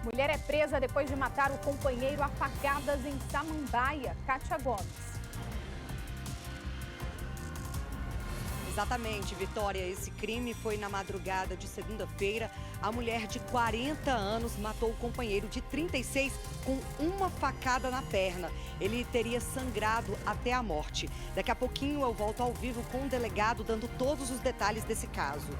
Mulher é presa depois de matar o companheiro a facadas em Samambaia. Kátia Gomes. Exatamente, Vitória. Esse crime foi na madrugada de segunda-feira. A mulher de 40 anos matou o companheiro de 36 com uma facada na perna. Ele teria sangrado até a morte. Daqui a pouquinho eu volto ao vivo com o delegado dando todos os detalhes desse caso.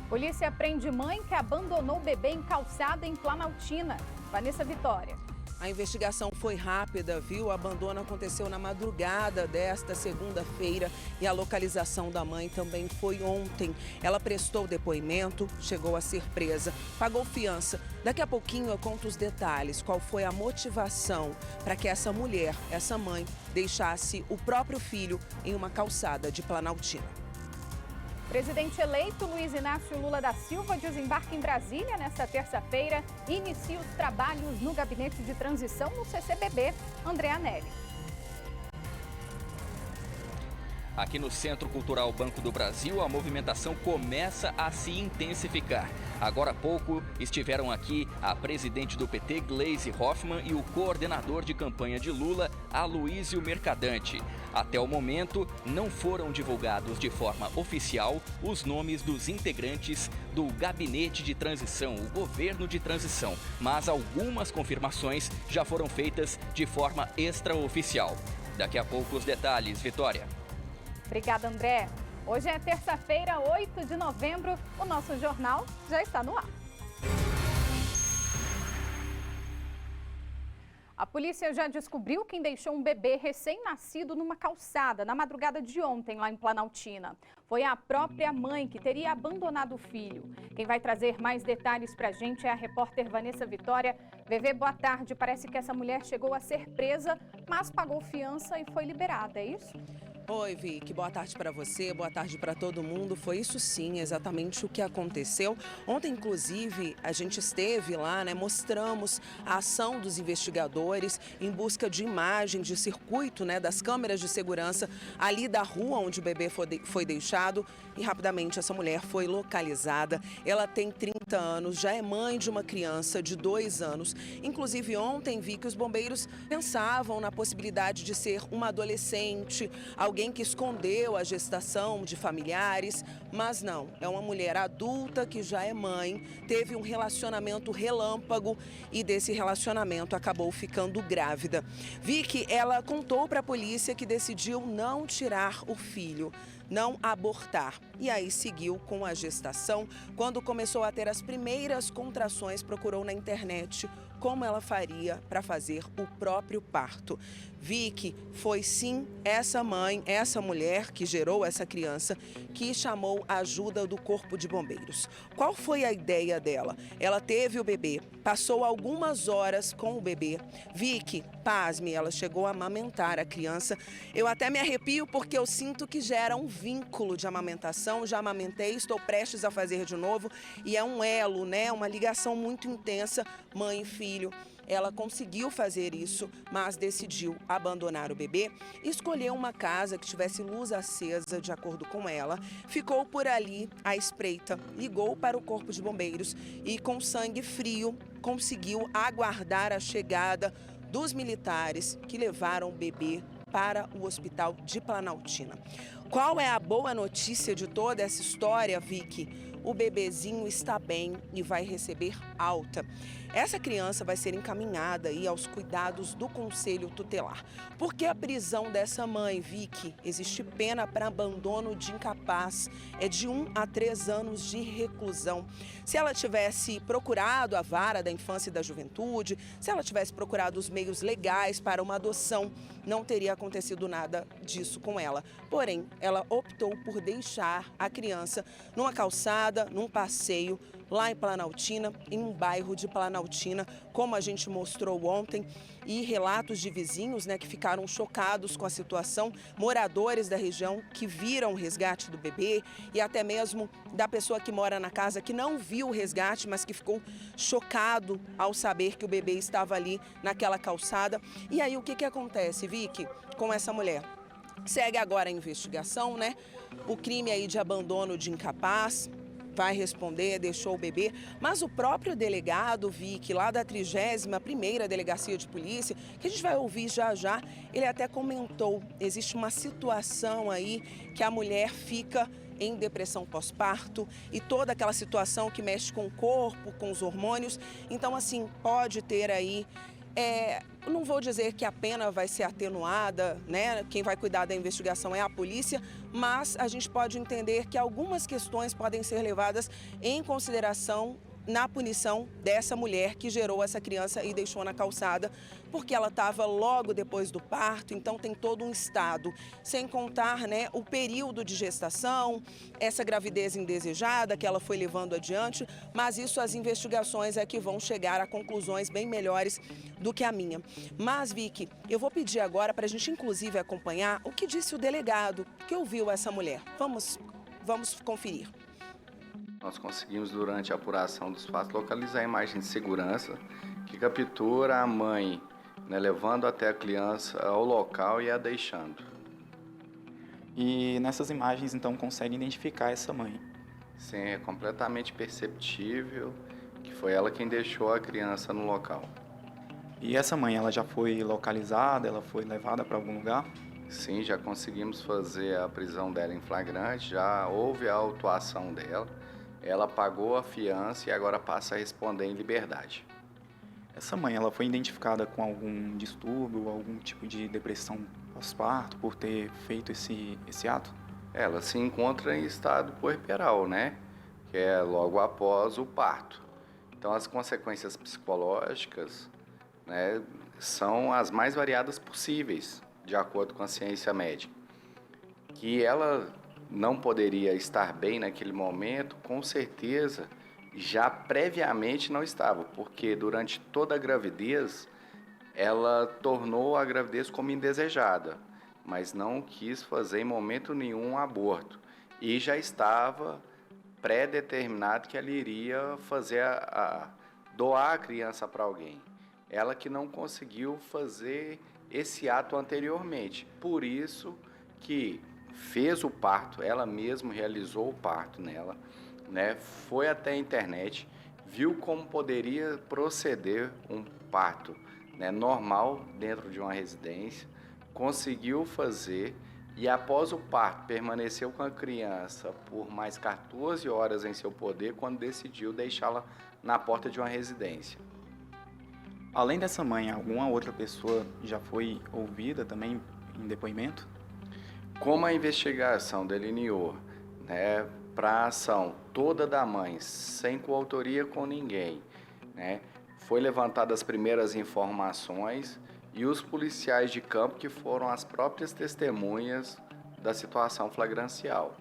Polícia prende mãe que abandonou o bebê em calçada em Planaltina. Vanessa Vitória. A investigação foi rápida, viu? O abandono aconteceu na madrugada desta segunda-feira e a localização da mãe também foi ontem. Ela prestou depoimento, chegou a ser presa, pagou fiança. Daqui a pouquinho eu conto os detalhes, qual foi a motivação para que essa mulher, essa mãe, deixasse o próprio filho em uma calçada de Planaltina. Presidente eleito Luiz Inácio Lula da Silva desembarca em Brasília nesta terça-feira e inicia os trabalhos no gabinete de transição no CCBB. Andréa Nelly. Aqui no Centro Cultural Banco do Brasil, a movimentação começa a se intensificar. Agora há pouco estiveram aqui a presidente do PT, Gleisi Hoffmann, e o coordenador de campanha de Lula, Aloísio Mercadante. Até o momento, não foram divulgados de forma oficial os nomes dos integrantes do Gabinete de Transição, o Governo de Transição, mas algumas confirmações já foram feitas de forma extraoficial. Daqui a pouco os detalhes, Vitória. Obrigada, André. Hoje é terça-feira, 8 de novembro. O nosso jornal já está no ar. A polícia já descobriu quem deixou um bebê recém-nascido numa calçada na madrugada de ontem, lá em Planaltina. Foi a própria mãe que teria abandonado o filho. Quem vai trazer mais detalhes pra gente é a repórter Vanessa Vitória. VV, boa tarde. Parece que essa mulher chegou a ser presa, mas pagou fiança e foi liberada, é isso? Oi, Vicky. Boa tarde para você, boa tarde para todo mundo. Foi isso sim, exatamente o que aconteceu. Ontem, inclusive, a gente esteve lá, né? Mostramos a ação dos investigadores em busca de imagem, de circuito, né? Das câmeras de segurança ali da rua onde o bebê foi deixado. E rapidamente essa mulher foi localizada. Ela tem 30 anos, já é mãe de uma criança de 2 anos. Inclusive, ontem vi que os bombeiros pensavam na possibilidade de ser uma adolescente, alguém que escondeu a gestação de familiares, mas não, é uma mulher adulta que já é mãe, teve um relacionamento relâmpago e desse relacionamento acabou ficando grávida. Vicky, ela contou para a polícia que decidiu não tirar o filho, não abortar. E aí seguiu com a gestação. Quando começou a ter as primeiras contrações, procurou na internet como ela faria para fazer o próprio parto. Vicky, foi sim essa mãe, essa mulher que gerou essa criança, que chamou a ajuda do Corpo de Bombeiros. Qual foi a ideia dela? Ela teve o bebê, passou algumas horas com o bebê. Vicky, pasme, ela chegou a amamentar a criança. Eu até me arrepio porque eu sinto que gera um vínculo de amamentação. Já amamentei, estou prestes a fazer de novo e é um elo, né? Uma ligação muito intensa, mãe e filho. Ela conseguiu fazer isso, mas decidiu abandonar o bebê, escolheu uma casa que tivesse luz acesa, de acordo com ela, ficou por ali à espreita, ligou para o Corpo de Bombeiros e, com sangue frio, conseguiu aguardar a chegada dos militares que levaram o bebê para o hospital de Planaltina. Qual é a boa notícia de toda essa história, Vicky? O bebezinho está bem e vai receber alta. Essa criança vai ser encaminhada aí aos cuidados do Conselho Tutelar. Por que a prisão dessa mãe, Vicky? Existe pena para abandono de incapaz. É de 1 a 3 anos de reclusão. Se ela tivesse procurado a vara da infância e da juventude, se ela tivesse procurado os meios legais para uma adoção, não teria acontecido nada disso com ela. Porém, ela optou por deixar a criança numa calçada, num passeio, lá em Planaltina, em um bairro de Planaltina, como a gente mostrou ontem, e relatos de vizinhos, né, que ficaram chocados com a situação, moradores da região que viram o resgate do bebê e até mesmo da pessoa que mora na casa que não viu o resgate, mas que ficou chocado ao saber que o bebê estava ali naquela calçada. E aí o que acontece, Vicky, com essa mulher? Segue agora a investigação, né? O crime aí de abandono de incapaz. vai responder, deixou o bebê, mas o próprio delegado, Vicky, lá da 31ª Delegacia de Polícia, que a gente vai ouvir já já, ele até comentou, existe uma situação aí que a mulher fica em depressão pós-parto e toda aquela situação que mexe com o corpo, com os hormônios, então assim, pode ter aí... não vou dizer que a pena vai ser atenuada, né? Quem vai cuidar da investigação é a polícia, mas a gente pode entender que algumas questões podem ser levadas em consideração na punição dessa mulher que gerou essa criança e deixou na calçada, porque ela estava logo depois do parto, então tem todo um estado, sem contar, né, o período de gestação, essa gravidez indesejada que ela foi levando adiante, mas isso as investigações é que vão chegar a conclusões bem melhores do que a minha. Mas, Vicky, eu vou pedir agora para a gente inclusive acompanhar o que disse o delegado que ouviu essa mulher. Vamos conferir. Nós conseguimos, durante a apuração dos fatos, localizar a imagem de segurança que captura a mãe, né, levando até a criança ao local e a deixando. E nessas imagens, então, consegue identificar essa mãe? Sim, é completamente perceptível que foi ela quem deixou a criança no local. E essa mãe, ela já foi localizada, ela foi levada para algum lugar? Sim, já conseguimos fazer a prisão dela em flagrante, já houve a autuação dela. Ela pagou a fiança e agora passa a responder em liberdade. Essa mãe, ela foi identificada com algum distúrbio, algum tipo de depressão pós-parto por ter feito esse ato? Ela se encontra em estado puerperal, né? Que é logo após o parto. Então, as consequências psicológicas, né, são as mais variadas possíveis, de acordo com a ciência médica. Que ela não poderia estar bem naquele momento, com certeza já previamente não estava, porque durante toda a gravidez ela tornou a gravidez como indesejada, mas não quis fazer em momento nenhum um aborto e já estava pré-determinado que ela iria fazer doar a criança para alguém. Ela que não conseguiu fazer esse ato anteriormente, por isso que fez o parto, ela mesma realizou o parto nela, né? Foi até a internet, viu como poderia proceder um parto, né, normal dentro de uma residência, conseguiu fazer e após o parto permaneceu com a criança por mais 14 horas em seu poder quando decidiu deixá-la na porta de uma residência. Além dessa mãe, alguma outra pessoa já foi ouvida também em depoimento? Como a investigação delineou, né, para a ação toda da mãe, sem coautoria com ninguém, né, foi levantadas as primeiras informações e os policiais de campo que foram as próprias testemunhas da situação flagrancial.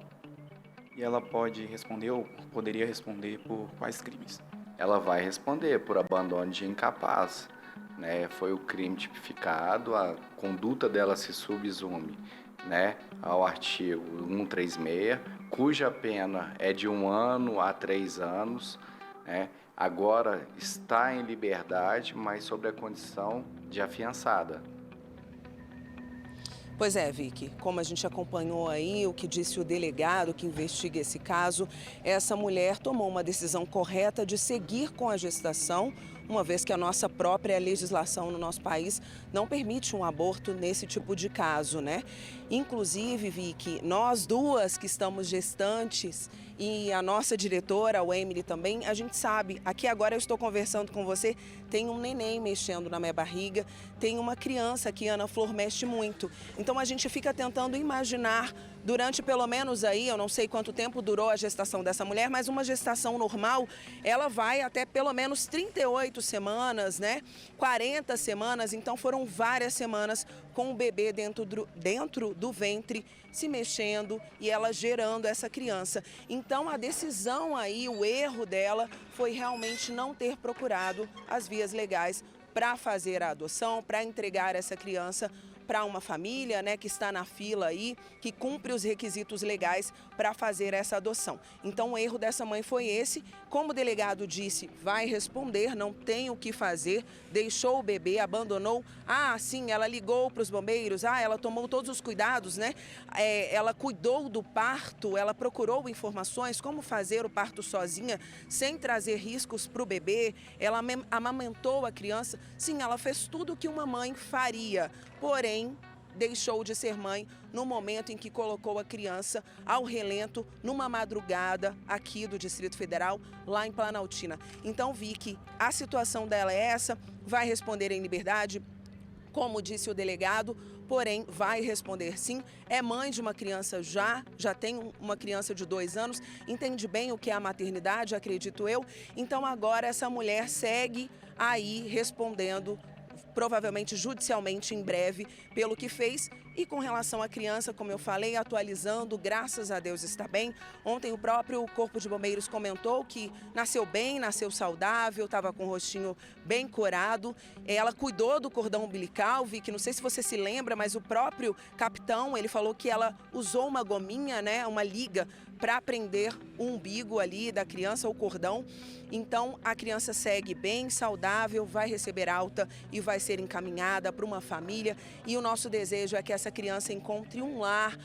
E ela pode responder ou poderia responder por quais crimes? Ela vai responder por abandono de incapaz, né, foi o crime tipificado, a conduta dela se subsume, né, ao artigo 136, cuja pena é de 1 ano a 3 anos, né, agora está em liberdade, mas sob a condição de afiançada. Pois é, Vicky, como a gente acompanhou aí, o que disse o delegado que investiga esse caso, essa mulher tomou uma decisão correta de seguir com a gestação, uma vez que a nossa própria legislação no nosso país não permite um aborto nesse tipo de caso, né? Inclusive, Vicky, nós duas que estamos gestantes e a nossa diretora, a Emily também, a gente sabe, aqui agora eu estou conversando com você, tem um neném mexendo na minha barriga, tem uma criança que Ana Flor mexe muito. Então a gente fica tentando imaginar durante pelo menos aí, eu não sei quanto tempo durou a gestação dessa mulher, mas uma gestação normal, ela vai até pelo menos 38 semanas, né? 40 semanas, então foram várias semanas com o bebê dentro do ventre, se mexendo e ela gerando essa criança. Então a decisão aí, o erro dela foi realmente não ter procurado as vias legais para fazer a adoção, para entregar essa criança para uma família, né, que está na fila aí, que cumpre os requisitos legais para fazer essa adoção. Então o erro dessa mãe foi esse. Como o delegado disse, vai responder, não tem o que fazer, deixou o bebê, abandonou. Ah, sim, ela ligou para os bombeiros, ela tomou todos os cuidados, né? Ela cuidou do parto, ela procurou informações, como fazer o parto sozinha, sem trazer riscos para o bebê, ela amamentou a criança. Sim, ela fez tudo o que uma mãe faria, porém deixou de ser mãe no momento em que colocou a criança ao relento numa madrugada aqui do Distrito Federal, lá em Planaltina. Então, Vicky, a situação dela é essa, vai responder em liberdade, como disse o delegado, porém vai responder sim, é mãe de uma criança já tem uma criança de 2 anos, entende bem o que é a maternidade, acredito eu. Então agora essa mulher segue aí respondendo, provavelmente judicialmente em breve, pelo que fez. E com relação à criança, como eu falei, atualizando, graças a Deus está bem. Ontem o próprio Corpo de Bombeiros comentou que nasceu bem, nasceu saudável, estava com o rostinho bem curado. Ela cuidou do cordão umbilical, Vicky, não sei se você se lembra, mas o próprio capitão, ele falou que ela usou uma gominha, né, uma liga, para prender o umbigo ali da criança, o cordão. Então a criança segue bem, saudável, vai receber alta e vai ser encaminhada para uma família. E o nosso desejo é que essa criança encontre um lar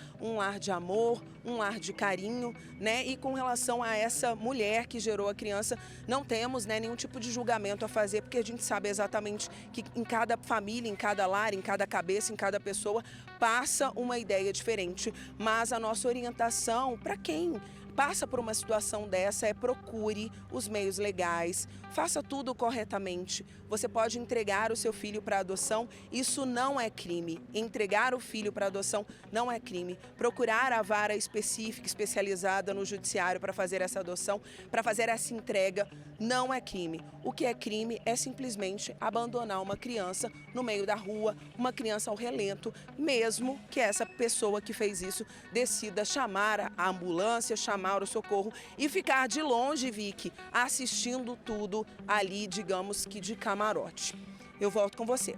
de amor, um lar de carinho, né? E com relação a essa mulher que gerou a criança, não temos, né, nenhum tipo de julgamento a fazer, porque a gente sabe exatamente que em cada família, em cada lar, em cada cabeça, em cada pessoa, passa uma ideia diferente. Mas a nossa orientação para quem passa por uma situação dessa é procure os meios legais, faça tudo corretamente. Você pode entregar o seu filho para adoção, isso não é crime. Entregar o filho para adoção não é crime. Procurar a vara específica, especializada no judiciário para fazer essa adoção, para fazer essa entrega, não é crime. O que é crime é simplesmente abandonar uma criança no meio da rua, uma criança ao relento, mesmo que essa pessoa que fez isso decida chamar a ambulância, chamar o socorro e ficar de longe, Vicky, assistindo tudo ali, digamos que de camarote. Eu volto com você.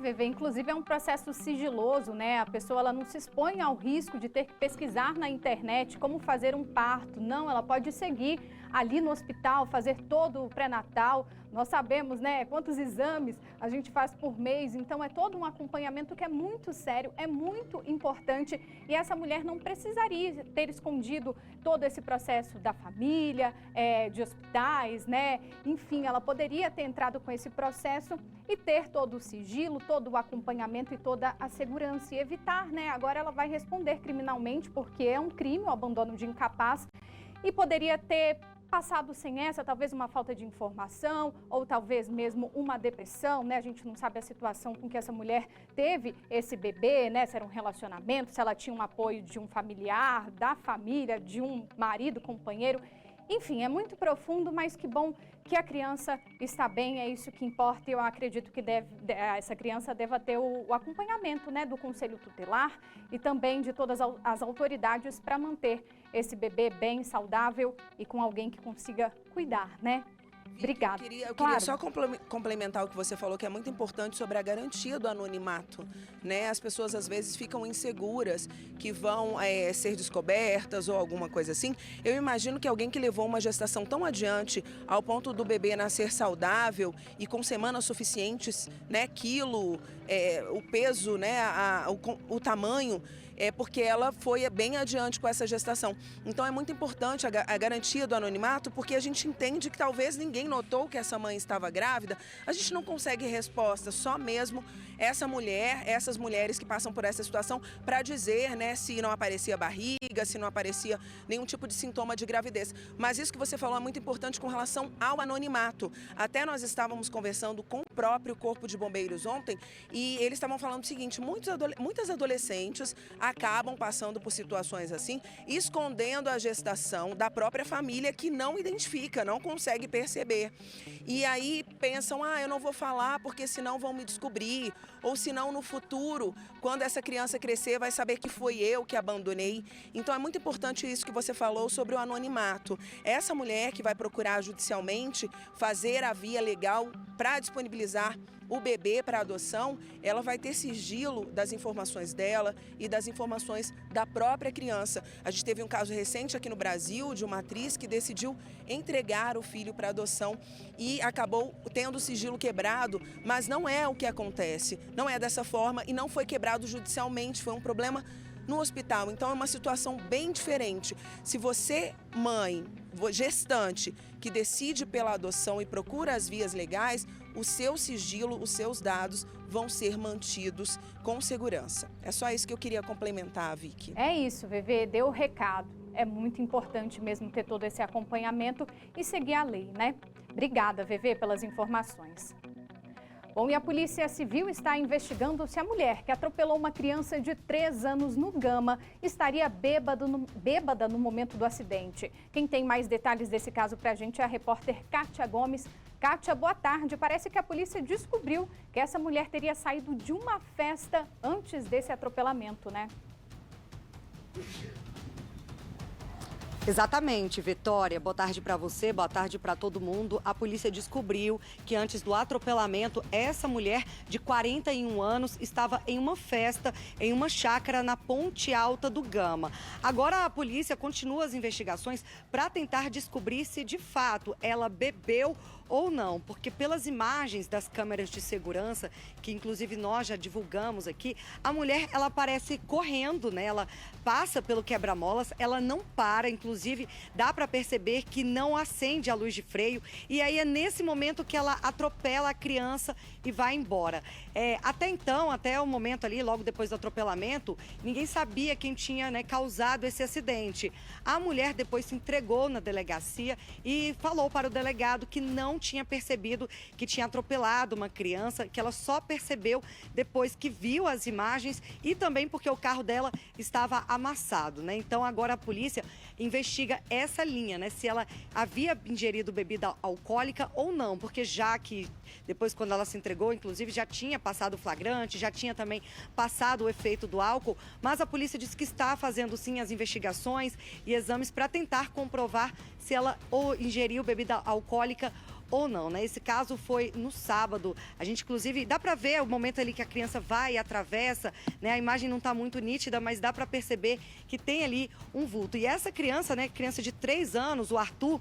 Vevê, inclusive é um processo sigiloso, né? A pessoa ela não se expõe ao risco de ter que pesquisar na internet como fazer um parto. Não, ela pode seguir ali no hospital, fazer todo o pré-natal. Nós sabemos, né, quantos exames a gente faz por mês, então é todo um acompanhamento que é muito sério, é muito importante. E essa mulher não precisaria ter escondido todo esse processo da família, de hospitais, né? Enfim, ela poderia ter entrado com esse processo e ter todo o sigilo, todo o acompanhamento e toda a segurança e evitar, né? Agora ela vai responder criminalmente porque é um crime o abandono de incapaz e poderia ter passado sem essa, talvez uma falta de informação ou talvez mesmo uma depressão, né? A gente não sabe a situação com que essa mulher teve esse bebê, né? Se era um relacionamento, se ela tinha um apoio de um familiar, da família, de um marido, companheiro. Enfim, é muito profundo, mas que bom que a criança está bem, é isso que importa. Eu acredito que essa criança deva ter o acompanhamento, né, do Conselho Tutelar e também de todas as autoridades para manter esse bebê bem, saudável e com alguém que consiga cuidar, né? Obrigada. Eu queria só complementar o que você falou, que é muito importante sobre a garantia do anonimato, né? As pessoas às vezes ficam inseguras que vão ser descobertas ou alguma coisa assim. Eu imagino que alguém que levou uma gestação tão adiante ao ponto do bebê nascer saudável e com semanas suficientes, né? Quilo, o peso, né? O tamanho, porque ela foi bem adiante com essa gestação. Então é muito importante a garantia do anonimato, porque a gente entende que talvez ninguém notou que essa mãe estava grávida. A gente não consegue resposta, só mesmo essas mulheres que passam por essa situação para dizer, né, se não aparecia barriga, se não aparecia nenhum tipo de sintoma de gravidez. Mas isso que você falou é muito importante com relação ao anonimato. Até nós estávamos conversando com o próprio Corpo de Bombeiros ontem e eles estavam falando o seguinte: muitas adolescentes acabam passando por situações assim, escondendo a gestação da própria família que não identifica, não consegue perceber. E aí pensam, eu não vou falar porque senão vão me descobrir, ou senão no futuro, quando essa criança crescer, vai saber que foi eu que abandonei. Então é muito importante isso que você falou sobre o anonimato. Essa mulher que vai procurar judicialmente fazer a via legal para disponibilizar o bebê para adoção, ela vai ter sigilo das informações dela e das informações da própria criança. A gente teve um caso recente aqui no Brasil de uma atriz que decidiu entregar o filho para adoção e acabou tendo o sigilo quebrado, mas não é o que acontece, não é dessa forma e não foi quebrado judicialmente, foi um problema no hospital. Então é uma situação bem diferente. Se você, mãe, gestante, que decide pela adoção e procura as vias legais, o seu sigilo, os seus dados vão ser mantidos com segurança. É só isso que eu queria complementar, Vicky. É isso, Vevê, deu o recado. É muito importante mesmo ter todo esse acompanhamento e seguir a lei, né? Obrigada, Vevê, pelas informações. Bom, e a Polícia Civil está investigando se a mulher que atropelou uma criança de 3 anos no Gama estaria bêbada no momento do acidente. Quem tem mais detalhes desse caso para a gente é a repórter Kátia Gomes. Kátia, boa tarde. Parece que a polícia descobriu que essa mulher teria saído de uma festa antes desse atropelamento, né? Exatamente, Vitória. Boa tarde para você, boa tarde para todo mundo. A polícia descobriu que antes do atropelamento, essa mulher de 41 anos estava em uma festa, em uma chácara na Ponte Alta do Gama. Agora a polícia continua as investigações para tentar descobrir se de fato ela bebeu ou não, porque pelas imagens das câmeras de segurança, que inclusive nós já divulgamos aqui, a mulher ela aparece correndo, né? Ela passa pelo quebra-molas, ela não para, inclusive dá para perceber que não acende a luz de freio e aí é nesse momento que ela atropela a criança e vai embora. Até então, até o momento ali, logo depois do atropelamento, ninguém sabia quem tinha, né, causado esse acidente. A mulher depois se entregou na delegacia e falou para o delegado que não tinha percebido que tinha atropelado uma criança, que ela só percebeu depois que viu as imagens e também porque o carro dela estava amassado, né? Então agora a polícia investiga essa linha, né? Se ela havia ingerido bebida alcoólica ou não, porque já que depois quando ela se entregou, inclusive já tinha passado o flagrante, já tinha também passado o efeito do álcool, mas a polícia disse que está fazendo sim as investigações e exames para tentar comprovar se ela ou ingeriu bebida alcoólica ou não, né? Esse caso foi no sábado. A gente, inclusive, dá para ver o momento ali que a criança vai e atravessa, né? A imagem não está muito nítida, mas dá para perceber que tem ali um vulto. E essa criança, né? Criança de 3 anos, o Arthur,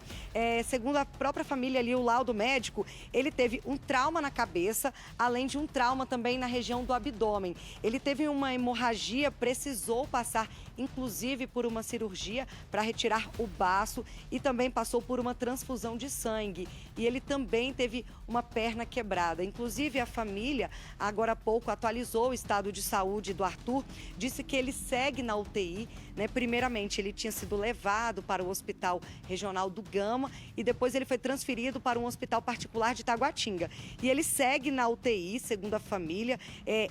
segundo a própria família ali, o laudo médico, ele teve um trauma na cabeça, além de um trauma também na região do abdômen. Ele teve uma hemorragia, precisou passar, inclusive, por uma cirurgia para retirar o baço e também passou por uma transfusão de sangue. E ele também teve uma perna quebrada. Inclusive, a família, agora há pouco, atualizou o estado de saúde do Arthur, disse que ele segue na UTI, né? Primeiramente, ele tinha sido levado para o Hospital Regional do Gama e depois ele foi transferido para um hospital particular de Taguatinga. E ele segue na UTI, segundo a família.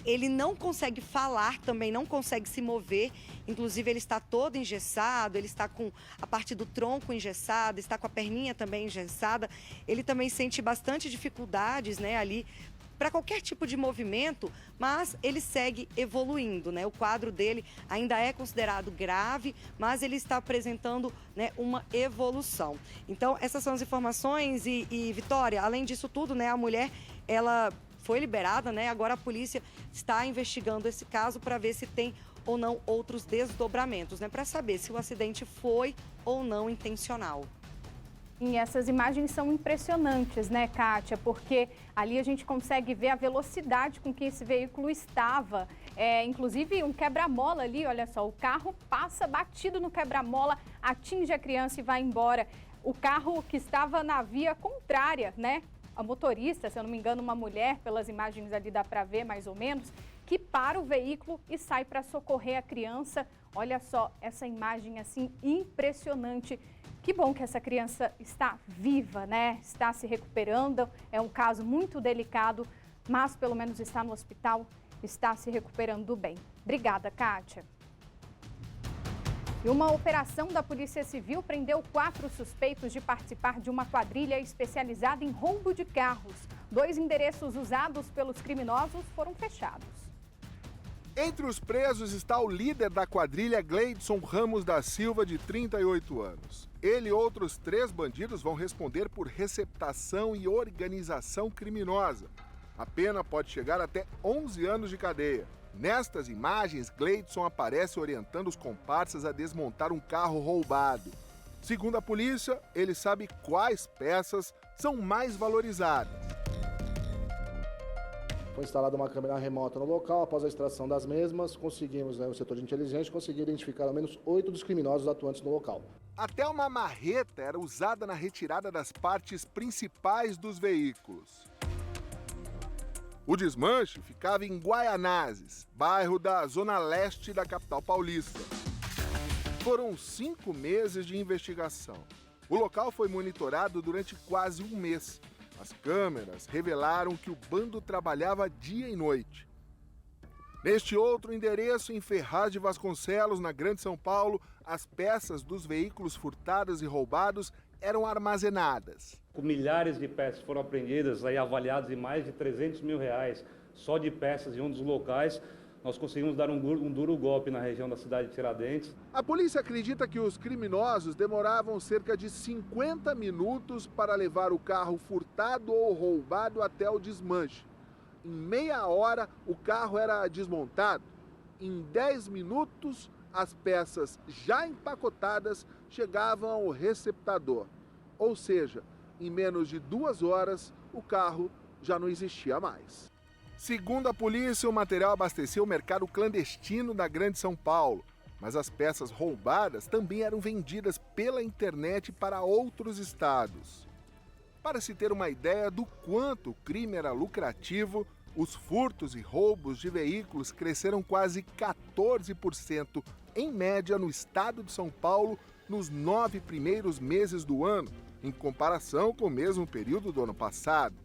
Ele não consegue falar também, não consegue se mover. Inclusive, ele está todo engessado, ele está com a parte do tronco engessada, está com a perninha também engessada. Ele também sente bastante dificuldades, né, ali para qualquer tipo de movimento, mas ele segue evoluindo, né? O quadro dele ainda é considerado grave, mas ele está apresentando, né, uma evolução. Então, essas são as informações e Vitória, além disso tudo, né, a mulher, ela foi liberada, né? Agora a polícia está investigando esse caso para ver se tem ou não outros desdobramentos, né? Para saber se o acidente foi ou não intencional. E essas imagens são impressionantes, né, Kátia? Porque ali a gente consegue ver a velocidade com que esse veículo estava. Inclusive um quebra-mola ali, olha só, o carro passa batido no quebra-mola, atinge a criança e vai embora. O carro que estava na via contrária, né? A motorista, se eu não me engano, uma mulher, pelas imagens ali dá para ver mais ou menos, que para o veículo e sai para socorrer a criança. Olha só essa imagem assim impressionante. Que bom que essa criança está viva, né? Está se recuperando. É um caso muito delicado, mas pelo menos está no hospital, está se recuperando bem. Obrigada, Kátia. E uma operação da Polícia Civil prendeu 4 suspeitos de participar de uma quadrilha especializada em roubo de carros. 2 endereços usados pelos criminosos foram fechados. Entre os presos está o líder da quadrilha, Gleidson Ramos da Silva, de 38 anos. Ele e outros 3 bandidos vão responder por receptação e organização criminosa. A pena pode chegar até 11 anos de cadeia. Nestas imagens, Gleidson aparece orientando os comparsas a desmontar um carro roubado. Segundo a polícia, ele sabe quais peças são mais valorizadas. Foi instalada uma câmera remota no local. Após a extração das mesmas, conseguimos, o setor de inteligência conseguiu identificar ao menos 8 dos criminosos atuantes no local. Até uma marreta era usada na retirada das partes principais dos veículos. O desmanche ficava em Guaianazes, bairro da zona leste da capital paulista. Foram 5 meses de investigação. O local foi monitorado durante quase um mês. As câmeras revelaram que o bando trabalhava dia e noite. Neste outro endereço, em Ferraz de Vasconcelos, na Grande São Paulo, as peças dos veículos furtados e roubados eram armazenadas. Milhares de peças foram apreendidas, avaliadas em mais de R$300 mil só de peças em um dos locais. Nós conseguimos dar um duro golpe na região da cidade de Tiradentes. A polícia acredita que os criminosos demoravam cerca de 50 minutos para levar o carro furtado ou roubado até o desmanche. Em meia hora, o carro era desmontado. Em 10 minutos, as peças já empacotadas chegavam ao receptador. Ou seja, em menos de 2 horas, o carro já não existia mais. Segundo a polícia, o material abasteceu o mercado clandestino da Grande São Paulo. Mas as peças roubadas também eram vendidas pela internet para outros estados. Para se ter uma ideia do quanto o crime era lucrativo, os furtos e roubos de veículos cresceram quase 14% em média no estado de São Paulo nos 9 primeiros meses do ano, em comparação com o mesmo período do ano passado.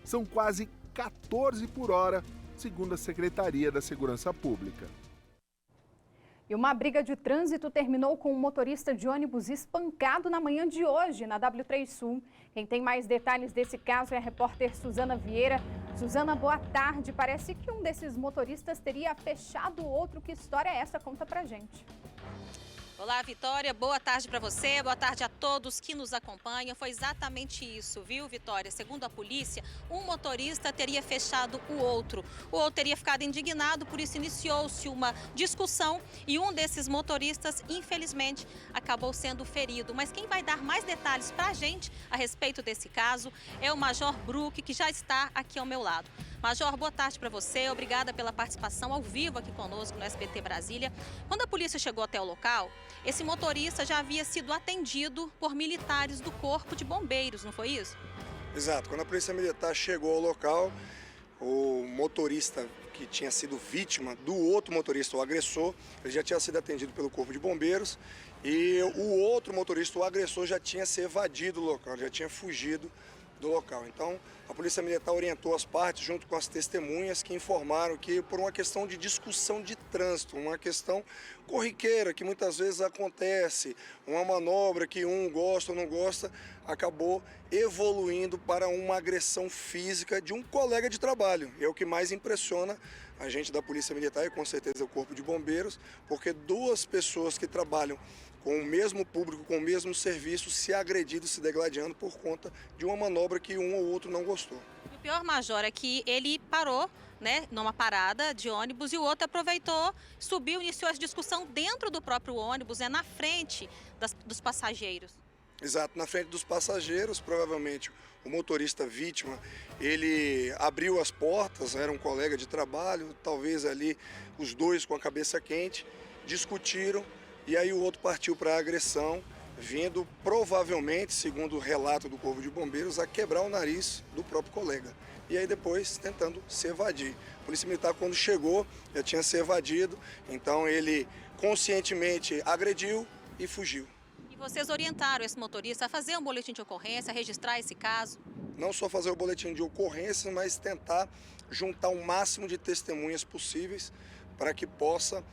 São quase 14 por hora, segundo a Secretaria da Segurança Pública. E uma briga de trânsito terminou com um motorista de ônibus espancado na manhã de hoje, na W3 Sul. Quem tem mais detalhes desse caso é a repórter Suzana Vieira. Suzana, boa tarde. Parece que um desses motoristas teria fechado o outro. Que história é essa? Conta pra gente. Olá, Vitória. Boa tarde para você, boa tarde a todos que nos acompanham. Foi exatamente isso, viu, Vitória? Segundo a polícia, um motorista teria fechado o outro. O outro teria ficado indignado, por isso iniciou-se uma discussão e um desses motoristas, infelizmente, acabou sendo ferido. Mas quem vai dar mais detalhes para a gente a respeito desse caso é o Major Brook, que já está aqui ao meu lado. Major, boa tarde para você. Obrigada pela participação ao vivo aqui conosco no SBT Brasília. Quando a polícia chegou até o local, esse motorista já havia sido atendido por militares do Corpo de Bombeiros, não foi isso? Exato. Quando a polícia militar chegou ao local, o motorista que tinha sido vítima do outro motorista, o agressor, ele já tinha sido atendido pelo Corpo de Bombeiros e o outro motorista, o agressor, já tinha se evadido do local, já tinha fugido do local. Então, a Polícia Militar orientou as partes junto com as testemunhas que informaram que por uma questão de discussão de trânsito, uma questão corriqueira que muitas vezes acontece, uma manobra que um gosta ou não gosta, acabou evoluindo para uma agressão física de um colega de trabalho. É o que mais impressiona a gente da Polícia Militar e com certeza o Corpo de Bombeiros, porque 2 pessoas que trabalham com o mesmo público, com o mesmo serviço, se agredindo, se degladiando por conta de uma manobra que um ou outro não gostou. O pior, Major, é que ele parou, numa parada de ônibus e o outro aproveitou, subiu, iniciou essa discussão dentro do próprio ônibus, na frente dos passageiros. Exato, na frente dos passageiros, provavelmente o motorista vítima, ele abriu as portas, era um colega de trabalho, talvez ali os 2 com a cabeça quente, discutiram. E aí o outro partiu para a agressão, vindo provavelmente, segundo o relato do Corpo de Bombeiros, a quebrar o nariz do próprio colega. E aí depois tentando se evadir. A Polícia Militar, quando chegou, já tinha se evadido, então ele conscientemente agrediu e fugiu. E vocês orientaram esse motorista a fazer um boletim de ocorrência, a registrar esse caso? Não só fazer o boletim de ocorrência, mas tentar juntar o máximo de testemunhas possíveis para que possa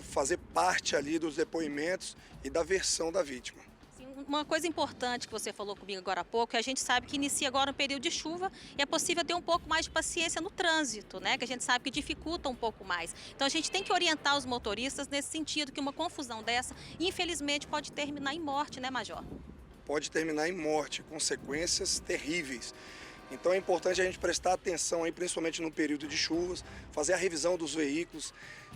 fazer parte ali dos depoimentos e da versão da vítima. Sim, uma coisa importante que você falou comigo agora há pouco, é a gente sabe que inicia agora um período de chuva e é possível ter um pouco mais de paciência no trânsito, que a gente sabe que dificulta um pouco mais. Então a gente tem que orientar os motoristas nesse sentido, que uma confusão dessa, infelizmente, pode terminar em morte, Major? Pode terminar em morte, consequências terríveis. Então é importante a gente prestar atenção aí, principalmente no período de chuvas, fazer a revisão dos veículos,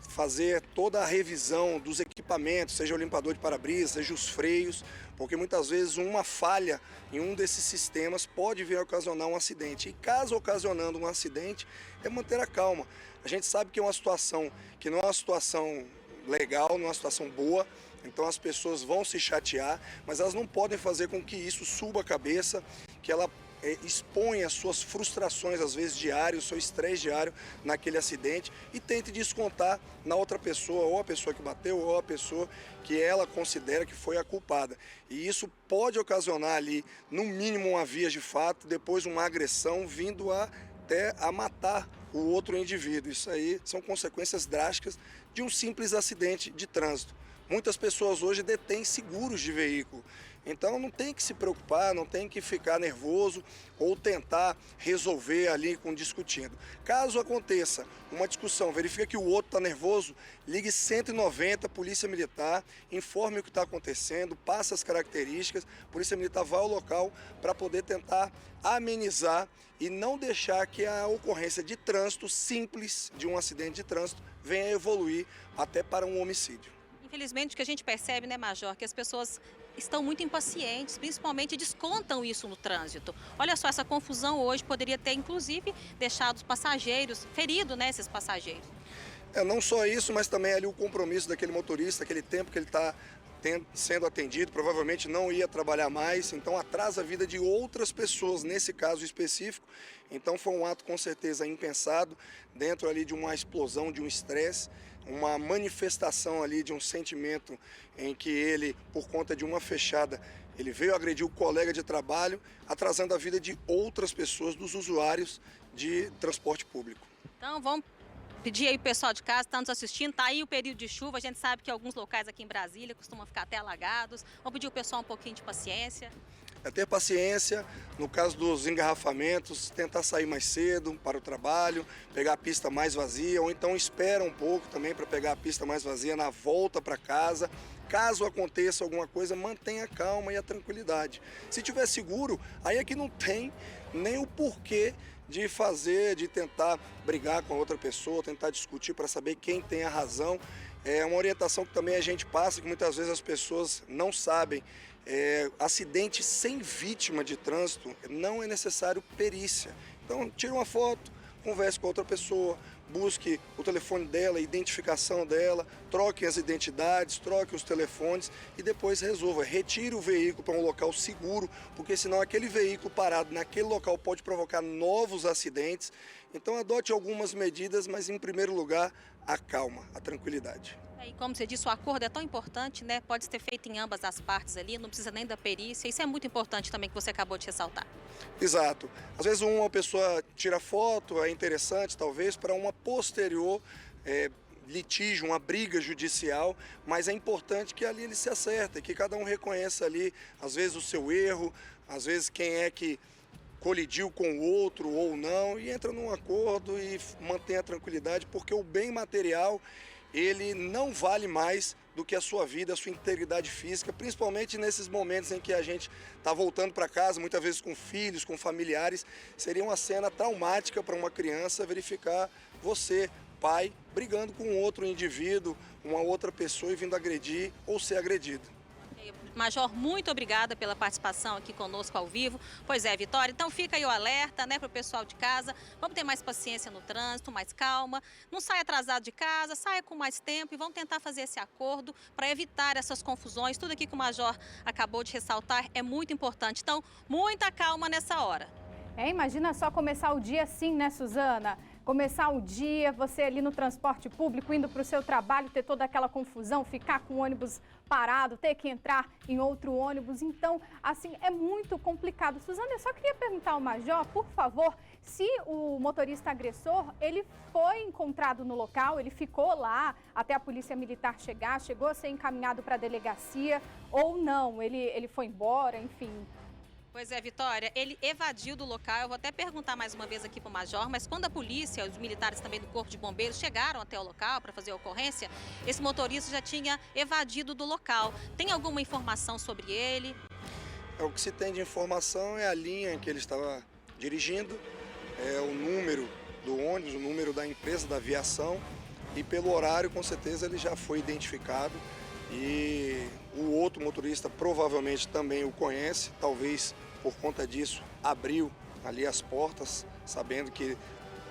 fazer toda a revisão dos equipamentos, seja o limpador de para-brisa, seja os freios, porque muitas vezes uma falha em um desses sistemas pode vir a ocasionar um acidente. E caso ocasionando um acidente, é manter a calma. A gente sabe que é uma situação que não é uma situação legal, não é uma situação boa, então as pessoas vão se chatear, mas elas não podem fazer com que isso suba a cabeça, que ela expõe as suas frustrações, às vezes diárias, o seu estresse diário naquele acidente e tente descontar na outra pessoa, ou a pessoa que bateu, ou a pessoa que ela considera que foi a culpada. E isso pode ocasionar ali, no mínimo, uma via de fato, depois uma agressão vindo até a matar o outro indivíduo. Isso aí são consequências drásticas de um simples acidente de trânsito. Muitas pessoas hoje detêm seguros de veículo. Então não tem que se preocupar, não tem que ficar nervoso ou tentar resolver ali discutindo. Caso aconteça uma discussão, verifica que o outro está nervoso, ligue 190, Polícia Militar, informe o que está acontecendo, passe as características, a Polícia Militar vai ao local para poder tentar amenizar e não deixar que a ocorrência de trânsito simples, de um acidente de trânsito, venha a evoluir até para um homicídio. Infelizmente, o que a gente percebe, né, Major, que as pessoas estão muito impacientes, principalmente descontam isso no trânsito. Olha só, essa confusão hoje poderia ter, inclusive, deixado os passageiros, ferido, né, esses passageiros. Não só isso, mas também ali o compromisso daquele motorista, aquele tempo que ele está sendo atendido, provavelmente não ia trabalhar mais, então atrasa a vida de outras pessoas, nesse caso específico. Então foi um ato com certeza impensado, dentro ali de uma explosão, de um estresse, uma manifestação ali de um sentimento em que ele, por conta de uma fechada, ele veio agredir o colega de trabalho, atrasando a vida de outras pessoas, dos usuários de transporte público. Então vamos pedir aí o pessoal de casa, está nos assistindo, está aí o período de chuva, a gente sabe que alguns locais aqui em Brasília costumam ficar até alagados. Vamos pedir o pessoal um pouquinho de paciência. É ter paciência, no caso dos engarrafamentos, tentar sair mais cedo para o trabalho, pegar a pista mais vazia, ou então espera um pouco também para pegar a pista mais vazia na volta para casa. Caso aconteça alguma coisa, mantenha a calma e a tranquilidade. Se tiver seguro, aí é que não tem nem o porquê de tentar brigar com a outra pessoa, tentar discutir para saber quem tem a razão. É uma orientação que também a gente passa, que muitas vezes as pessoas não sabem. Acidente sem vítima de trânsito não é necessário perícia. Então, tire uma foto, converse com a outra pessoa, busque o telefone dela, a identificação dela, troque as identidades, troque os telefones e depois resolva. Retire o veículo para um local seguro, porque senão aquele veículo parado naquele local pode provocar novos acidentes. Então, adote algumas medidas, mas em primeiro lugar, a calma, a tranquilidade. E como você disse, o acordo é tão importante, né? Pode ser feito em ambas as partes ali, não precisa nem da perícia. Isso é muito importante também que você acabou de ressaltar. Exato. Às vezes uma pessoa tira foto, é interessante talvez para uma posterior litígio, uma briga judicial, mas é importante que ali ele se acerte, que cada um reconheça ali, às vezes, o seu erro, às vezes quem é que colidiu com o outro ou não, e entra num acordo e mantém a tranquilidade, porque o bem material ele não vale mais do que a sua vida, a sua integridade física, principalmente nesses momentos em que a gente está voltando para casa, muitas vezes com filhos, com familiares. Seria uma cena traumática para uma criança verificar você, pai, brigando com outro indivíduo, uma outra pessoa e vindo agredir ou ser agredido. Major, muito obrigada pela participação aqui conosco ao vivo. Pois é, Vitória, então fica aí o alerta, né, para o pessoal de casa. Vamos ter mais paciência no trânsito, mais calma. Não saia atrasado de casa, saia com mais tempo e vamos tentar fazer esse acordo para evitar essas confusões. Tudo aqui que o Major acabou de ressaltar é muito importante. Então, muita calma nessa hora. Imagina só começar o dia assim, né, Suzana? Começar o dia, você ali no transporte público, indo para o seu trabalho, ter toda aquela confusão, ficar com o ônibus parado, ter que entrar em outro ônibus. Então, assim, é muito complicado. Suzana, eu só queria perguntar ao Major, por favor, se o motorista agressor, ele foi encontrado no local, ele ficou lá até a Polícia Militar chegar, chegou a ser encaminhado para a delegacia ou não, ele foi embora, enfim. Pois é, Vitória, ele evadiu do local. Eu vou até perguntar mais uma vez aqui para o Major, mas quando a polícia, os militares também do Corpo de Bombeiros chegaram até o local para fazer a ocorrência, esse motorista já tinha evadido do local. Tem alguma informação sobre ele? O que se tem de informação é a linha em que ele estava dirigindo, o número do ônibus, o número da empresa da aviação, e pelo horário, com certeza, ele já foi identificado e o outro motorista provavelmente também o conhece, talvez por conta disso abriu ali as portas, sabendo que,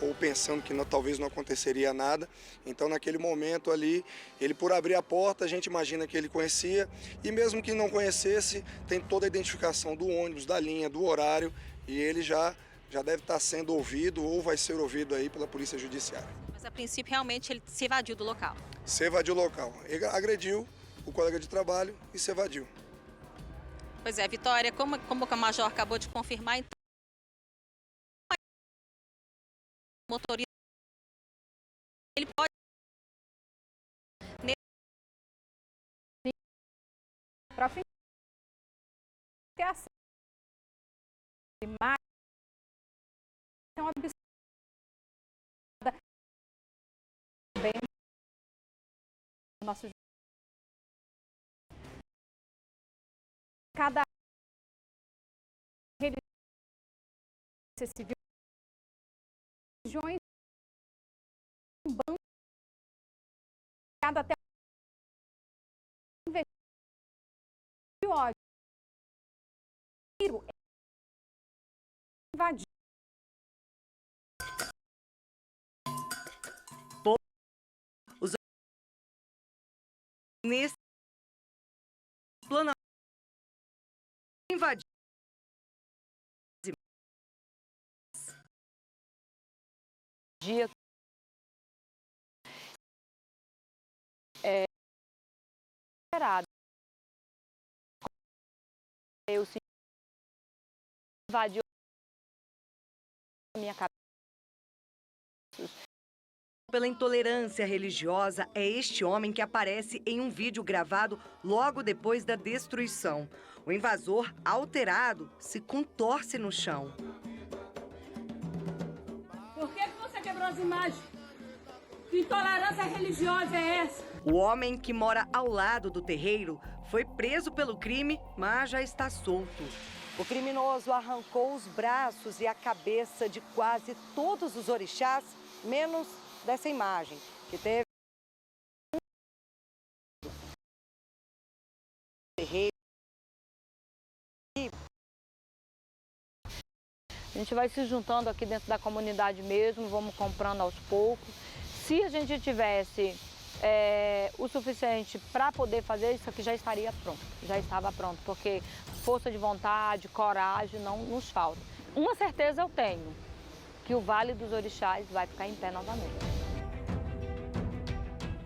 ou pensando que talvez não aconteceria nada. Então, naquele momento ali, ele por abrir a porta, a gente imagina que ele conhecia, e mesmo que não conhecesse, tem toda a identificação do ônibus, da linha, do horário, e ele já deve estar sendo ouvido ou vai ser ouvido aí pela Polícia Judiciária. Mas a princípio realmente ele se evadiu do local. Se evadiu do local. Ele agrediu o colega de trabalho e se evadiu. Pois é, Vitória, como o Major acabou de confirmar, então, o motorista, ele pode... Para fim ter acesso à imagem, é um absurdo. Bem, nosso cada religião civil, religiões, um bando, cada até de ódio, invadir. Nesse plano invadir dia esperado. Eu se invadiu a minha cabeça. Pela intolerância religiosa, é este homem que aparece em um vídeo gravado logo depois da destruição. O invasor, alterado, se contorce no chão. Por que você quebrou as imagens? Que intolerância religiosa é essa? O homem que mora ao lado do terreiro foi preso pelo crime, mas já está solto. O criminoso arrancou os braços e a cabeça de quase todos os orixás, menos dessa imagem, que teve A gente vai se juntando aqui dentro da comunidade mesmo, vamos comprando aos poucos. Se a gente tivesse o suficiente para poder fazer, isso aqui já estaria pronto, já estava pronto, porque força de vontade, coragem não nos falta. Uma certeza eu tenho, que o Vale dos Orixás vai ficar em pé novamente.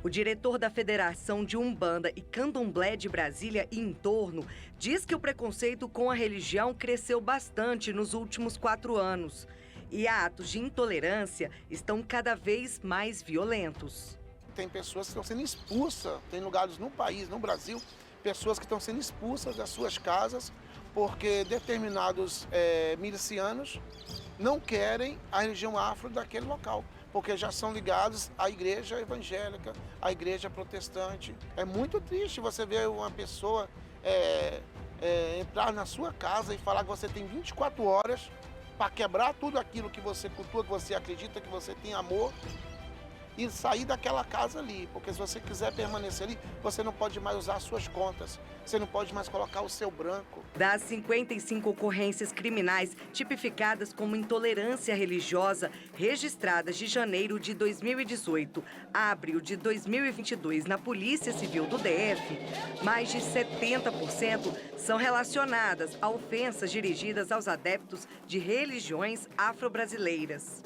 O diretor da Federação de Umbanda e Candomblé de Brasília e entorno diz que o preconceito com a religião cresceu bastante nos últimos 4 anos. E atos de intolerância estão cada vez mais violentos. Tem pessoas que estão sendo expulsas, tem lugares no país, no Brasil, pessoas que estão sendo expulsas das suas casas porque determinados milicianos não querem a religião afro daquele local, porque já são ligados à igreja evangélica, à igreja protestante. É muito triste você ver uma pessoa entrar na sua casa e falar que você tem 24 horas para quebrar tudo aquilo que você cultua, que você acredita, que você tem amor, e sair daquela casa ali, porque se você quiser permanecer ali, você não pode mais usar as suas contas, você não pode mais colocar o seu branco. Das 55 ocorrências criminais tipificadas como intolerância religiosa, registradas de janeiro de 2018 a abril de 2022 na Polícia Civil do DF, mais de 70% são relacionadas a ofensas dirigidas aos adeptos de religiões afro-brasileiras.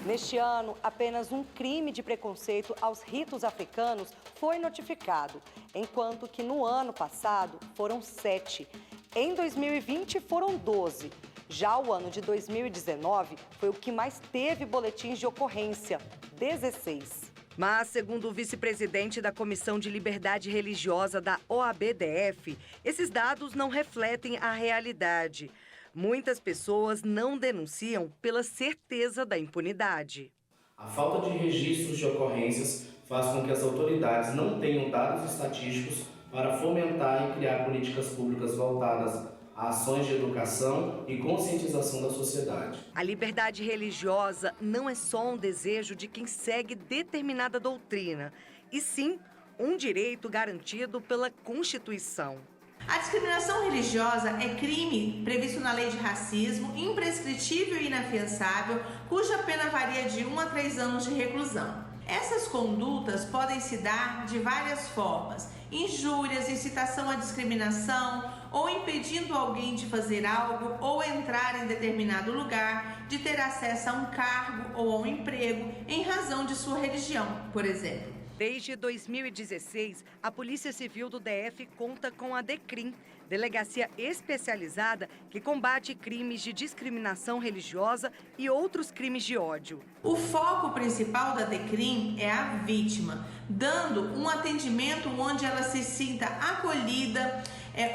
Neste ano, apenas um crime de preconceito aos ritos africanos foi notificado, enquanto que no ano passado foram 7. Em 2020 foram 12. Já o ano de 2019 foi o que mais teve boletins de ocorrência, 16. Mas, segundo o vice-presidente da Comissão de Liberdade Religiosa da OAB-DF, esses dados não refletem a realidade. Muitas pessoas não denunciam pela certeza da impunidade. A falta de registros de ocorrências faz com que as autoridades não tenham dados estatísticos para fomentar e criar políticas públicas voltadas à ações de educação e conscientização da sociedade. A liberdade religiosa não é só um desejo de quem segue determinada doutrina, e sim um direito garantido pela Constituição. A discriminação religiosa é crime previsto na Lei de Racismo, imprescritível e inafiançável, cuja pena varia de 1 a 3 anos de reclusão. Essas condutas podem se dar de várias formas: injúrias, incitação à discriminação, ou impedindo alguém de fazer algo ou entrar em determinado lugar, de ter acesso a um cargo ou a um emprego em razão de sua religião, por exemplo. Desde 2016, a Polícia Civil do DF conta com a DECRIM, delegacia especializada que combate crimes de discriminação religiosa e outros crimes de ódio. O foco principal da DECRIM é a vítima, dando um atendimento onde ela se sinta acolhida,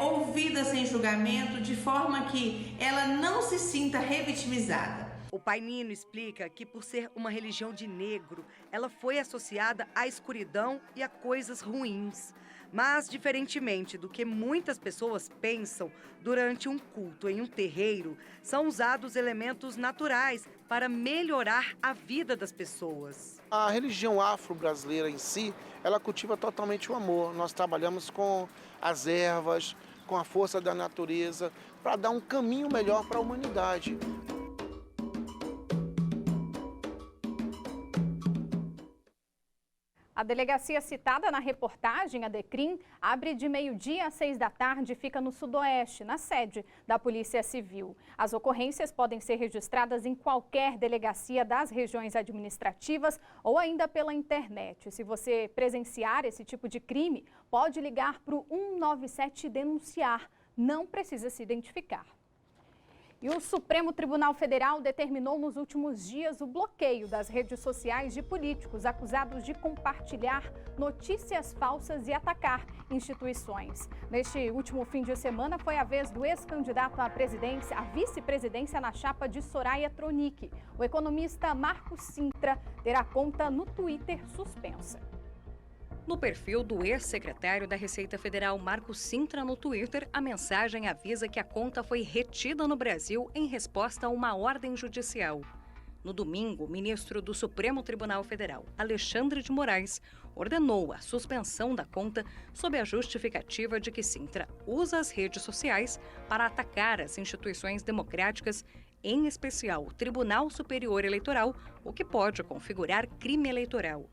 ouvida sem julgamento, de forma que ela não se sinta revitimizada. O Pai Nino explica que, por ser uma religião de negro, ela foi associada à escuridão e a coisas ruins. Mas, diferentemente do que muitas pessoas pensam, durante um culto em um terreiro, são usados elementos naturais para melhorar a vida das pessoas. A religião afro-brasileira em si, ela cultiva totalmente o amor. Nós trabalhamos com as ervas, com a força da natureza, para dar um caminho melhor para a humanidade. A delegacia citada na reportagem, a DECRIM, abre de meio-dia às 6 da tarde e fica no Sudoeste, na sede da Polícia Civil. As ocorrências podem ser registradas em qualquer delegacia das regiões administrativas ou ainda pela internet. Se você presenciar esse tipo de crime, pode ligar para o 197 e denunciar. Não precisa se identificar. E o Supremo Tribunal Federal determinou nos últimos dias o bloqueio das redes sociais de políticos acusados de compartilhar notícias falsas e atacar instituições. Neste último fim de semana foi a vez do ex-candidato à vice-presidência na chapa de Soraya Tronic. O economista Marcos Sintra terá conta no Twitter suspensa. No perfil do ex-secretário da Receita Federal, Marcos Sintra, no Twitter, a mensagem avisa que a conta foi retida no Brasil em resposta a uma ordem judicial. No domingo, o ministro do Supremo Tribunal Federal, Alexandre de Moraes, ordenou a suspensão da conta sob a justificativa de que Sintra usa as redes sociais para atacar as instituições democráticas, em especial o Tribunal Superior Eleitoral, o que pode configurar crime eleitoral.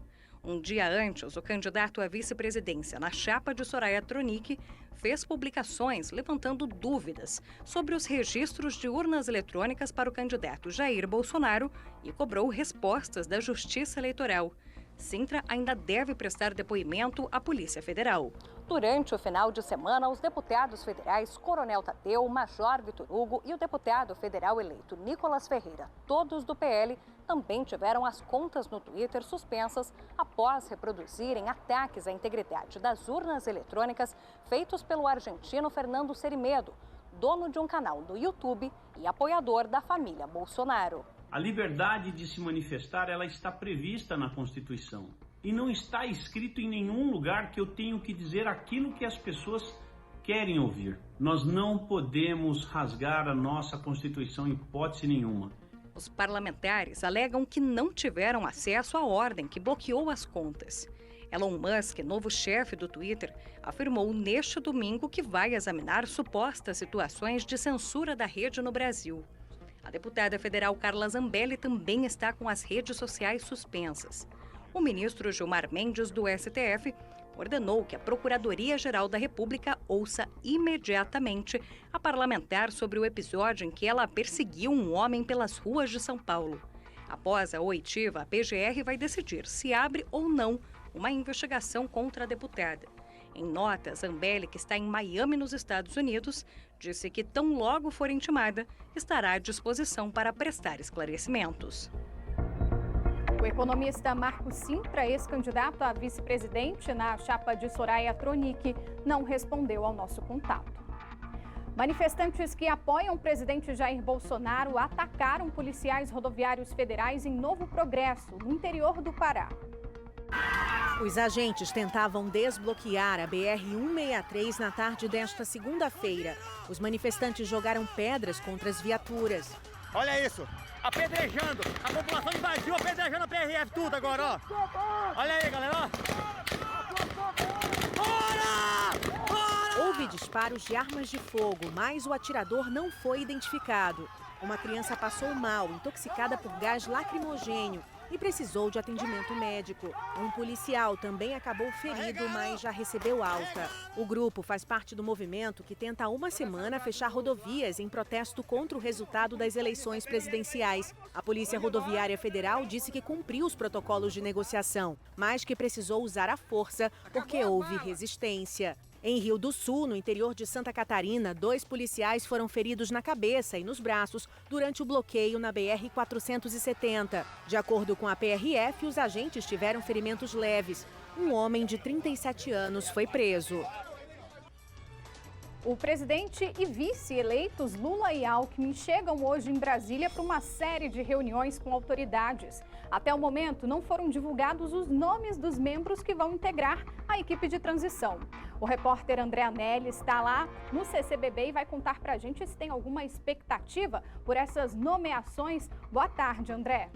Um dia antes, o candidato à vice-presidência na chapa de Soraya Tronic fez publicações levantando dúvidas sobre os registros de urnas eletrônicas para o candidato Jair Bolsonaro e cobrou respostas da Justiça Eleitoral. Sintra ainda deve prestar depoimento à Polícia Federal. Durante o final de semana, os deputados federais Coronel Tadeu, Major Vitor Hugo e o deputado federal eleito Nicolas Ferreira, todos do PL, também tiveram as contas no Twitter suspensas após reproduzirem ataques à integridade das urnas eletrônicas feitos pelo argentino Fernando Serimedo, dono de um canal no YouTube e apoiador da família Bolsonaro. A liberdade de se manifestar, ela está prevista na Constituição. E não está escrito em nenhum lugar que eu tenho que dizer aquilo que as pessoas querem ouvir. Nós não podemos rasgar a nossa Constituição em hipótese nenhuma. Os parlamentares alegam que não tiveram acesso à ordem que bloqueou as contas. Elon Musk, novo chefe do Twitter, afirmou neste domingo que vai examinar supostas situações de censura da rede no Brasil. A deputada federal Carla Zambelli também está com as redes sociais suspensas. O ministro Gilmar Mendes, do STF, ordenou que a Procuradoria-Geral da República ouça imediatamente a parlamentar sobre o episódio em que ela perseguiu um homem pelas ruas de São Paulo. Após a oitiva, a PGR vai decidir se abre ou não uma investigação contra a deputada. Em nota, Zambelli, que está em Miami, nos Estados Unidos, disse que tão logo for intimada, estará à disposição para prestar esclarecimentos. O economista Marcos Sintra, ex-candidato a vice-presidente na chapa de Soraya Tronic, não respondeu ao nosso contato. Manifestantes que apoiam o presidente Jair Bolsonaro atacaram policiais rodoviários federais em Novo Progresso, no interior do Pará. Os agentes tentavam desbloquear a BR-163 na tarde desta segunda-feira. Os manifestantes jogaram pedras contra as viaturas. Olha isso, apedrejando, a população invadiu, apedrejando a PRF tudo agora, ó. Olha aí, galera, ó. Houve disparos de armas de fogo, mas o atirador não foi identificado. Uma criança passou mal, intoxicada por gás lacrimogênio, e precisou de atendimento médico. Um policial também acabou ferido, mas já recebeu alta. O grupo faz parte do movimento que tenta há uma semana fechar rodovias em protesto contra o resultado das eleições presidenciais. A Polícia Rodoviária Federal disse que cumpriu os protocolos de negociação, mas que precisou usar a força porque houve resistência. Em Rio do Sul, no interior de Santa Catarina, 2 policiais foram feridos na cabeça e nos braços durante o bloqueio na BR-470. De acordo com a PRF, os agentes tiveram ferimentos leves. Um homem de 37 anos foi preso. O presidente e vice eleitos Lula e Alckmin chegam hoje em Brasília para uma série de reuniões com autoridades. Até o momento, não foram divulgados os nomes dos membros que vão integrar a equipe de transição. O repórter André Anelli está lá no CCBB e vai contar para a gente se tem alguma expectativa por essas nomeações. Boa tarde, André.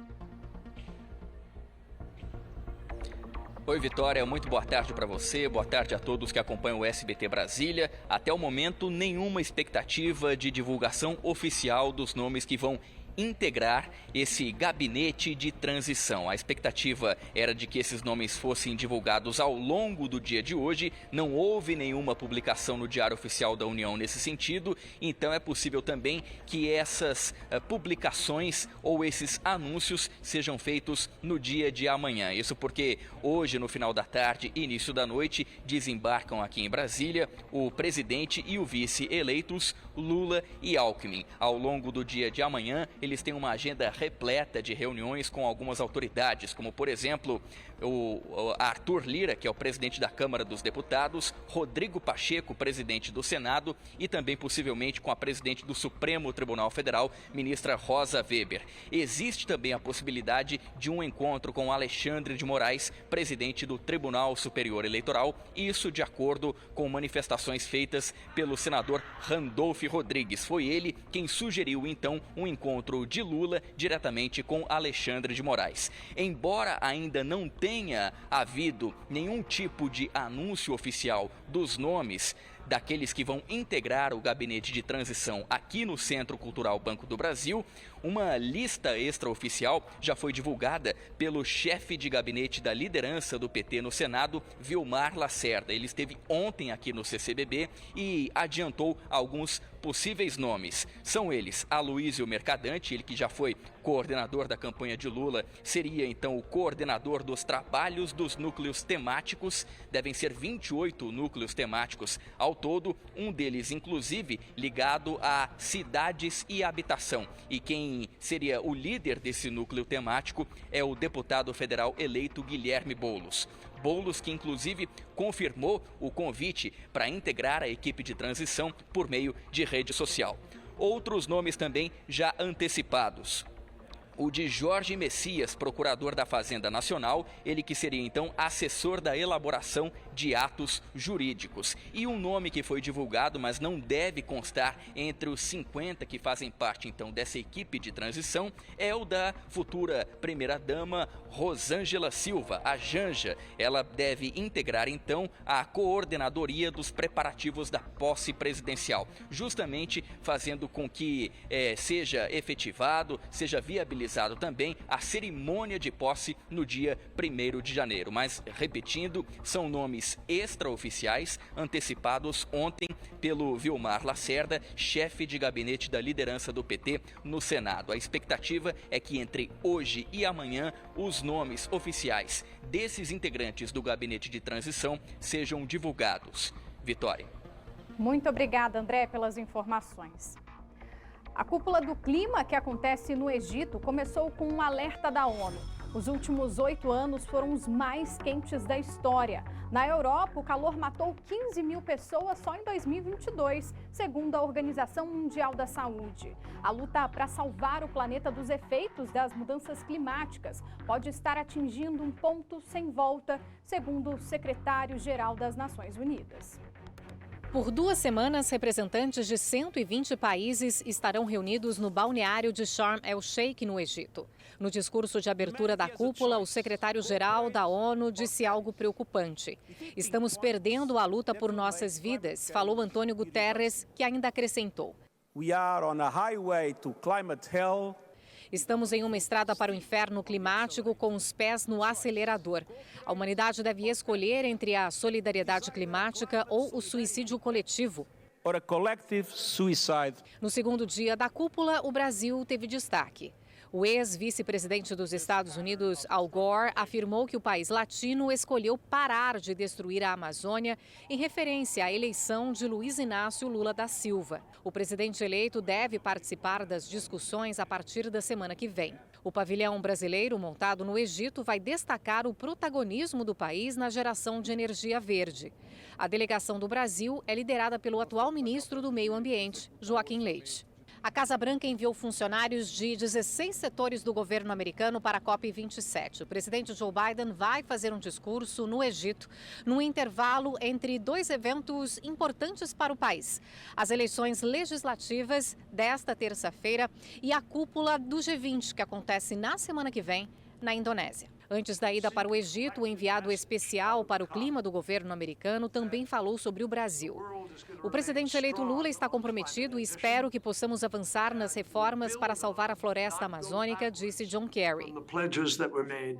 Oi, Vitória, muito boa tarde para você, boa tarde a todos que acompanham o SBT Brasília. Até o momento, nenhuma expectativa de divulgação oficial dos nomes que vão integrar esse gabinete de transição. A expectativa era de que esses nomes fossem divulgados ao longo do dia de hoje. Não houve nenhuma publicação no Diário Oficial da União nesse sentido, então é possível também que essas publicações ou esses anúncios sejam feitos no dia de amanhã. Isso porque hoje, no final da tarde e início da noite, desembarcam aqui em Brasília o presidente e o vice eleitos Lula e Alckmin. Ao longo do dia de amanhã, eles têm uma agenda repleta de reuniões com algumas autoridades, como, por exemplo, o Arthur Lira, que é o presidente da Câmara dos Deputados, Rodrigo Pacheco, presidente do Senado, e também possivelmente com a presidente do Supremo Tribunal Federal, ministra Rosa Weber. Existe também a possibilidade de um encontro com Alexandre de Moraes, presidente do Tribunal Superior Eleitoral, isso de acordo com manifestações feitas pelo senador Randolph Rodrigues. Foi ele quem sugeriu, então, um encontro de Lula diretamente com Alexandre de Moraes. Embora ainda não tenha havido nenhum tipo de anúncio oficial dos nomes daqueles que vão integrar o gabinete de transição aqui no Centro Cultural Banco do Brasil, uma lista extraoficial já foi divulgada pelo chefe de gabinete da liderança do PT no Senado, Vilmar Lacerda. Ele esteve ontem aqui no CCBB e adiantou alguns possíveis nomes. São eles Aloysio Mercadante, ele que já foi coordenador da campanha de Lula, seria então o coordenador dos trabalhos dos núcleos temáticos. Devem ser 28 núcleos temáticos ao todo, um deles inclusive ligado a cidades e habitação. E quem seria o líder desse núcleo temático é o deputado federal eleito Guilherme Boulos. Boulos que inclusive confirmou o convite para integrar a equipe de transição por meio de rede social. Outros nomes também já antecipados. O de Jorge Messias, procurador da Fazenda Nacional, ele que seria então assessor da elaboração de atos jurídicos. E um nome que foi divulgado, mas não deve constar entre os 50 que fazem parte então dessa equipe de transição, é o da futura primeira-dama Rosângela Silva, a Janja. Ela deve integrar então a coordenadoria dos preparativos da posse presidencial, justamente fazendo com que seja efetivado, seja viabilizado também a cerimônia de posse no dia 1º de janeiro. Mas, repetindo, são nomes extraoficiais antecipados ontem pelo Vilmar Lacerda, chefe de gabinete da liderança do PT no Senado. A expectativa é que entre hoje e amanhã os nomes oficiais desses integrantes do gabinete de transição sejam divulgados. Vitória. Muito obrigada, André, pelas informações. A cúpula do clima que acontece no Egito começou com um alerta da ONU. Os últimos 8 anos foram os mais quentes da história. Na Europa, o calor matou 15 mil pessoas só em 2022, segundo a Organização Mundial da Saúde. A luta para salvar o planeta dos efeitos das mudanças climáticas pode estar atingindo um ponto sem volta, segundo o secretário-geral das Nações Unidas. Por 2 semanas, representantes de 120 países estarão reunidos no balneário de Sharm el-Sheikh, no Egito. No discurso de abertura da cúpula, o secretário-geral da ONU disse algo preocupante. Estamos perdendo a luta por nossas vidas, falou Antônio Guterres, que ainda acrescentou. We are on a highway to climate hell. Estamos em uma estrada para o inferno climático com os pés no acelerador. A humanidade deve escolher entre a solidariedade climática ou o suicídio coletivo. Or a collective suicide. No segundo dia da cúpula, o Brasil teve destaque. O ex-vice-presidente dos Estados Unidos, Al Gore, afirmou que o país latino escolheu parar de destruir a Amazônia em referência à eleição de Luiz Inácio Lula da Silva. O presidente eleito deve participar das discussões a partir da semana que vem. O pavilhão brasileiro montado no Egito vai destacar o protagonismo do país na geração de energia verde. A delegação do Brasil é liderada pelo atual ministro do Meio Ambiente, Joaquim Leite. A Casa Branca enviou funcionários de 16 setores do governo americano para a COP27. O presidente Joe Biden vai fazer um discurso no Egito, no intervalo entre 2 eventos importantes para o país: as eleições legislativas desta terça-feira e a cúpula do G20, que acontece na semana que vem, na Indonésia. Antes da ida para o Egito, o enviado especial para o clima do governo americano também falou sobre o Brasil. O presidente eleito Lula está comprometido e espero que possamos avançar nas reformas para salvar a floresta amazônica, disse John Kerry.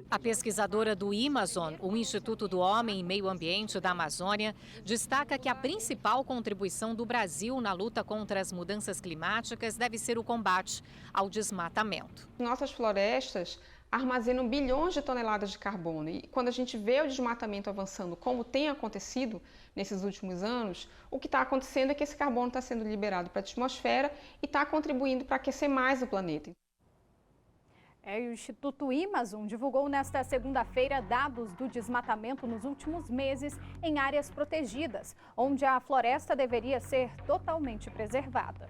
A pesquisadora do Amazon, o Instituto do Homem e Meio Ambiente da Amazônia, destaca que a principal contribuição do Brasil na luta contra as mudanças climáticas deve ser o combate ao desmatamento. Nossas florestas armazenam bilhões de toneladas de carbono. E quando a gente vê o desmatamento avançando, como tem acontecido nesses últimos anos, o que está acontecendo é que esse carbono está sendo liberado para a atmosfera e está contribuindo para aquecer mais o planeta. O Instituto Amazon divulgou nesta segunda-feira dados do desmatamento nos últimos meses em áreas protegidas, onde a floresta deveria ser totalmente preservada.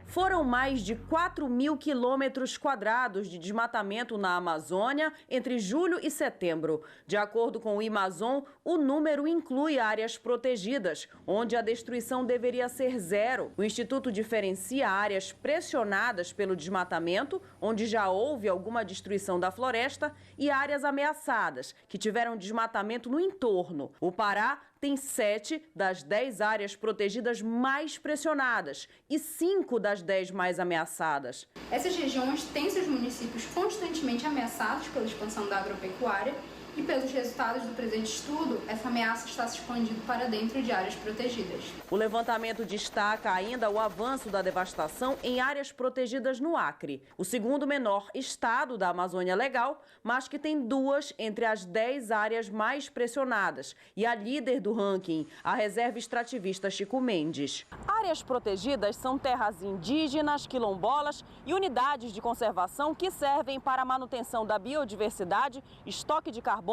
Foram mais de 4 mil quilômetros quadrados de desmatamento na Amazônia entre julho e setembro. De acordo com o Amazon, o número inclui áreas protegidas, onde a destruição deveria ser zero. O Instituto diferencia áreas pressionadas pelo desmatamento, onde já houve alguma destruição da floresta, e áreas ameaçadas, que tiveram desmatamento no entorno. O Pará tem 7 das 10 áreas protegidas mais pressionadas e 5 das 10 mais ameaçadas. Essas regiões têm seus municípios constantemente ameaçados pela expansão da agropecuária e, pelos resultados do presente estudo, essa ameaça está se expandindo para dentro de áreas protegidas. O levantamento destaca ainda o avanço da devastação em áreas protegidas no Acre, o segundo menor estado da Amazônia Legal, mas que tem 2 entre as 10 áreas mais pressionadas, e a líder do ranking, a reserva extrativista Chico Mendes. Áreas protegidas são terras indígenas, quilombolas e unidades de conservação que servem para a manutenção da biodiversidade, estoque de carbono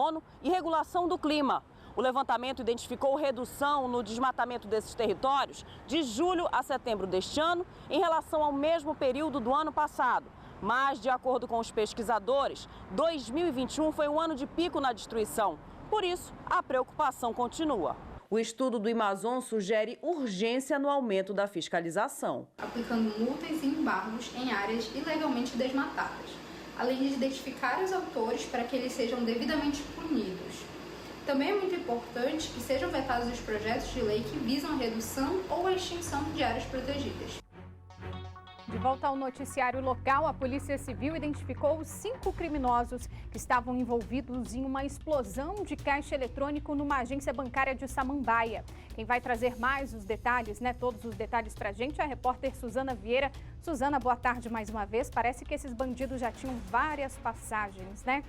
e regulação do clima. O levantamento identificou redução no desmatamento desses territórios de julho a setembro deste ano em relação ao mesmo período do ano passado. Mas, de acordo com os pesquisadores, 2021 foi um ano de pico na destruição. Por isso, a preocupação continua. O estudo do Amazon sugere urgência no aumento da fiscalização, aplicando multas e embargos em áreas ilegalmente desmatadas, além de identificar os autores para que eles sejam devidamente punidos. Também é muito importante que sejam vetados os projetos de lei que visam a redução ou a extinção de áreas protegidas. De volta ao noticiário local, a Polícia Civil identificou 5 criminosos que estavam envolvidos em uma explosão de caixa eletrônico numa agência bancária de Samambaia. Quem vai trazer mais os detalhes, todos os detalhes pra gente, é a repórter Suzana Vieira. Suzana, boa tarde mais uma vez. Parece que esses bandidos já tinham várias passagens, né?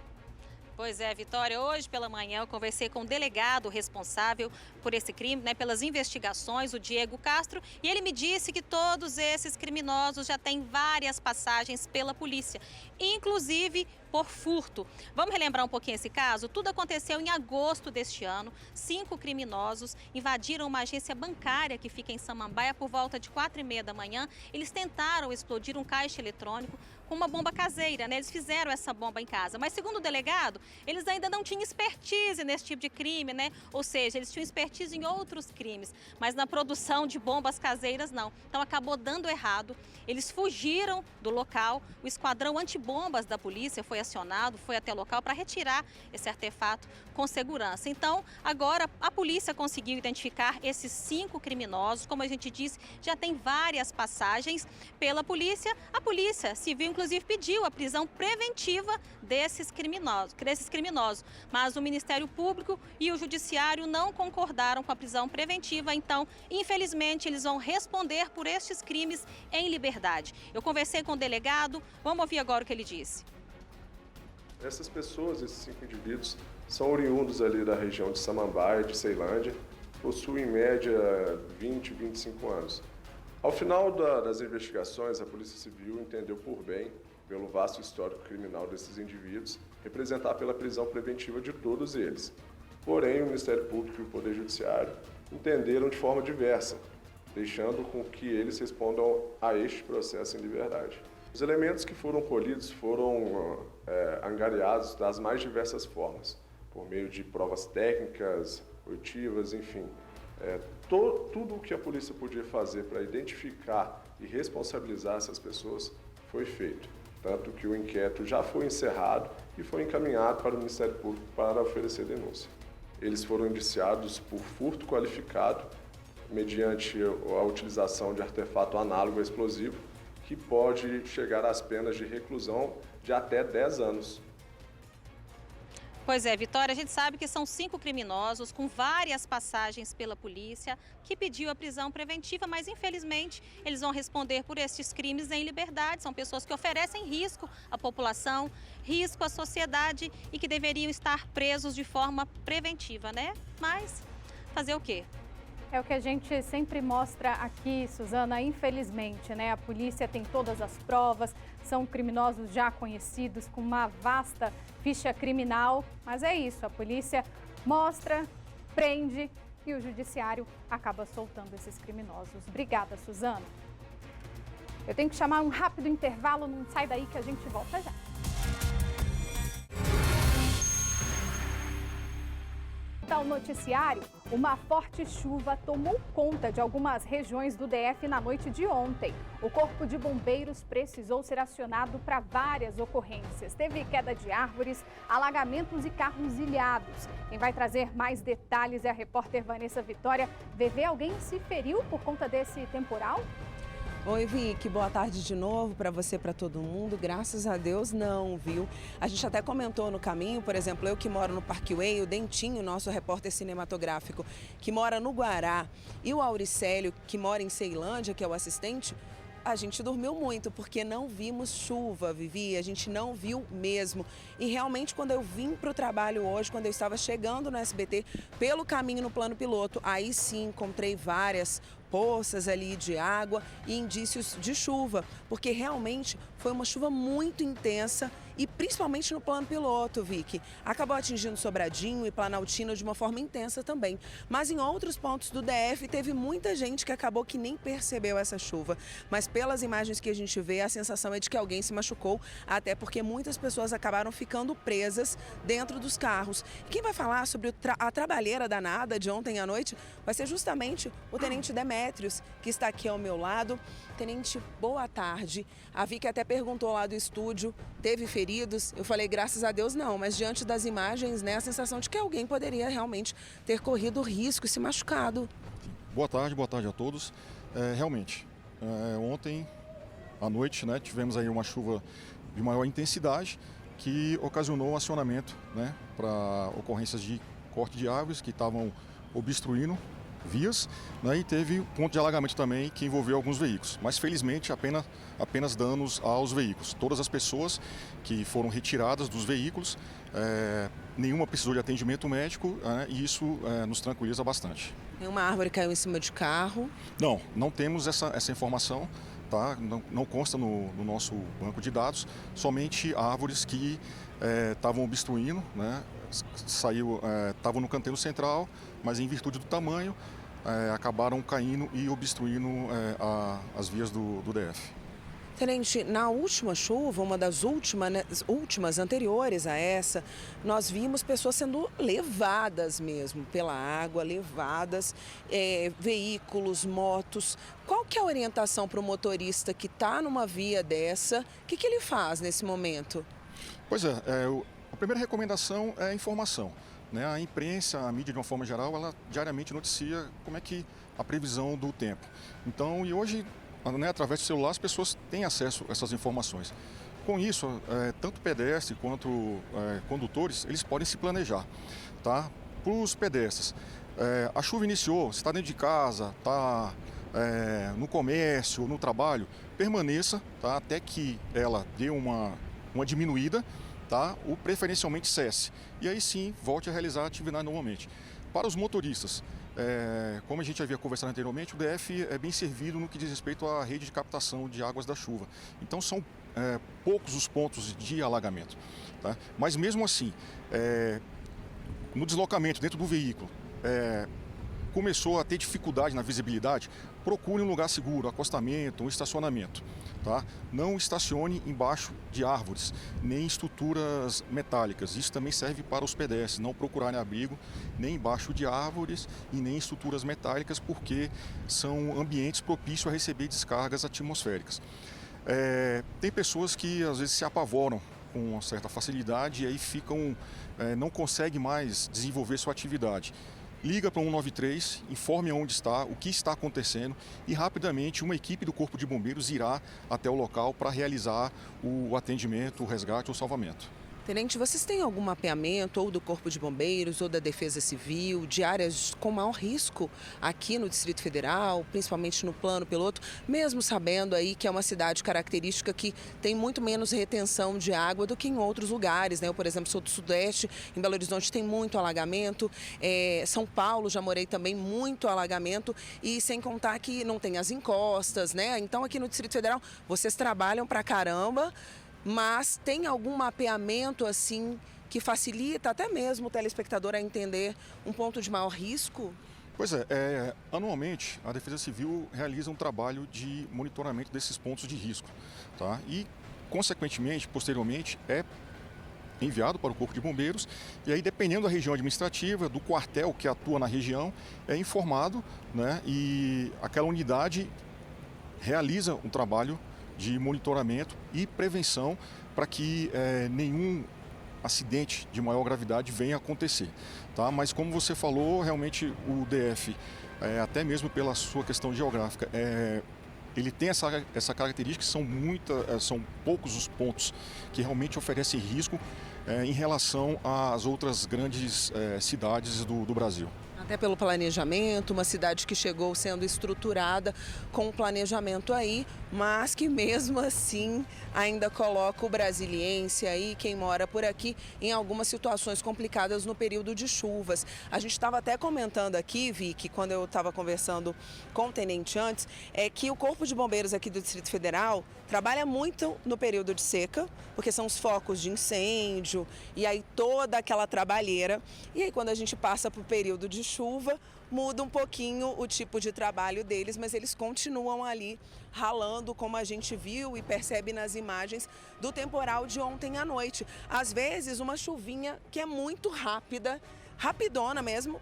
Pois é, Vitória, hoje pela manhã eu conversei com o delegado responsável por esse crime, pelas investigações, o Diego Castro, e ele me disse que todos esses criminosos já têm várias passagens pela polícia, inclusive por furto. Vamos relembrar um pouquinho esse caso? Tudo aconteceu em agosto deste ano. 5 criminosos invadiram uma agência bancária que fica em Samambaia por volta de 4h30 da manhã. Eles tentaram explodir um caixa eletrônico com uma bomba caseira, Eles fizeram essa bomba em casa. Mas, segundo o delegado, eles ainda não tinham expertise nesse tipo de crime, Ou seja, eles tinham expertise em outros crimes, mas na produção de bombas caseiras não. Então, acabou dando errado. Eles fugiram do local. O esquadrão antibombas da polícia foi acionado, foi até o local para retirar esse artefato com segurança. Então, agora a polícia conseguiu identificar esses 5 criminosos. Como a gente disse, já tem várias passagens pela polícia. A Polícia Civil, inclusive, pediu a prisão preventiva desses criminosos. Mas o Ministério Público e o Judiciário não concordaram com a prisão preventiva. Então, infelizmente, eles vão responder por estes crimes em liberdade. Eu conversei com o delegado, vamos ouvir agora o que ele disse. Essas pessoas, esses 5 indivíduos, são oriundos ali da região de Samambaia, de Ceilândia, possuem em média 20, 25 anos. Ao final das investigações, a Polícia Civil entendeu por bem, pelo vasto histórico criminal desses indivíduos, representar pela prisão preventiva de todos eles. Porém, o Ministério Público e o Poder Judiciário entenderam de forma diversa, deixando com que eles respondam a este processo em liberdade. Os elementos que foram colhidos foram angariados das mais diversas formas, por meio de provas técnicas, oitivas, enfim. Tudo o que a polícia podia fazer para identificar e responsabilizar essas pessoas foi feito. Tanto que o inquérito já foi encerrado e foi encaminhado para o Ministério Público para oferecer denúncia. Eles foram indiciados por furto qualificado, mediante a utilização de artefato análogo a explosivo, que pode chegar às penas de reclusão de até 10 anos. Pois é, Vitória, a gente sabe que são 5 criminosos com várias passagens pela polícia que pediu a prisão preventiva, mas infelizmente eles vão responder por estes crimes em liberdade. São pessoas que oferecem risco à população, risco à sociedade e que deveriam estar presos de forma preventiva, Mas fazer o quê? É o que a gente sempre mostra aqui, Suzana, infelizmente, A polícia tem todas as provas, são criminosos já conhecidos, com uma vasta ficha criminal, mas é isso, a polícia mostra, prende e o judiciário acaba soltando esses criminosos. Obrigada, Suzana. Eu tenho que chamar um rápido intervalo, não sai daí que a gente volta já. Ao noticiário, uma forte chuva tomou conta de algumas regiões do DF na noite de ontem. O Corpo de Bombeiros precisou ser acionado para várias ocorrências. Teve queda de árvores, alagamentos e carros ilhados. Quem vai trazer mais detalhes é a repórter Vanessa Vitória. VV, alguém se feriu por conta desse temporal? Oi, Vicky, boa tarde de novo para você, para todo mundo. Graças a Deus não, viu? A gente até comentou no caminho, por exemplo, eu que moro no Parkway, o Dentinho, nosso repórter cinematográfico, que mora no Guará, e o Auricélio, que mora em Ceilândia, que é o assistente, a gente dormiu muito, porque não vimos chuva, Vivi, a gente não viu mesmo. E realmente, quando eu vim para o trabalho hoje, quando eu estava chegando no SBT, pelo caminho no plano piloto, aí sim encontrei várias poças ali de água e indícios de chuva, porque realmente foi uma chuva muito intensa e principalmente no plano piloto, Vicky. Acabou atingindo Sobradinho e Planaltina de uma forma intensa também. Mas em outros pontos do DF teve muita gente que acabou que nem percebeu essa chuva. Mas pelas imagens que a gente vê, a sensação é de que alguém se machucou, até porque muitas pessoas acabaram ficando presas dentro dos carros. Quem vai falar sobre a trabalheira danada de ontem à noite vai ser justamente o Tenente Demétrios, que está aqui ao meu lado. Tenente, boa tarde. A Vicky até perguntou lá do estúdio, teve feridos? Eu falei, graças a Deus não, mas diante das imagens, a sensação de que alguém poderia realmente ter corrido risco e se machucado. Boa tarde a todos. Realmente, ontem à noite, tivemos aí uma chuva de maior intensidade que ocasionou um acionamento, para ocorrências de corte de árvores que estavam obstruindo vias, né, e teve ponto de alagamento também que envolveu alguns veículos. Mas felizmente apenas danos aos veículos. Todas as pessoas que foram retiradas dos veículos, nenhuma precisou de atendimento médico, e isso nos tranquiliza bastante. Uma árvore caiu em cima de carro? Não temos essa informação. Tá? Não consta no nosso banco de dados, somente árvores que estavam obstruindo, né? Estavam no canteiro central, mas em virtude do tamanho, acabaram caindo e obstruindo as vias do DF. Tenente, na última chuva, uma das últimas anteriores a essa, nós vimos pessoas sendo levadas mesmo pela água, veículos, motos. Qual que é a orientação para o motorista que está numa via dessa? O que ele faz nesse momento? Pois a primeira recomendação é a informação. Né? A imprensa, a mídia de uma forma geral, ela diariamente noticia como é que a previsão do tempo. Então, e hoje, através do celular, as pessoas têm acesso a essas informações. Com isso, tanto pedestres quanto condutores, eles podem se planejar. Tá? Para os pedestres, a chuva iniciou, você está dentro de casa, está no comércio, no trabalho, permaneça, tá? Até que ela dê uma diminuída, tá? Ou preferencialmente cesse. E aí sim, volte a realizar a atividade normalmente. Para os motoristas, como a gente havia conversado anteriormente, o DF é bem servido no que diz respeito à rede de captação de águas da chuva. Então são poucos os pontos de alagamento. Tá? Mas mesmo assim, no deslocamento dentro do veículo, começou a ter dificuldade na visibilidade, procure um lugar seguro, acostamento, um estacionamento. Tá? Não estacione embaixo de árvores, nem estruturas metálicas. Isso também serve para os pedestres, não procurarem abrigo nem embaixo de árvores e nem estruturas metálicas, porque são ambientes propícios a receber descargas atmosféricas. Tem pessoas que às vezes se apavoram com uma certa facilidade e aí não conseguem mais desenvolver sua atividade. Liga para o 193, informe onde está, o que está acontecendo e rapidamente uma equipe do Corpo de Bombeiros irá até o local para realizar o atendimento, o resgate ou o salvamento. Tenente, vocês têm algum mapeamento ou do Corpo de Bombeiros ou da Defesa Civil de áreas com maior risco aqui no Distrito Federal, principalmente no plano piloto, mesmo sabendo aí que é uma cidade característica que tem muito menos retenção de água do que em outros lugares, né? Eu, por exemplo, sou do Sudeste, em Belo Horizonte tem muito alagamento, São Paulo já morei também, muito alagamento e sem contar que não tem as encostas, né? Então aqui no Distrito Federal vocês trabalham pra caramba, mas tem algum mapeamento assim que facilita até mesmo o telespectador a entender um ponto de maior risco? Pois é, anualmente a Defesa Civil realiza um trabalho de monitoramento desses pontos de risco, tá? E, consequentemente, posteriormente, é enviado para o Corpo de Bombeiros e aí, dependendo da região administrativa, do quartel que atua na região, é informado, né? E aquela unidade realiza um trabalho de monitoramento e prevenção para que nenhum acidente de maior gravidade venha a acontecer. Tá? Mas como você falou, realmente o DF, até mesmo pela sua questão geográfica, ele tem essa característica, são poucos os pontos que realmente oferecem risco em relação às outras grandes cidades do Brasil. Até pelo planejamento, uma cidade que chegou sendo estruturada com o planejamento aí, mas que mesmo assim ainda coloca o brasiliense aí, quem mora por aqui, em algumas situações complicadas no período de chuvas. A gente estava até comentando aqui, Vicky, quando eu estava conversando com o tenente antes, que o Corpo de Bombeiros aqui do Distrito Federal trabalha muito no período de seca, porque são os focos de incêndio e aí toda aquela trabalheira. E aí quando a gente passa para o período de chuva, muda um pouquinho o tipo de trabalho deles, mas eles continuam ali ralando, como a gente viu e percebe nas imagens do temporal de ontem à noite. Às vezes uma chuvinha que é muito rápida, rapidona mesmo,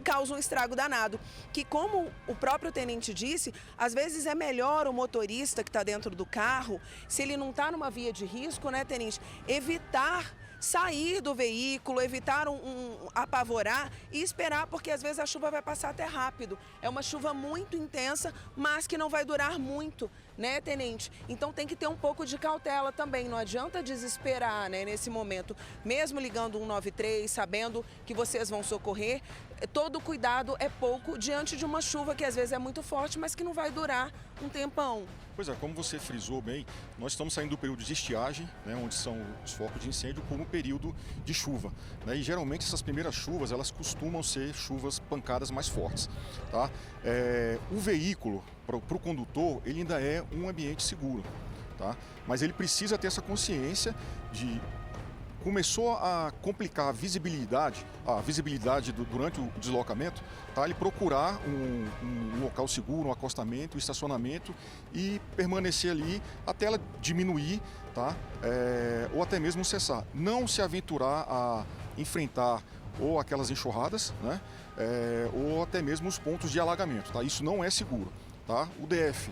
causa um estrago danado, que como o próprio tenente disse, às vezes é melhor o motorista que está dentro do carro, se ele não está numa via de risco, né, tenente, evitar sair do veículo, evitar apavorar e esperar, porque às vezes a chuva vai passar até rápido. É uma chuva muito intensa, mas que não vai durar muito. né, tenente? Então tem que ter um pouco de cautela também, não adianta desesperar, né, nesse momento. Mesmo ligando 193, sabendo que vocês vão socorrer, todo cuidado é pouco diante de uma chuva que às vezes é muito forte, mas que não vai durar um tempão. Pois é, como você frisou bem, nós estamos saindo do período de estiagem, né, onde são os focos de incêndio, por um período de chuva, né, e geralmente essas primeiras chuvas, elas costumam ser chuvas pancadas mais fortes, tá? O veículo, para o condutor, ele ainda é um ambiente seguro, tá? Mas ele precisa ter essa consciência de... Começou a complicar a visibilidade durante o deslocamento, tá? Ele procurar um local seguro, um acostamento, um estacionamento e permanecer ali até ela diminuir, tá? Ou até mesmo cessar. Não se aventurar a enfrentar ou aquelas enxurradas, né? Ou até mesmo os pontos de alagamento, tá? Isso não é seguro, tá? O DF,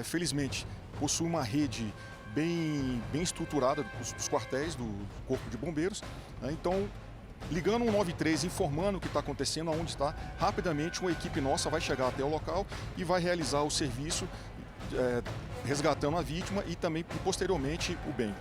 felizmente, possui uma rede bem estruturada dos quartéis do Corpo de Bombeiros, né? Então, ligando 193, informando o que está acontecendo, aonde está, rapidamente uma equipe nossa vai chegar até o local e vai realizar o serviço, resgatando a vítima e também, posteriormente, o bem.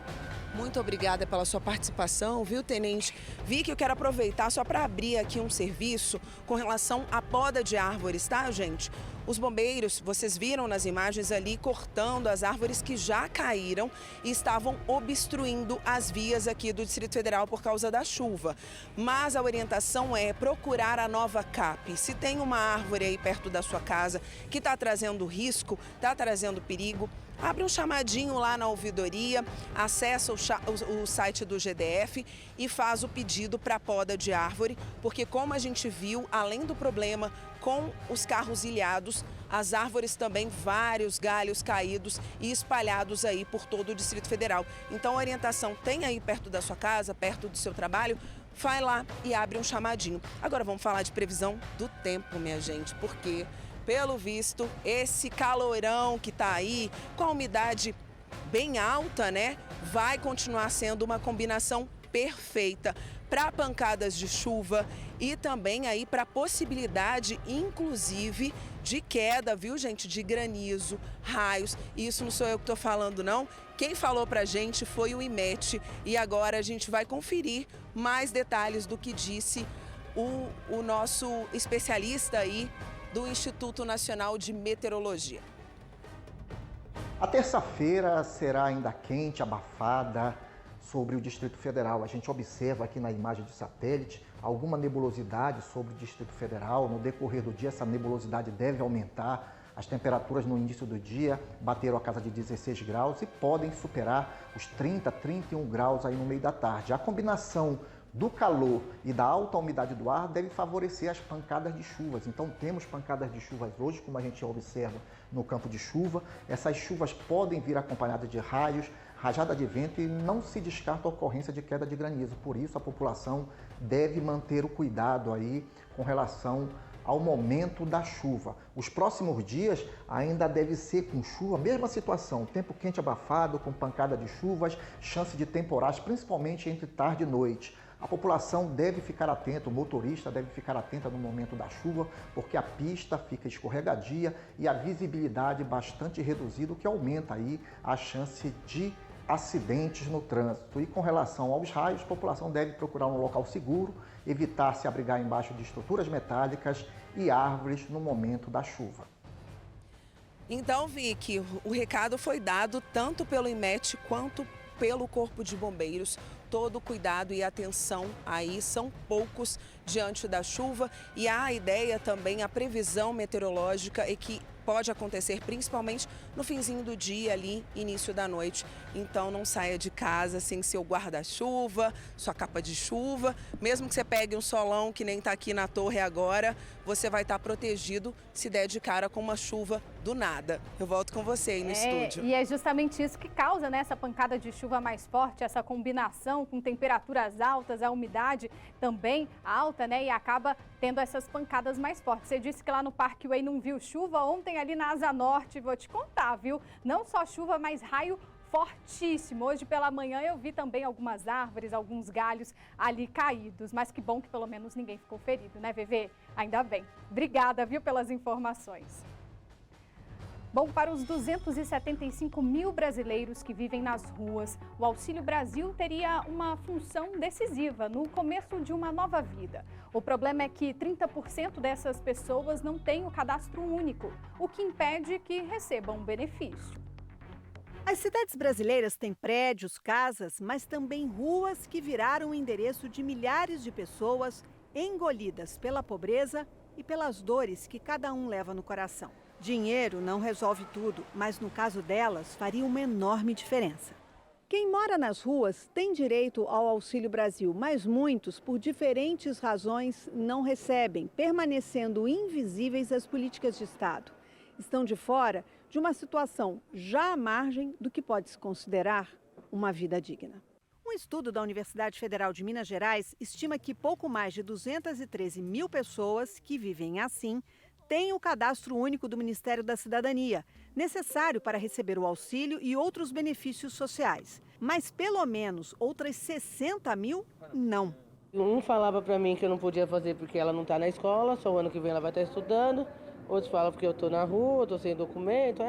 Muito obrigada pela sua participação, viu, tenente? Vicky, eu quero aproveitar só para abrir aqui um serviço com relação à poda de árvores, tá, gente? Os bombeiros, vocês viram nas imagens ali, cortando as árvores que já caíram e estavam obstruindo as vias aqui do Distrito Federal por causa da chuva. Mas a orientação é procurar a nova CAP. Se tem uma árvore aí perto da sua casa que está trazendo risco, está trazendo perigo, abre um chamadinho lá na ouvidoria, acessa o site do GDF e faz o pedido para poda de árvore, porque como a gente viu, além do problema com os carros ilhados, as árvores também, vários galhos caídos e espalhados aí por todo o Distrito Federal. Então a orientação tem aí perto da sua casa, perto do seu trabalho, vai lá e abre um chamadinho. Agora vamos falar de previsão do tempo, minha gente, porque... Pelo visto, esse calorão que está aí, com a umidade bem alta, né? Vai continuar sendo uma combinação perfeita para pancadas de chuva e também aí para possibilidade, inclusive, de queda, viu, gente? De granizo, raios. Isso não sou eu que estou falando, não. Quem falou pra gente foi o IMET. E agora a gente vai conferir mais detalhes do que disse o nosso especialista aí do Instituto Nacional de Meteorologia. A terça-feira será ainda quente, abafada sobre o Distrito Federal. A gente observa aqui na imagem de satélite alguma nebulosidade sobre o Distrito Federal. No decorrer do dia, essa nebulosidade deve aumentar. As temperaturas no início do dia bateram a casa de 16 graus e podem superar os 30, 31 graus aí no meio da tarde. A combinação do calor e da alta umidade do ar deve favorecer as pancadas de chuvas. Então temos pancadas de chuvas hoje, como a gente observa no campo de chuva. Essas chuvas podem vir acompanhadas de raios, rajada de vento e não se descarta a ocorrência de queda de granizo. Por isso a população deve manter o cuidado aí com relação ao momento da chuva. Os próximos dias ainda deve ser com chuva, mesma situação, tempo quente abafado, com pancada de chuvas, chance de temporais, principalmente entre tarde e noite. A população deve ficar atenta, o motorista deve ficar atento no momento da chuva, porque a pista fica escorregadia e a visibilidade bastante reduzida, o que aumenta aí a chance de acidentes no trânsito. E com relação aos raios, a população deve procurar um local seguro, evitar se abrigar embaixo de estruturas metálicas e árvores no momento da chuva. Então, Vicky, o recado foi dado tanto pelo IMET quanto pelo Corpo de Bombeiros. Todo cuidado e atenção aí são poucos diante da chuva e a ideia também, a previsão meteorológica é que pode acontecer principalmente no finzinho do dia ali, início da noite. Então não saia de casa sem seu guarda-chuva, sua capa de chuva. Mesmo que você pegue um solão que nem está aqui na torre agora, você vai estar protegido se der de cara com uma chuva do nada. Eu volto com você aí no estúdio. E é justamente isso que causa, né, essa pancada de chuva mais forte, essa combinação com temperaturas altas, a umidade também alta, né, e acaba tendo essas pancadas mais fortes. Você disse que lá no Parkway não viu chuva, ontem ali na Asa Norte, vou te contar, viu? Não só chuva, mas raio fortíssimo. Hoje pela manhã eu vi também algumas árvores, alguns galhos ali caídos, mas que bom que pelo menos ninguém ficou ferido, né, Vevê? Ainda bem. Obrigada, viu, pelas informações. Bom, para os 275 mil brasileiros que vivem nas ruas, o Auxílio Brasil teria uma função decisiva no começo de uma nova vida. O problema é que 30% dessas pessoas não têm o cadastro único, o que impede que recebam o benefício. As cidades brasileiras têm prédios, casas, mas também ruas que viraram o endereço de milhares de pessoas engolidas pela pobreza e pelas dores que cada um leva no coração. Dinheiro não resolve tudo, mas no caso delas faria uma enorme diferença. Quem mora nas ruas tem direito ao Auxílio Brasil, mas muitos, por diferentes razões, não recebem, permanecendo invisíveis às políticas de Estado. Estão de fora de uma situação já à margem do que pode se considerar uma vida digna. Um estudo da Universidade Federal de Minas Gerais estima que pouco mais de 213 mil pessoas que vivem assim têm o cadastro único do Ministério da Cidadania, necessário para receber o auxílio e outros benefícios sociais. Mas pelo menos outras 60 mil, não. Um falava para mim que eu não podia fazer porque ela não está na escola, só o ano que vem ela vai estar estudando. Outros falam porque eu estou na rua, estou sem documento.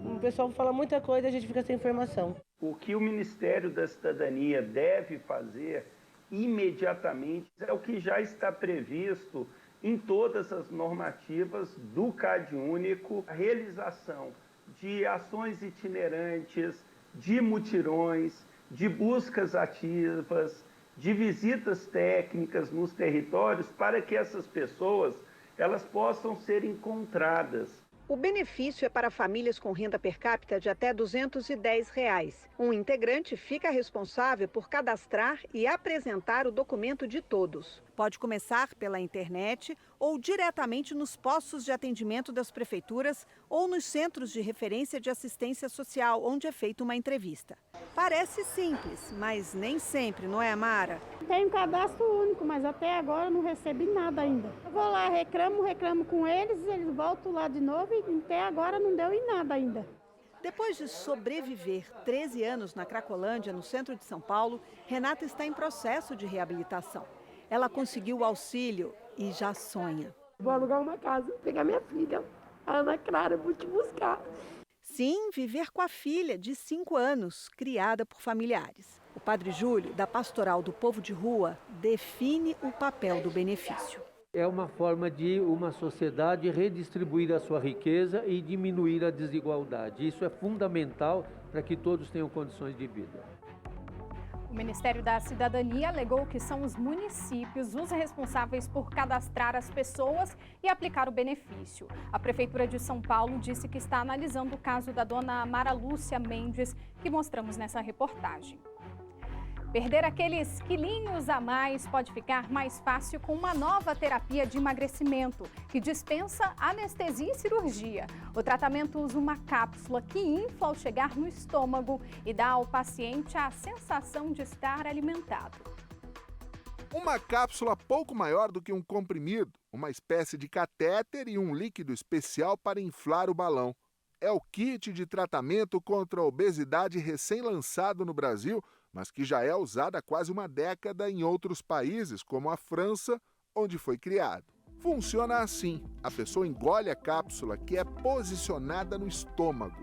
O pessoal fala muita coisa e a gente fica sem informação. O que o Ministério da Cidadania deve fazer imediatamente é o que já está previsto em todas as normativas do CadÚnico, a realização de ações itinerantes, de mutirões, de buscas ativas, de visitas técnicas nos territórios para que essas pessoas elas possam ser encontradas. O benefício é para famílias com renda per capita de até R$ 210. Um integrante fica responsável por cadastrar e apresentar o documento de todos. Pode começar pela internet ou diretamente nos postos de atendimento das prefeituras ou nos centros de referência de assistência social, onde é feita uma entrevista. Parece simples, mas nem sempre, não é, Mara? Tem um cadastro único, mas até agora eu não recebi nada ainda. Eu vou lá, reclamo com eles voltam lá de novo e até agora não deu em nada ainda. Depois de sobreviver 13 anos na Cracolândia, no centro de São Paulo, Renata está em processo de reabilitação. Ela conseguiu o auxílio e já sonha. Vou alugar uma casa, pegar minha filha, a Ana Clara, vou te buscar. Sim, viver com a filha de 5 anos, criada por familiares. O Padre Júlio, da Pastoral do Povo de Rua, define o papel do benefício. É uma forma de uma sociedade redistribuir a sua riqueza e diminuir a desigualdade. Isso é fundamental para que todos tenham condições de vida. O Ministério da Cidadania alegou que são os municípios os responsáveis por cadastrar as pessoas e aplicar o benefício. A Prefeitura de São Paulo disse que está analisando o caso da dona Mara Lúcia Mendes, que mostramos nessa reportagem. Perder aqueles quilinhos a mais pode ficar mais fácil com uma nova terapia de emagrecimento, que dispensa anestesia e cirurgia. O tratamento usa uma cápsula que infla ao chegar no estômago e dá ao paciente a sensação de estar alimentado. Uma cápsula pouco maior do que um comprimido, uma espécie de catéter e um líquido especial para inflar o balão. É o kit de tratamento contra a obesidade recém-lançado no Brasil, mas que já é usado há quase uma década em outros países, como a França, onde foi criado. Funciona assim: a pessoa engole a cápsula, que é posicionada no estômago.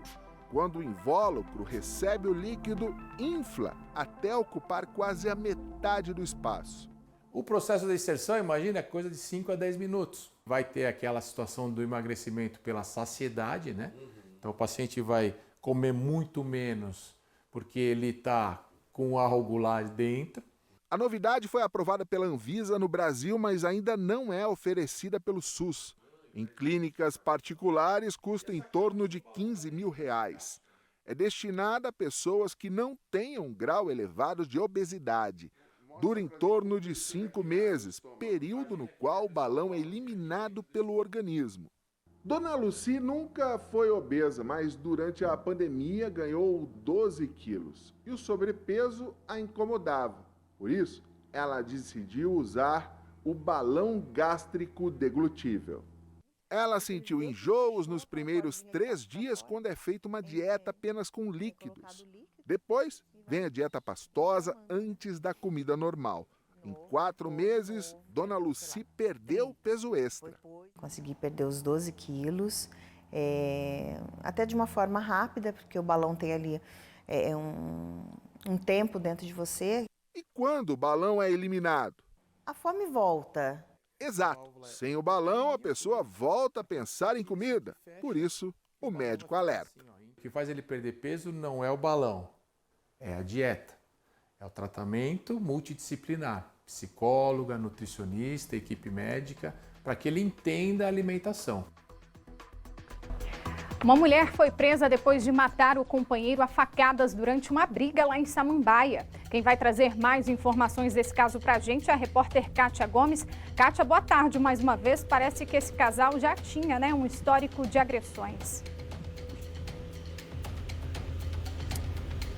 Quando o invólucro recebe o líquido, infla até ocupar quase a metade do espaço. O processo da inserção, imagina, é coisa de 5 a 10 minutos. Vai ter aquela situação do emagrecimento pela saciedade, né? Então o paciente vai comer muito menos porque ele está com algo lá dentro. A novidade foi aprovada pela Anvisa no Brasil, mas ainda não é oferecida pelo SUS. Em clínicas particulares, custa em torno de R$15 mil. É destinada a pessoas que não tenham grau elevado de obesidade. Dura em torno de 5 meses, período no qual o balão é eliminado pelo organismo. Dona Lucy nunca foi obesa, mas durante a pandemia ganhou 12 quilos e o sobrepeso a incomodava. Por isso, ela decidiu usar o balão gástrico deglutível. Ela sentiu enjoos nos primeiros 3 dias quando é feita uma dieta apenas com líquidos. Depois, vem a dieta pastosa antes da comida normal. Em 4 meses, Dona Lucy perdeu peso extra. Consegui perder os 12 quilos até de uma forma rápida, porque o balão tem ali um tempo dentro de você. E quando o balão é eliminado? A fome volta. Exato. Sem o balão, a pessoa volta a pensar em comida. Por isso, o médico alerta. O que faz ele perder peso não é o balão, é a dieta. É o tratamento multidisciplinar. Psicóloga, nutricionista, equipe médica, para que ele entenda a alimentação. Uma mulher foi presa depois de matar o companheiro a facadas durante uma briga lá em Samambaia. Quem vai trazer mais informações desse caso pra gente é a repórter Kátia Gomes. Kátia, boa tarde mais uma vez. Parece que esse casal já tinha, um histórico de agressões.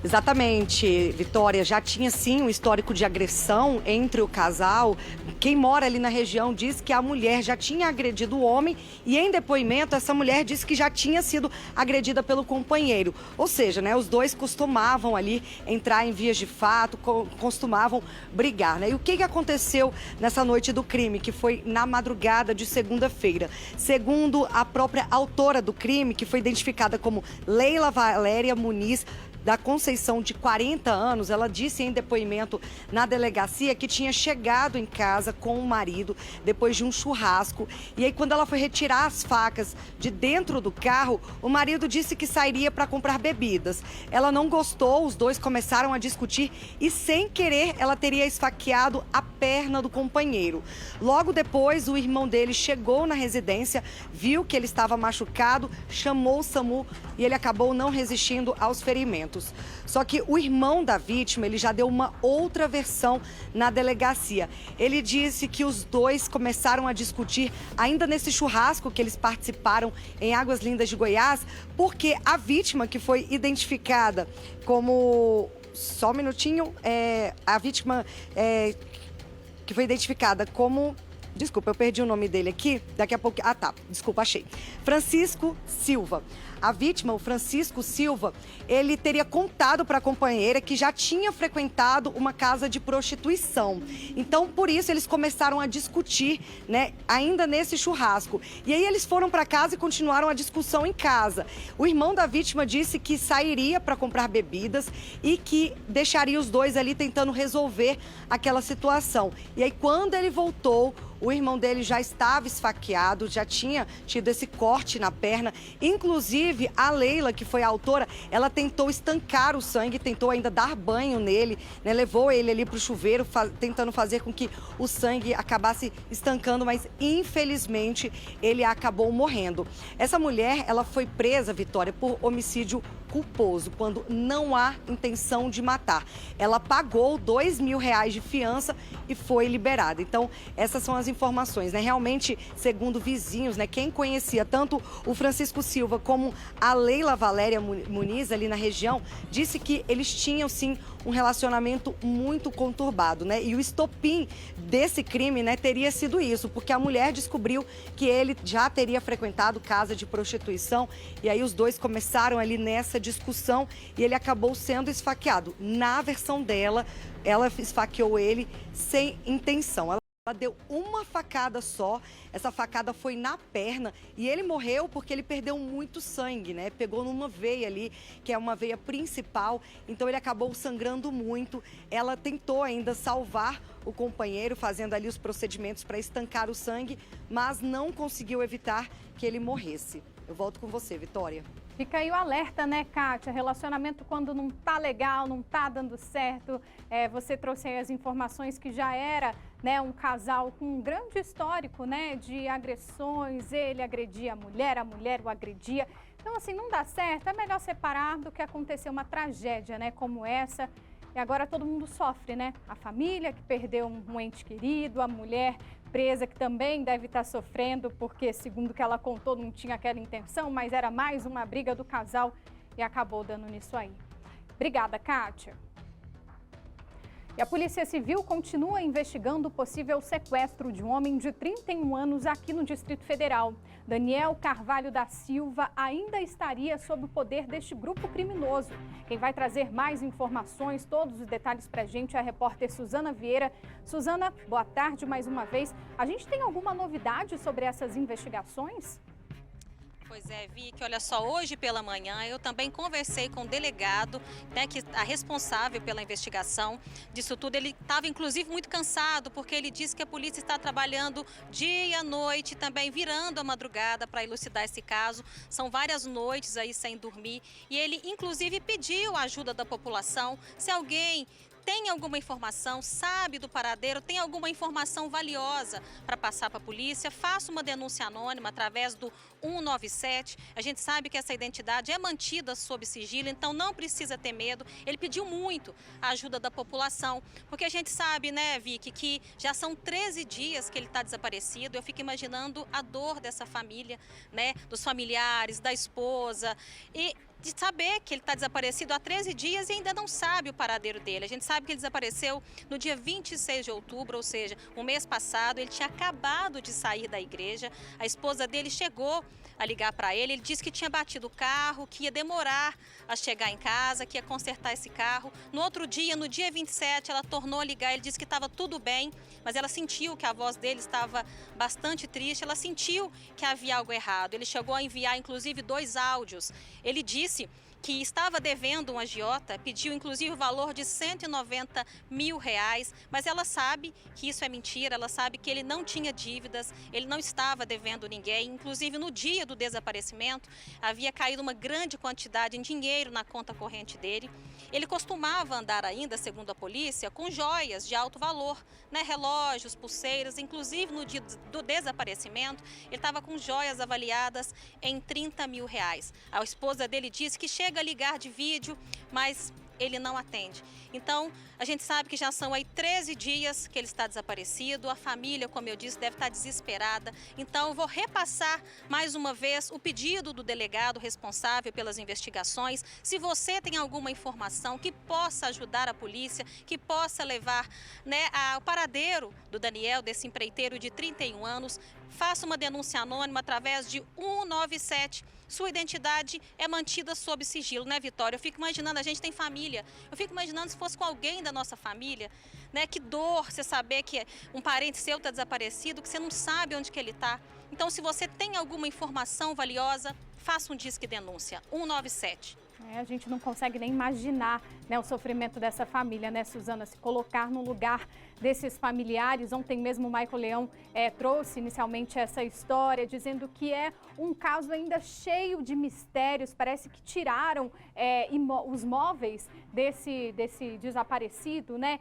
Exatamente, Vitória, já tinha sim um histórico de agressão entre o casal. Quem mora ali na região diz que a mulher já tinha agredido o homem e em depoimento essa mulher disse que já tinha sido agredida pelo companheiro. Ou seja, os dois costumavam ali entrar em vias de fato, costumavam brigar, E o que aconteceu nessa noite do crime, que foi na madrugada de segunda-feira? Segundo a própria autora do crime, que foi identificada como Leila Valéria Muniz da Conceição, de 40 anos, ela disse em depoimento na delegacia que tinha chegado em casa com o marido depois de um churrasco. E aí, quando ela foi retirar as facas de dentro do carro, o marido disse que sairia para comprar bebidas. Ela não gostou, os dois começaram a discutir e, sem querer, ela teria esfaqueado a perna do companheiro. Logo depois, o irmão dele chegou na residência, viu que ele estava machucado, chamou o SAMU e ele acabou não resistindo aos ferimentos. Só que o irmão da vítima, ele já deu uma outra versão na delegacia. Ele disse que os dois começaram a discutir ainda nesse churrasco que eles participaram em Águas Lindas de Goiás, porque a vítima, que foi identificada como... Só um minutinho. A vítima que foi identificada como... Desculpa, eu perdi o nome dele aqui. Daqui a pouco... Ah, tá. Desculpa, achei. Francisco Silva. A vítima, o Francisco Silva, ele teria contado para a companheira que já tinha frequentado uma casa de prostituição. Então, por isso, eles começaram a discutir, ainda nesse churrasco. E aí eles foram para casa e continuaram a discussão em casa. O irmão da vítima disse que sairia para comprar bebidas e que deixaria os dois ali tentando resolver aquela situação. E aí, quando ele voltou, o irmão dele já estava esfaqueado, já tinha tido esse corte na perna. Inclusive, a Leila, que foi a autora, ela tentou estancar o sangue, tentou ainda dar banho nele, levou ele ali para o chuveiro, tentando fazer com que o sangue acabasse estancando, mas infelizmente ele acabou morrendo. Essa mulher, ela foi presa, Vitória, por homicídio culposo, quando não há intenção de matar. Ela pagou R$2.000 de fiança e foi liberada. Então, essas são as informações, Realmente, segundo vizinhos, quem conhecia tanto o Francisco Silva como a Leila Valéria Muniz ali na região, disse que eles tinham, sim, um relacionamento muito conturbado, E o estopim desse crime, teria sido isso, porque a mulher descobriu que ele já teria frequentado casa de prostituição e aí os dois começaram ali nessa discussão e ele acabou sendo esfaqueado. Na versão dela, ela esfaqueou ele sem intenção. Ela deu uma facada só, essa facada foi na perna e ele morreu porque ele perdeu muito sangue, Pegou numa veia ali, que é uma veia principal, então ele acabou sangrando muito. Ela tentou ainda salvar o companheiro, fazendo ali os procedimentos para estancar o sangue, mas não conseguiu evitar que ele morresse. Eu volto com você, Vitória. Fica aí o alerta, Kátia? Relacionamento quando não tá legal, não tá dando certo. Você trouxe aí as informações que já era, um casal com um grande histórico, de agressões. Ele agredia a mulher o agredia. Então, assim, não dá certo. É melhor separar do que acontecer uma tragédia, como essa. E agora todo mundo sofre, A família que perdeu um ente querido, a mulher presa que também deve estar sofrendo, porque, segundo o que ela contou, não tinha aquela intenção, mas era mais uma briga do casal e acabou dando nisso aí. Obrigada, Kátia. E a Polícia Civil continua investigando o possível sequestro de um homem de 31 anos aqui no Distrito Federal. Daniel Carvalho da Silva ainda estaria sob o poder deste grupo criminoso. Quem vai trazer mais informações, todos os detalhes para a gente é a repórter Suzana Vieira. Suzana, boa tarde mais uma vez. A gente tem alguma novidade sobre essas investigações? Pois é, Vicky, olha só, hoje pela manhã eu também conversei com o delegado, né, que a responsável pela investigação disso tudo. Ele estava inclusive muito cansado, porque ele disse que a polícia está trabalhando dia, noite, também virando a madrugada para elucidar esse caso. São várias noites aí sem dormir e ele inclusive pediu a ajuda da população. Se alguém tem alguma informação, sabe do paradeiro, tem alguma informação valiosa para passar para a polícia, faça uma denúncia anônima através do 197. A gente sabe que essa identidade é mantida sob sigilo, então não precisa ter medo. Ele pediu muito a ajuda da população, porque a gente sabe, né, Vicky, que já são 13 dias que ele está desaparecido. Eu fico imaginando a dor dessa família, né, dos familiares, da esposa e de saber que ele está desaparecido há 13 dias e ainda não sabe o paradeiro dele. A gente sabe que ele desapareceu no dia 26 de outubro, ou seja, um mês passado. Ele tinha acabado de sair da igreja. A esposa dele chegou a ligar para ele. Ele disse que tinha batido o carro, que ia demorar a chegar em casa, que ia consertar esse carro. No outro dia, no dia 27, ela tornou a ligar. Ele disse que estava tudo bem, mas ela sentiu que a voz dele estava bastante triste. Ela sentiu que havia algo errado. Ele chegou a enviar, inclusive, 2 áudios. Ele disse que estava devendo um agiota, pediu inclusive o valor de R$190 mil, mas ela sabe que isso é mentira, ela sabe que ele não tinha dívidas, ele não estava devendo ninguém. Inclusive no dia do desaparecimento havia caído uma grande quantidade em dinheiro na conta corrente dele. Ele costumava andar ainda, segundo a polícia, com joias de alto valor, né? Relógios, pulseiras, inclusive no dia do desaparecimento ele estava com joias avaliadas em R$30 mil. A esposa dele disse que chega a ligar de vídeo, mas ele não atende. Então, a gente sabe que já são aí 13 dias que ele está desaparecido. A família, como eu disse, deve estar desesperada. Então, eu vou repassar mais uma vez o pedido do delegado responsável pelas investigações. Se você tem alguma informação que possa ajudar a polícia, que possa levar, né, ao paradeiro do Daniel, desse empreiteiro de 31 anos, faça uma denúncia anônima através de 197. Sua identidade é mantida sob sigilo, né, Vitória? Eu fico imaginando, a gente tem família, eu fico imaginando se fosse com alguém da nossa família, né? Que dor você saber que um parente seu está desaparecido, que você não sabe onde que ele está. Então, se você tem alguma informação valiosa, faça um disque denúncia, 197. A gente não consegue nem imaginar, né, o sofrimento dessa família, né, Suzana? Se colocar no lugar desses familiares. Ontem mesmo o Michael Leão trouxe inicialmente essa história, dizendo que é um caso ainda cheio de mistérios. Parece que tiraram os móveis desse desaparecido, né,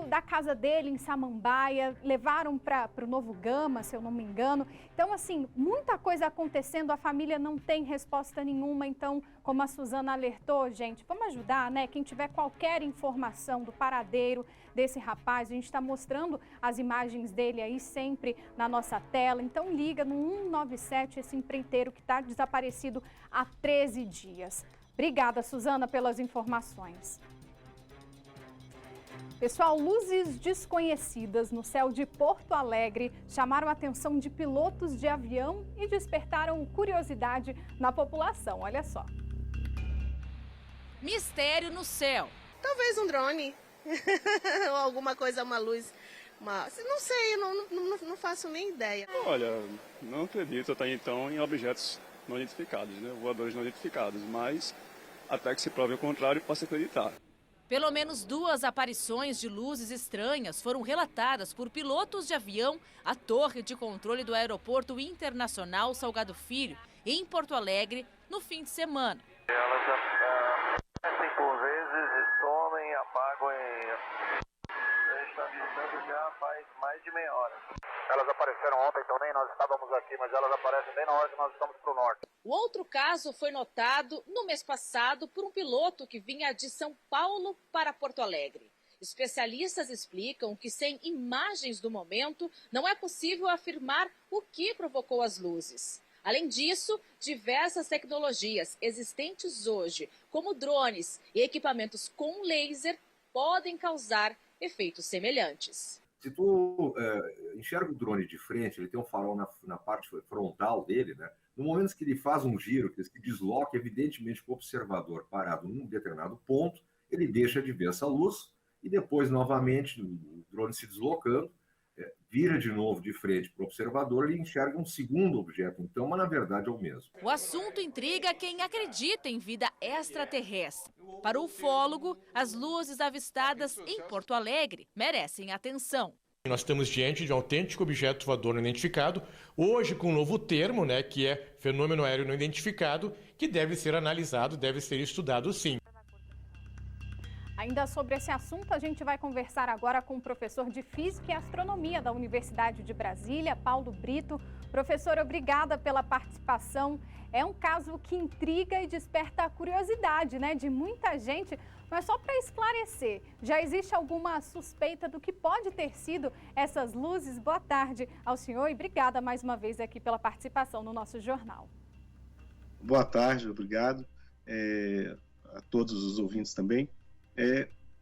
da casa dele em Samambaia, levaram para o Novo Gama, se eu não me engano. Então, assim, muita coisa acontecendo, a família não tem resposta nenhuma. Então, como a Suzana alertou, gente, vamos ajudar, né? Quem tiver qualquer informação do paradeiro desse rapaz, a gente está mostrando as imagens dele aí sempre na nossa tela. Então liga no 197, esse empreiteiro que está desaparecido há 13 dias. Obrigada, Suzana, pelas informações. Pessoal, luzes desconhecidas no céu de Porto Alegre chamaram a atenção de pilotos de avião e despertaram curiosidade na população. Olha só. Mistério no céu. Talvez um drone ou alguma coisa, uma luz. Não sei, não faço nem ideia. Olha, não acredito até então em objetos não identificados, né? Voadores não identificados, mas até que se prove o contrário, posso acreditar. Pelo menos 2 aparições de luzes estranhas foram relatadas por pilotos de avião à torre de controle do Aeroporto Internacional Salgado Filho, em Porto Alegre, no fim de semana. Elas aparecem por vezes, somem, apagam está avisando já faz mais de meia hora. Elas apareceram ontem, então nem nós estávamos aqui, mas elas aparecem bem na hora que nós estamos para o norte. O outro caso foi notado no mês passado por um piloto que vinha de São Paulo para Porto Alegre. Especialistas explicam que sem imagens do momento não é possível afirmar o que provocou as luzes. Além disso, diversas tecnologias existentes hoje, como drones e equipamentos com laser, podem causar efeitos semelhantes. Se tu enxerga o drone de frente, ele tem um farol na parte frontal dele, né? No momento que ele faz um giro, que ele se desloca, evidentemente que o observador parado num determinado ponto, ele deixa de ver essa luz e depois, novamente, o drone se deslocando, vira de novo de frente para o observador, ele enxerga um segundo objeto, então, mas na verdade é o mesmo. O assunto intriga quem acredita em vida extraterrestre. Para o ufólogo, as luzes avistadas em Porto Alegre merecem atenção. Nós estamos diante de um autêntico objeto voador não identificado, hoje com um novo termo, que é fenômeno aéreo não identificado, que deve ser analisado, deve ser estudado sim. Ainda sobre esse assunto, a gente vai conversar agora com o professor de Física e Astronomia da Universidade de Brasília, Paulo Brito. Professor, obrigada pela participação. É um caso que intriga e desperta a curiosidade, de muita gente. Mas só para esclarecer, já existe alguma suspeita do que pode ter sido essas luzes? Boa tarde ao senhor e obrigada mais uma vez aqui pela participação no nosso jornal. Boa tarde, obrigado a todos os ouvintes também.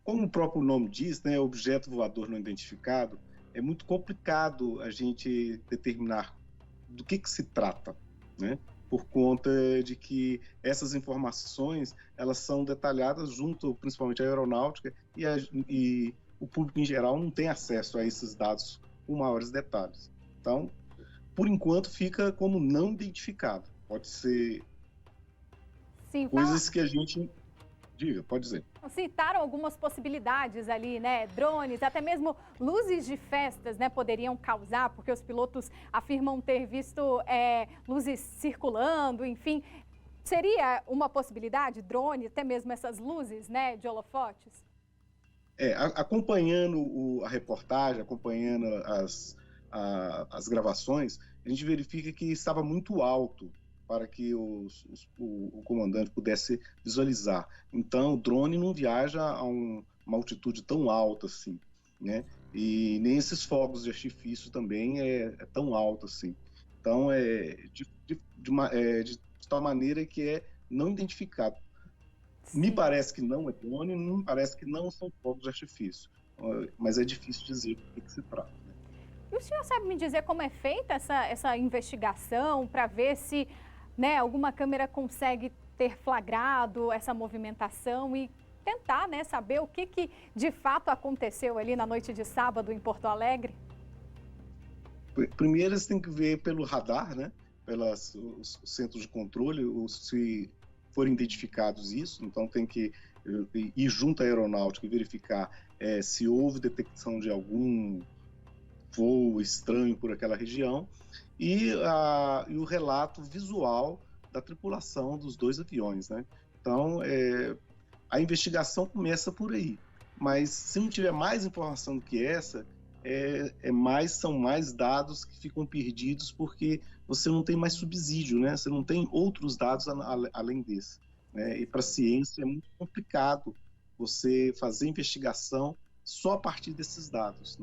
Como o próprio nome diz, objeto voador não identificado, é muito complicado a gente determinar do que se trata, por conta de que essas informações elas são detalhadas junto, principalmente à aeronáutica, e o público em geral não tem acesso a esses dados com maiores detalhes. Então, por enquanto, fica como não identificado. Pode ser coisas que a gente... Diga, pode dizer. Citaram algumas possibilidades ali, drones, até mesmo luzes de festas, poderiam causar, porque os pilotos afirmam ter visto luzes circulando, enfim. Seria uma possibilidade, drone, até mesmo essas luzes, de holofotes? Acompanhando a reportagem, acompanhando as gravações, a gente verifica que estava muito alto para que o comandante pudesse visualizar. Então, o drone não viaja a uma altitude tão alta assim, E nem esses fogos de artifício também é tão alto assim. Então, de tal maneira que é não identificado. Sim. Me parece que não é drone, me parece que não são fogos de artifício, mas é difícil dizer do que se trata. E o senhor sabe me dizer como é feita essa investigação para ver se alguma câmera consegue ter flagrado essa movimentação e tentar saber o que de fato aconteceu ali na noite de sábado em Porto Alegre? Primeiro, eles têm que ver pelo radar, pelos centros de controle, se forem identificados isso, então tem que ir junto à aeronáutica e verificar se houve detecção de algum voo estranho por aquela região, e o relato visual da tripulação dos dois aviões, Então, a investigação começa por aí, mas se não tiver mais informação do que essa, são mais dados que ficam perdidos porque você não tem mais subsídio, Você não tem outros dados além desse, E para a ciência é muito complicado você fazer investigação só a partir desses dados,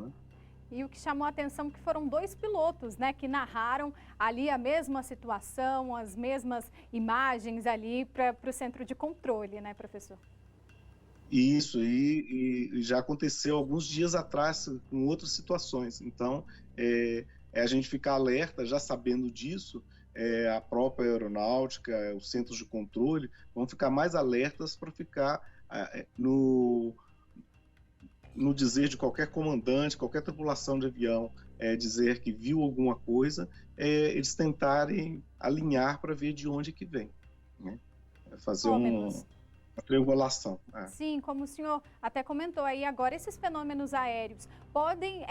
E o que chamou a atenção que foram dois pilotos, que narraram ali a mesma situação, as mesmas imagens ali para o centro de controle, professor? Isso, e já aconteceu alguns dias atrás com outras situações. Então, a gente ficar alerta, já sabendo disso, a própria aeronáutica, os centros de controle, vão ficar mais alertas para ficar no dizer de qualquer comandante, qualquer tripulação de avião, dizer que viu alguma coisa, eles tentarem alinhar para ver de onde que vem, fazer uma triangulação. Sim, como o senhor até comentou aí agora, esses fenômenos aéreos podem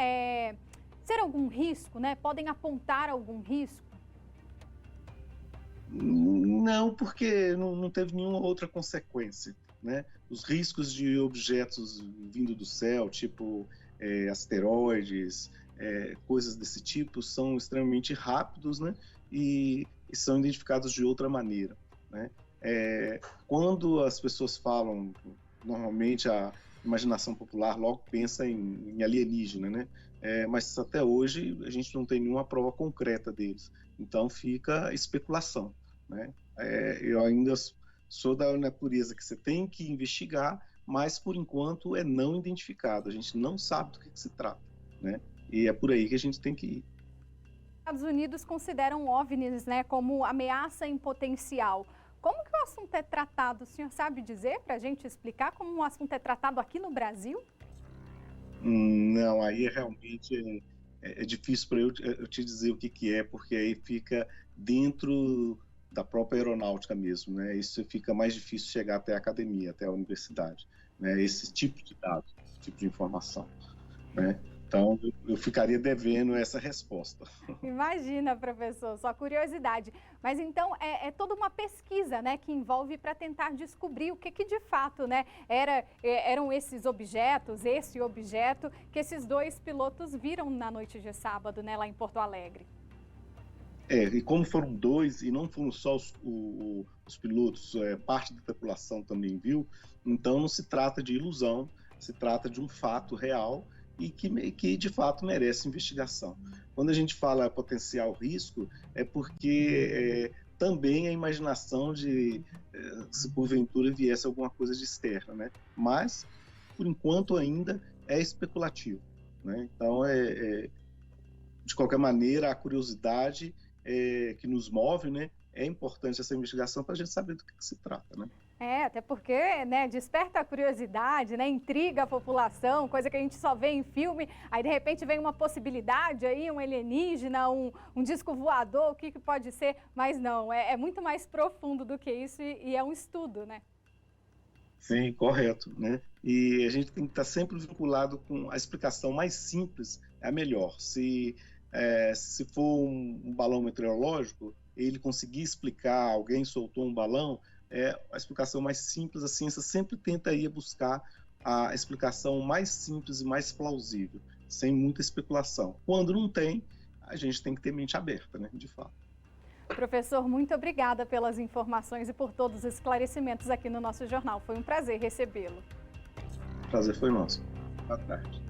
ser algum risco, podem apontar algum risco? Não, porque não teve nenhuma outra consequência. Os riscos de objetos vindo do céu, tipo asteroides, coisas desse tipo, são extremamente rápidos, e são identificados de outra maneira. Quando as pessoas falam, normalmente a imaginação popular logo pensa em alienígena, mas até hoje a gente não tem nenhuma prova concreta deles, então fica especulação. Eu ainda sou da natureza que você tem que investigar, mas por enquanto é não identificado, a gente não sabe do que se trata, e é por aí que a gente tem que ir. Os Estados Unidos consideram OVNIs como ameaça em potencial. Como que o assunto é tratado? O senhor sabe dizer para a gente explicar como o assunto é tratado aqui no Brasil? Não, aí realmente é difícil para eu te dizer o que é, porque aí fica dentro da própria aeronáutica mesmo, né? Isso fica mais difícil chegar até a academia, até a universidade, né? Esse tipo de dados, esse tipo de informação, né? Então, eu ficaria devendo essa resposta. Imagina, professor, só curiosidade. Mas então é toda uma pesquisa, né, que envolve para tentar descobrir o que de fato, né, eram esses objetos, esse objeto que esses dois pilotos viram na noite de sábado, né, lá em Porto Alegre. E como foram dois, e não foram só os pilotos, parte da tripulação também viu, então não se trata de ilusão, se trata de um fato real e que de fato merece investigação. Quando a gente fala potencial risco, é porque também a imaginação de se porventura viesse alguma coisa de externa, né? Mas, por enquanto, ainda é especulativo, né? Então, de qualquer maneira, a curiosidade que nos move, né? É importante essa investigação para a gente saber do que se trata, né? Até porque, né, desperta a curiosidade, né, intriga a população, coisa que a gente só vê em filme, aí de repente vem uma possibilidade aí, um alienígena, um disco voador, o que pode ser, mas não, é muito mais profundo do que isso e é um estudo, né? Sim, correto, né? E a gente tem que estar sempre vinculado com a explicação mais simples, é a melhor. Se for um balão meteorológico, ele conseguir explicar, alguém soltou um balão, a explicação mais simples, a ciência sempre tenta ir buscar a explicação mais simples e mais plausível, sem muita especulação. Quando não tem, a gente tem que ter mente aberta, né, de fato. Professor, muito obrigada pelas informações e por todos os esclarecimentos aqui no nosso jornal. Foi um prazer recebê-lo. O prazer foi nosso. Boa tarde.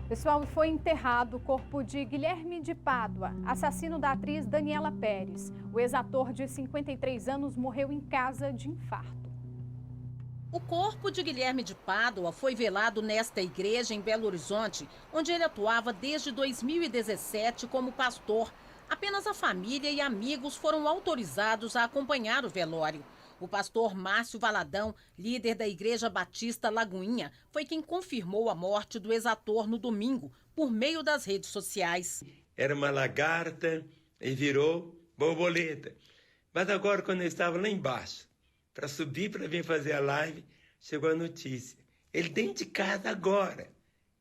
Pessoal, foi enterrado o corpo de Guilherme de Pádua, assassino da atriz Daniela Pérez. O ex-ator de 53 anos morreu em casa de infarto. O corpo de Guilherme de Pádua foi velado nesta igreja em Belo Horizonte, onde ele atuava desde 2017 como pastor. Apenas a família e amigos foram autorizados a acompanhar o velório. O pastor Márcio Valadão, líder da Igreja Batista Lagoinha, foi quem confirmou a morte do ex-ator no domingo, por meio das redes sociais. Era uma lagarta e virou borboleta. Mas agora, quando eu estava lá embaixo, para subir para vir fazer a live, chegou a notícia. Ele dentro de casa agora,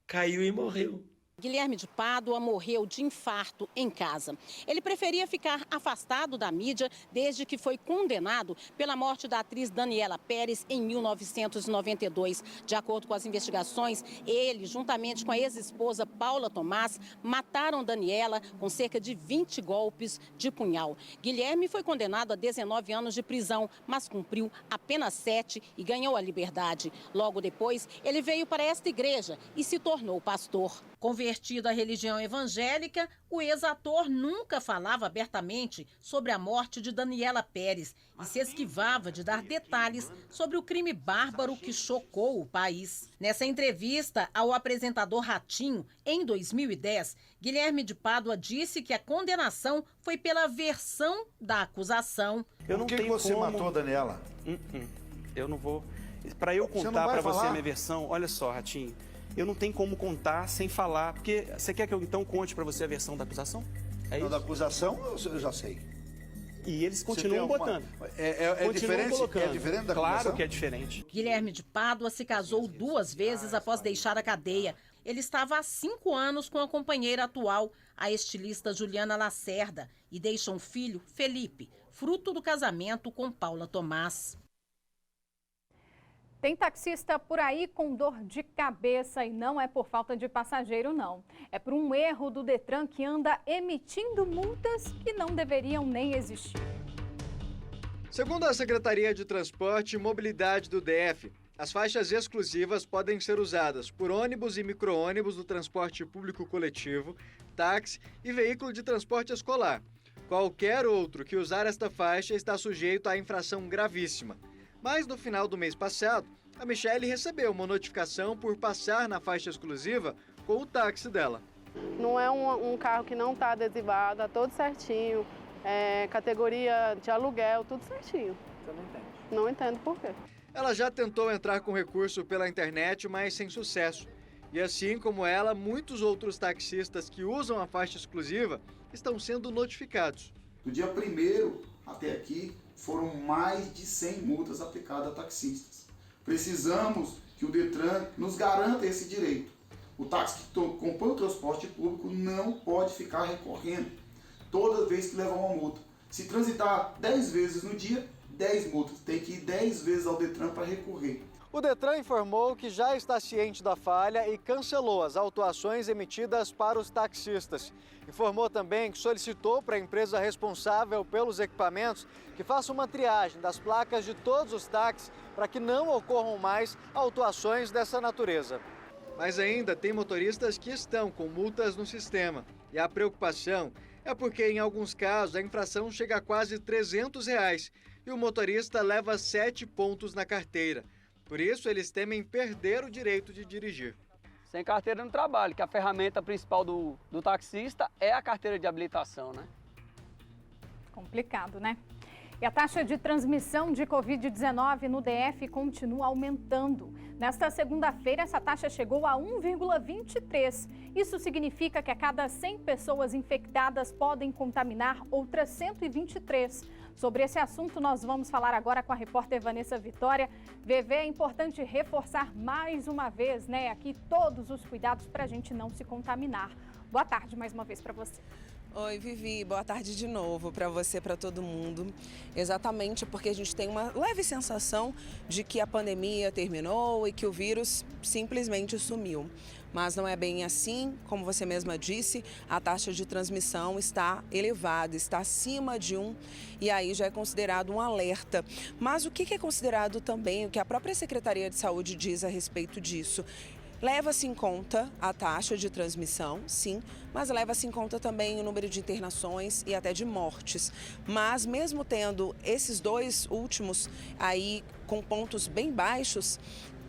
caiu e morreu. Guilherme de Pádua morreu de infarto em casa. Ele preferia ficar afastado da mídia desde que foi condenado pela morte da atriz Daniela Pérez em 1992. De acordo com as investigações, ele, juntamente com a ex-esposa Paula Tomás, mataram Daniela com cerca de 20 golpes de punhal. Guilherme foi condenado a 19 anos de prisão, mas cumpriu apenas 7 e ganhou a liberdade. Logo depois, ele veio para esta igreja e se tornou pastor. Convertido à religião evangélica, o ex-ator nunca falava abertamente sobre a morte de Daniela Pérez e se esquivava de dar detalhes sobre o crime bárbaro que chocou o país. Nessa entrevista ao apresentador Ratinho, em 2010, Guilherme de Pádua disse que a condenação foi pela versão da acusação. Por que você matou a Daniela? Eu não vou... Para eu contar para você a minha versão, olha só, Ratinho, eu não tenho como contar sem falar, porque você quer que eu então conte para você a versão da acusação? É isso? Da acusação eu já sei. E eles continuam botando. É diferente da acusação? Claro que é diferente. Guilherme de Pádua se casou 2 vezes após deixar a cadeia. Ele estava há 5 anos com a companheira atual, a estilista Juliana Lacerda, e deixa um filho, Felipe, fruto do casamento com Paula Tomás. Tem taxista por aí com dor de cabeça e não é por falta de passageiro, não. É por um erro do Detran que anda emitindo multas que não deveriam nem existir. Segundo a Secretaria de Transporte e Mobilidade do DF, as faixas exclusivas podem ser usadas por ônibus e micro-ônibus do transporte público coletivo, táxi e veículo de transporte escolar. Qualquer outro que usar esta faixa está sujeito à infração gravíssima. Mas no final do mês passado, a Michele recebeu uma notificação por passar na faixa exclusiva com o táxi dela. Não é um carro que não está adesivado, está todo certinho, categoria de aluguel, tudo certinho. Você não entende? Não entendo por quê. Ela já tentou entrar com recurso pela internet, mas sem sucesso. E assim como ela, muitos outros taxistas que usam a faixa exclusiva estão sendo notificados. Do dia 1º até aqui, foram mais de 100 multas aplicadas a taxistas. Precisamos que o Detran nos garanta esse direito. O táxi que compõe o transporte público não pode ficar recorrendo toda vez que levar uma multa. Se transitar 10 vezes no dia, 10 multas. Tem que ir 10 vezes ao Detran para recorrer. O Detran informou que já está ciente da falha e cancelou as autuações emitidas para os taxistas. Informou também que solicitou para a empresa responsável pelos equipamentos que faça uma triagem das placas de todos os táxis para que não ocorram mais autuações dessa natureza. Mas ainda tem motoristas que estão com multas no sistema. E a preocupação é porque, em alguns casos, a infração chega a quase R$300 e o motorista leva 7 pontos na carteira. Por isso, eles temem perder o direito de dirigir. Sem carteira no trabalho, que a ferramenta principal do taxista é a carteira de habilitação, né? Complicado, né? E a taxa de transmissão de Covid-19 no DF continua aumentando. Nesta segunda-feira, essa taxa chegou a 1,23. Isso significa que a cada 100 pessoas infectadas podem contaminar outras 123. Sobre esse assunto, nós vamos falar agora com a repórter Vanessa Vitória. VV, é importante reforçar mais uma vez, né, aqui todos os cuidados para a gente não se contaminar. Boa tarde mais uma vez para você. Oi, Vivi, boa tarde de novo para você, para todo mundo. Exatamente porque a gente tem uma leve sensação de que a pandemia terminou e que o vírus simplesmente sumiu. Mas não é bem assim, como você mesma disse, a taxa de transmissão está elevada, está acima de 1 e aí já é considerado um alerta. Mas o que é considerado também, o que a própria Secretaria de Saúde diz a respeito disso? Leva-se em conta a taxa de transmissão, sim, mas leva-se em conta também o número de internações e até de mortes. Mas mesmo tendo esses dois últimos aí com pontos bem baixos,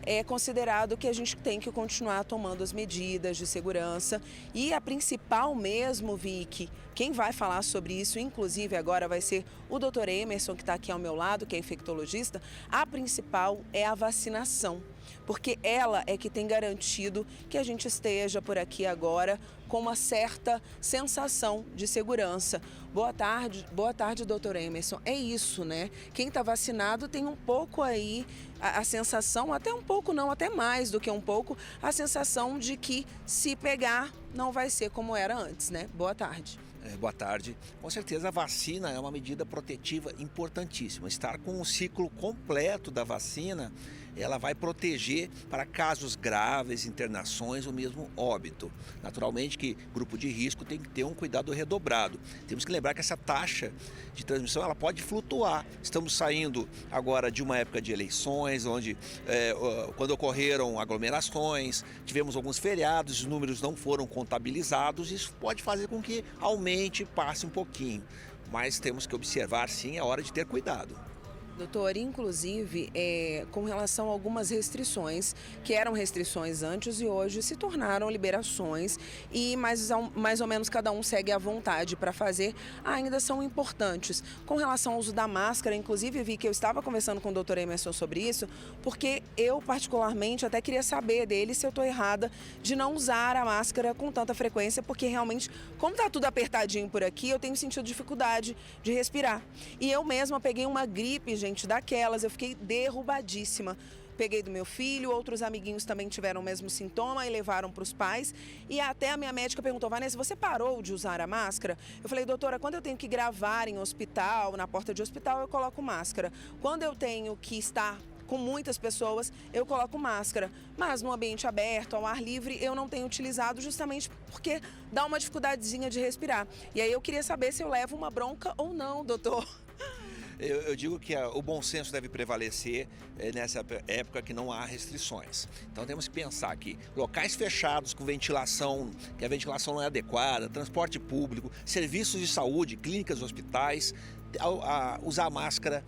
é considerado que a gente tem que continuar tomando as medidas de segurança. E a principal mesmo, Vicky, quem vai falar sobre isso, inclusive agora, vai ser o Dr. Emerson, que está aqui ao meu lado, que é infectologista. A principal é a vacinação, porque ela é que tem garantido que a gente esteja por aqui agora com uma certa sensação de segurança. Boa tarde, doutor Emerson. É isso, né? Quem está vacinado tem um pouco aí a sensação, até um pouco não, até mais do que um pouco, a sensação de que se pegar não vai ser como era antes, né? Boa tarde. Boa tarde. Com certeza a vacina é uma medida protetiva importantíssima. Estar com o ciclo completo da vacina, ela vai proteger para casos graves, internações ou mesmo óbito. Naturalmente que grupo de risco tem que ter um cuidado redobrado. Temos que lembrar que essa taxa de transmissão ela pode flutuar. Estamos saindo agora de uma época de eleições, onde quando ocorreram aglomerações, tivemos alguns feriados, os números não foram contabilizados, isso pode fazer com que aumente, passe um pouquinho. Mas temos que observar sim a hora de ter cuidado. Doutor, inclusive, com relação a algumas restrições, que eram restrições antes e hoje se tornaram liberações e mais ou menos cada um segue à vontade para fazer, ainda são importantes. Com relação ao uso da máscara, inclusive vi que eu estava conversando com o Dr. Emerson sobre isso, porque eu particularmente até queria saber dele se eu estou errada de não usar a máscara com tanta frequência, porque realmente, como está tudo apertadinho por aqui, eu tenho sentido dificuldade de respirar. E eu mesma peguei uma gripe, gente, daquelas, eu fiquei derrubadíssima. Peguei do meu filho, outros amiguinhos também tiveram o mesmo sintoma e levaram para os pais. E até a minha médica perguntou: Vanessa, você parou de usar a máscara? Eu falei: doutora, quando eu tenho que gravar em hospital, na porta de hospital, eu coloco máscara. Quando eu tenho que estar com muitas pessoas, eu coloco máscara. Mas no ambiente aberto, ao ar livre, eu não tenho utilizado justamente porque dá uma dificuldadezinha de respirar. E aí eu queria saber se eu levo uma bronca ou não, doutor. Eu digo que o bom senso deve prevalecer nessa época que não há restrições. Então temos que pensar que locais fechados com ventilação, que a ventilação não é adequada, transporte público, serviços de saúde, clínicas, hospitais, usar máscara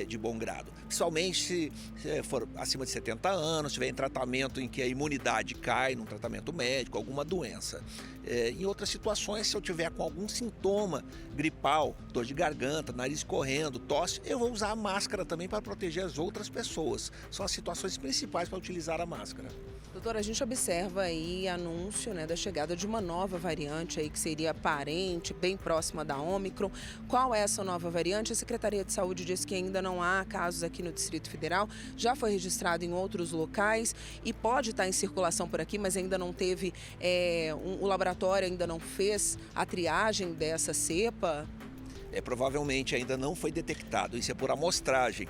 de bom grado. Principalmente se for acima de 70 anos, tiver em tratamento em que a imunidade cai, num tratamento médico, alguma doença. Em outras situações, se eu tiver com algum sintoma gripal, dor de garganta, nariz correndo, tosse, eu vou usar a máscara também para proteger as outras pessoas. São as situações principais para utilizar a máscara. Doutora, a gente observa aí anúncio, né, da chegada de uma nova variante aí que seria aparente, bem próxima da Ômicron. Qual é essa nova variante? A Secretaria de Saúde diz que ainda não há casos aqui no Distrito Federal, já foi registrado em outros locais e pode estar em circulação por aqui, mas ainda não teve, o laboratório ainda não fez a triagem dessa cepa. Provavelmente ainda não foi detectado, isso é por amostragem.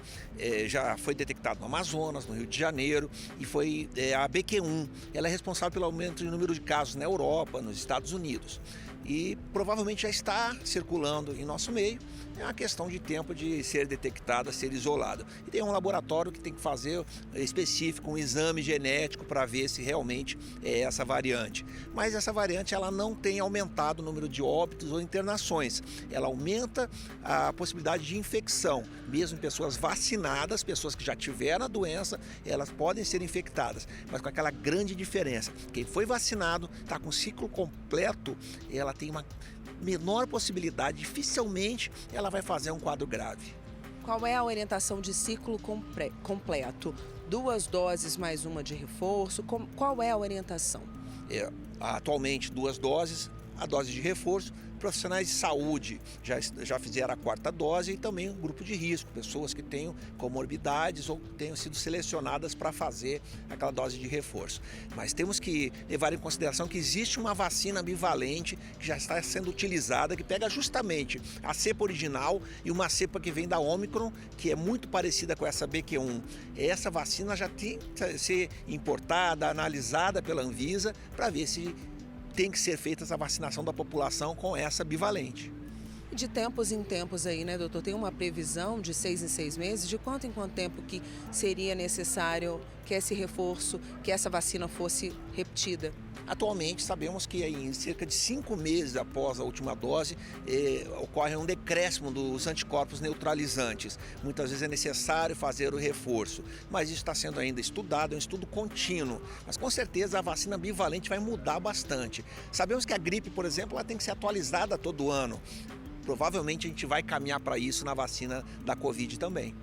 Já foi detectado no Amazonas, no Rio de Janeiro, e foi a BQ1. Ela é responsável pelo aumento de número de casos na Europa, nos Estados Unidos. E provavelmente já está circulando em nosso meio. É uma questão de tempo de ser detectada, ser isolada. E tem um laboratório que tem que fazer específico, um exame genético para ver se realmente é essa variante. Mas essa variante ela não tem aumentado o número de óbitos ou internações. Ela aumenta a possibilidade de infecção. Mesmo em pessoas vacinadas, pessoas que já tiveram a doença, elas podem ser infectadas. Mas com aquela grande diferença. Quem foi vacinado está com ciclo completo, ela tem uma menor possibilidade, dificilmente ela vai fazer um quadro grave. Qual é a orientação de ciclo completo? 2 doses mais uma de reforço? Qual é a orientação? Atualmente 2 doses, a dose de reforço. Profissionais de saúde já fizeram a 4ª dose e também um grupo de risco, pessoas que tenham comorbidades ou tenham sido selecionadas para fazer aquela dose de reforço. Mas temos que levar em consideração que existe uma vacina bivalente que já está sendo utilizada, que pega justamente a cepa original e uma cepa que vem da Ômicron, que é muito parecida com essa BQ1. Essa vacina já tem que ser importada, analisada pela Anvisa para ver se tem que ser feita essa vacinação da população com essa bivalente. De tempos em tempos aí, né, doutor? Tem uma previsão de 6 em 6 meses? De quanto em quanto tempo que seria necessário que esse reforço, que essa vacina fosse repetida? Atualmente sabemos que em cerca de 5 meses após a última dose ocorre um decréscimo dos anticorpos neutralizantes. Muitas vezes é necessário fazer o reforço, mas isso está sendo ainda estudado, é um estudo contínuo. Mas com certeza a vacina bivalente vai mudar bastante. Sabemos que a gripe, por exemplo, ela tem que ser atualizada todo ano. Provavelmente a gente vai caminhar para isso na vacina da Covid também.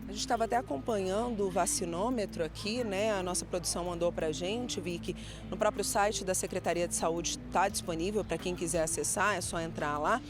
A gente estava até acompanhando o vacinômetro aqui, né? A nossa produção mandou para a gente, vi que no próprio site da Secretaria de Saúde está disponível para quem quiser acessar, é só entrar lá.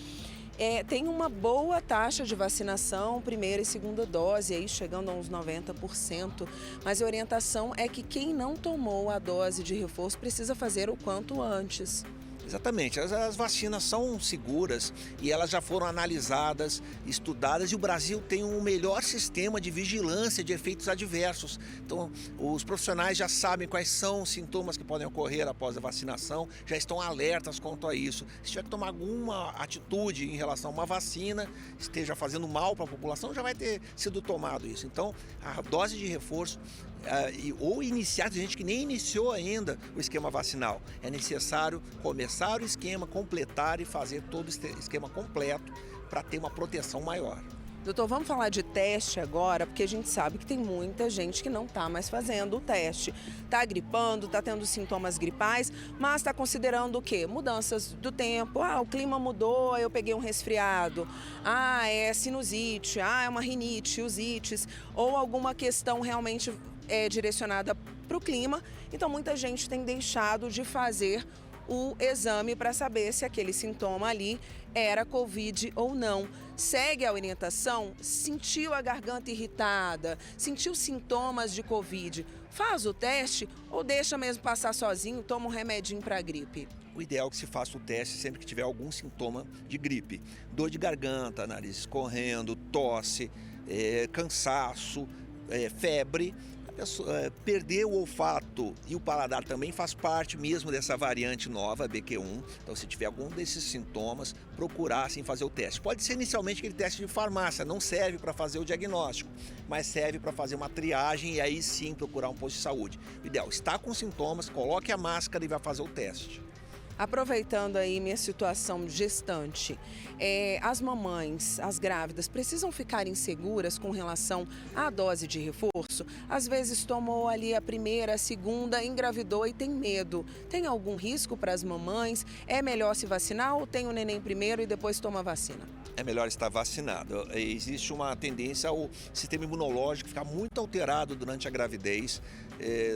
Tem uma boa taxa de vacinação, 1ª e 2ª dose, aí chegando a uns 90%, mas a orientação é que quem não tomou a dose de reforço precisa fazer o quanto antes. Exatamente, as vacinas são seguras e elas já foram analisadas, estudadas, e o Brasil tem um melhor sistema de vigilância de efeitos adversos. Então, os profissionais já sabem quais são os sintomas que podem ocorrer após a vacinação, já estão alertas quanto a isso. Se tiver que tomar alguma atitude em relação a uma vacina, esteja fazendo mal para a população, já vai ter sido tomado isso. Então, a dose de reforço ou iniciar, tem gente que nem iniciou ainda o esquema vacinal. É necessário começar o esquema, completar e fazer todo o esquema completo para ter uma proteção maior. Doutor, vamos falar de teste agora, porque a gente sabe que tem muita gente que não está mais fazendo o teste. Está gripando, está tendo sintomas gripais, mas está considerando o quê? Mudanças do tempo. O clima mudou, eu peguei um resfriado. É sinusite, é uma rinite, osites, ou alguma questão realmente direcionada para o clima. Então, muita gente tem deixado de fazer o exame para saber se aquele sintoma ali era Covid ou não. Segue a orientação? Sentiu a garganta irritada? Sentiu sintomas de Covid? Faz o teste ou deixa mesmo passar sozinho, toma um remedinho para a gripe? O ideal é que se faça o teste sempre que tiver algum sintoma de gripe. Dor de garganta, nariz escorrendo, tosse, cansaço, febre. Perder o olfato e o paladar também faz parte mesmo dessa variante nova, BQ1. Então, se tiver algum desses sintomas, procurar sim fazer o teste. Pode ser inicialmente aquele teste de farmácia, não serve para fazer o diagnóstico, mas serve para fazer uma triagem e aí sim procurar um posto de saúde. O ideal, está com sintomas, coloque a máscara e vai fazer o teste. Aproveitando aí minha situação gestante, as mamães, as grávidas, precisam ficar inseguras com relação à dose de reforço? Às vezes tomou ali a primeira, a segunda, engravidou e tem medo. Tem algum risco para as mamães? É melhor se vacinar ou tem o neném primeiro e depois toma a vacina? É melhor estar vacinado. Existe uma tendência ao sistema imunológico ficar muito alterado durante a gravidez.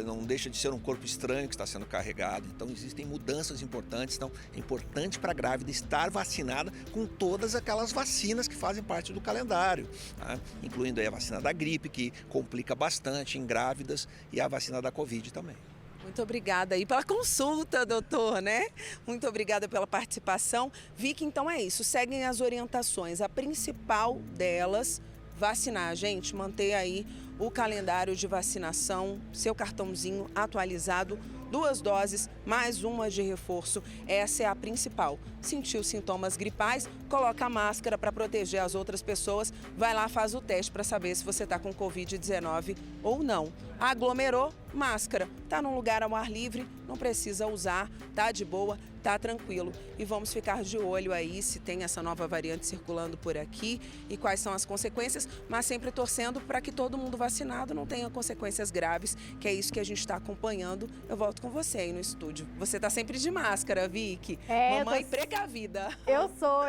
Não deixa de ser um corpo estranho que está sendo carregado. Então existem mudanças importantes. Então é importante para a grávida estar vacinada com todas aquelas vacinas que fazem parte do calendário, tá? Incluindo aí a vacina da gripe, que complica bastante em grávidas, e a vacina da Covid também. Muito obrigada aí pela consulta, doutor, né? Muito obrigada pela participação. Vi que então é isso, seguem as orientações. A principal delas, vacinar, gente, manter aí o calendário de vacinação, seu cartãozinho atualizado, 2 doses, mais uma de reforço. Essa é a principal. Sentiu sintomas gripais, coloca a máscara para proteger as outras pessoas, vai lá, faz o teste para saber se você está com Covid-19 ou não. Aglomerou, máscara. Está num lugar ao ar livre, não precisa usar, tá de boa, tá tranquilo. E vamos ficar de olho aí se tem essa nova variante circulando por aqui e quais são as consequências, mas sempre torcendo para que todo mundo vacinado não tenha consequências graves, que é isso que a gente está acompanhando. Eu volto com você aí no estúdio. Você tá sempre de máscara, Vicky. Mamãe precavida. Eu sou.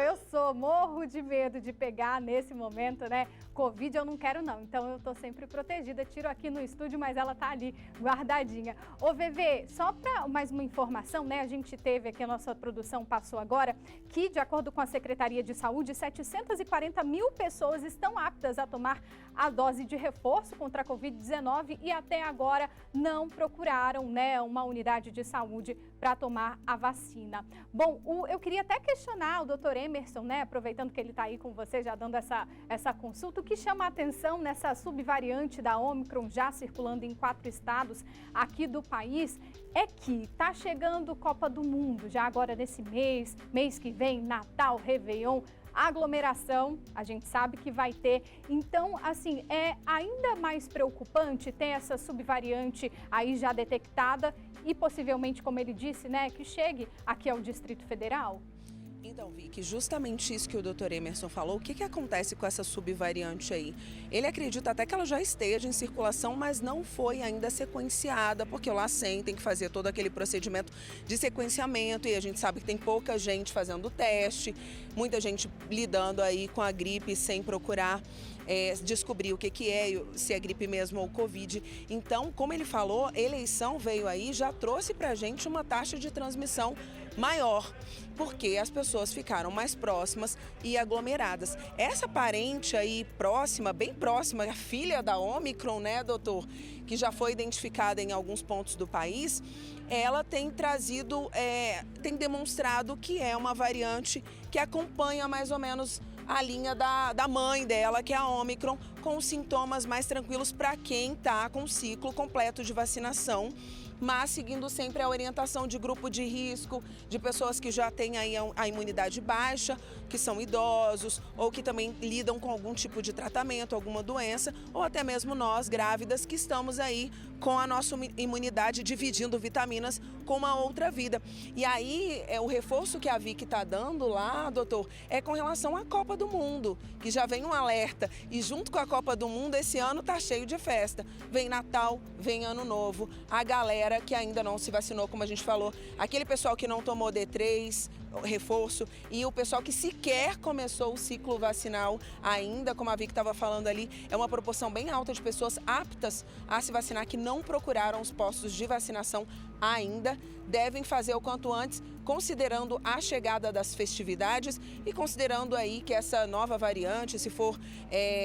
Morro de medo de pegar nesse momento, né? Covid eu não quero não, então eu tô sempre protegida. Tiro aqui no estúdio, mas ela tá ali guardadinha. Ô, VV, só para mais uma informação, né? A gente teve aqui, a nossa produção passou agora, que de acordo com a Secretaria de Saúde, 740 mil pessoas estão aptas a tomar a dose de reforço contra a Covid-19 e até agora não procuraram, né, uma unidade de saúde para tomar a vacina. Bom, eu queria até questionar o doutor Emerson, né, aproveitando que ele está aí com você, já dando essa consulta, o que chama a atenção nessa subvariante da Ômicron já circulando em 4 estados aqui do país é que está chegando Copa do Mundo, já agora nesse mês que vem, Natal, Réveillon, aglomeração, a gente sabe que vai ter. Então, assim, é ainda mais preocupante ter essa subvariante aí já detectada e possivelmente, como ele disse, né, que chegue aqui ao Distrito Federal? Então, Vicky, justamente isso que o doutor Emerson falou, o que acontece com essa subvariante aí? Ele acredita até que ela já esteja em circulação, mas não foi ainda sequenciada, porque o LACEN tem que fazer todo aquele procedimento de sequenciamento e a gente sabe que tem pouca gente fazendo o teste, muita gente lidando aí com a gripe sem procurar descobrir o que é, se é gripe mesmo ou Covid. Então, como ele falou, a eleição veio aí, já trouxe pra gente uma taxa de transmissão maior, porque as pessoas ficaram mais próximas e aglomeradas. Essa parente aí próxima, bem próxima, a filha da Ômicron, né, doutor, que já foi identificada em alguns pontos do país, ela tem trazido, tem demonstrado que é uma variante que acompanha mais ou menos a linha da mãe dela, que é a Ômicron, com sintomas mais tranquilos para quem está com o ciclo completo de vacinação, mas seguindo sempre a orientação de grupo de risco, de pessoas que já têm aí a imunidade baixa, que são idosos ou que também lidam com algum tipo de tratamento, alguma doença, ou até mesmo nós, grávidas, que estamos aí com a nossa imunidade dividindo vitaminas com uma outra vida. E aí, o reforço que a Vicky está dando lá, doutor, é com relação à Copa do Mundo, que já vem um alerta. E junto com a Copa do Mundo, esse ano tá cheio de festa. Vem Natal, vem Ano Novo, a galera que ainda não se vacinou, como a gente falou, aquele pessoal que não tomou D3, reforço, e o pessoal que sequer começou o ciclo vacinal ainda, como a Vicky estava falando ali, é uma proporção bem alta de pessoas aptas a se vacinar que não procuraram os postos de vacinação ainda, devem fazer o quanto antes, considerando a chegada das festividades e considerando aí que essa nova variante, se for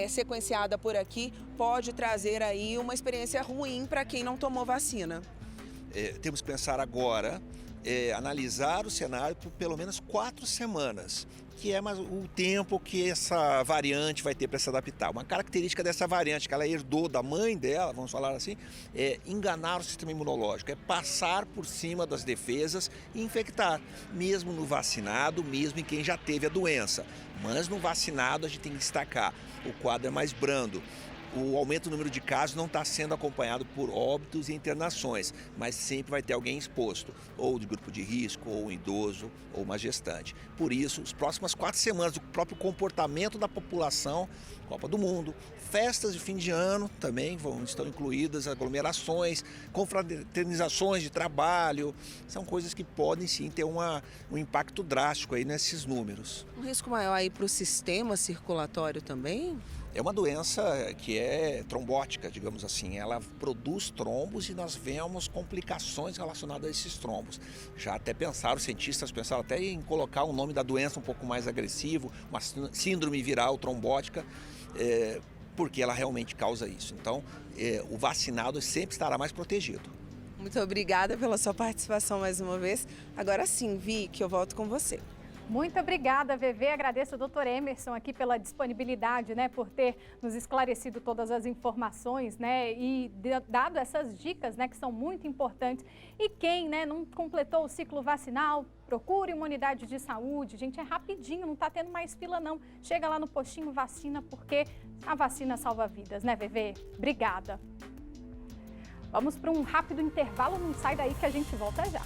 sequenciada por aqui, pode trazer aí uma experiência ruim para quem não tomou vacina. Temos que pensar agora, analisar o cenário por pelo menos 4 semanas, que é mais o tempo que essa variante vai ter para se adaptar. Uma característica dessa variante que ela herdou da mãe dela, vamos falar assim, é enganar o sistema imunológico, é passar por cima das defesas e infectar, mesmo no vacinado, mesmo em quem já teve a doença. Mas no vacinado a gente tem que destacar, o quadro é mais brando. o aumento do número de casos não está sendo acompanhado por óbitos e internações, mas sempre vai ter alguém exposto, ou de grupo de risco, ou um idoso, ou uma gestante. Por isso, as próximas 4 semanas, o próprio comportamento da população, Copa do Mundo, festas de fim de ano também estão incluídas, aglomerações, confraternizações de trabalho, são coisas que podem sim ter um impacto drástico aí nesses números. Um risco maior aí para o sistema circulatório também? É uma doença que é trombótica, digamos assim. Ela produz trombos e nós vemos complicações relacionadas a esses trombos. Já até os cientistas pensaram até em colocar o nome da doença um pouco mais agressivo, uma síndrome viral trombótica, porque ela realmente causa isso. Então, o vacinado sempre estará mais protegido. Muito obrigada pela sua participação mais uma vez. Agora sim, Vicky, eu volto com você. Muito obrigada, VV. Agradeço ao doutor Emerson aqui pela disponibilidade, né, por ter nos esclarecido todas as informações, né, e dado essas dicas, né, que são muito importantes. E quem, né, não completou o ciclo vacinal, procure uma unidade de saúde. Gente, é rapidinho, não está tendo mais fila, não. Chega lá no postinho, vacina, porque a vacina salva vidas, né, VV? Obrigada. Vamos para um rápido intervalo, não sai daí que a gente volta já.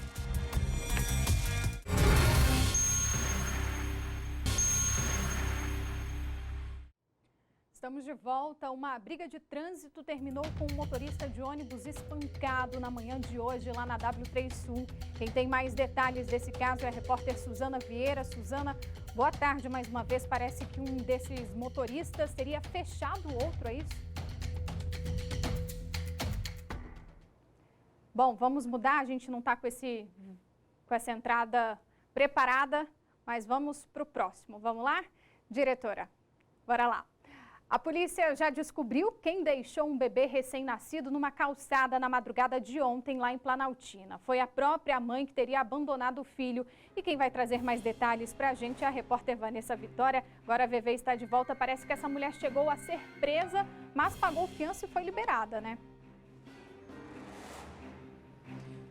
Estamos de volta. Uma briga de trânsito terminou com um motorista de ônibus espancado na manhã de hoje lá na W3 Sul. Quem tem mais detalhes desse caso é a repórter Suzana Vieira. Suzana, boa tarde mais uma vez. Parece que um desses motoristas teria fechado o outro, é isso? Bom, vamos mudar. A gente não está com essa entrada preparada, mas vamos para o próximo. Vamos lá? Diretora, bora lá. A polícia já descobriu quem deixou um bebê recém-nascido numa calçada na madrugada de ontem, lá em Planaltina. Foi a própria mãe que teria abandonado o filho. E quem vai trazer mais detalhes para a gente é a repórter Vanessa Vitória. Agora a VV está de volta. Parece que essa mulher chegou a ser presa, mas pagou fiança e foi liberada, né?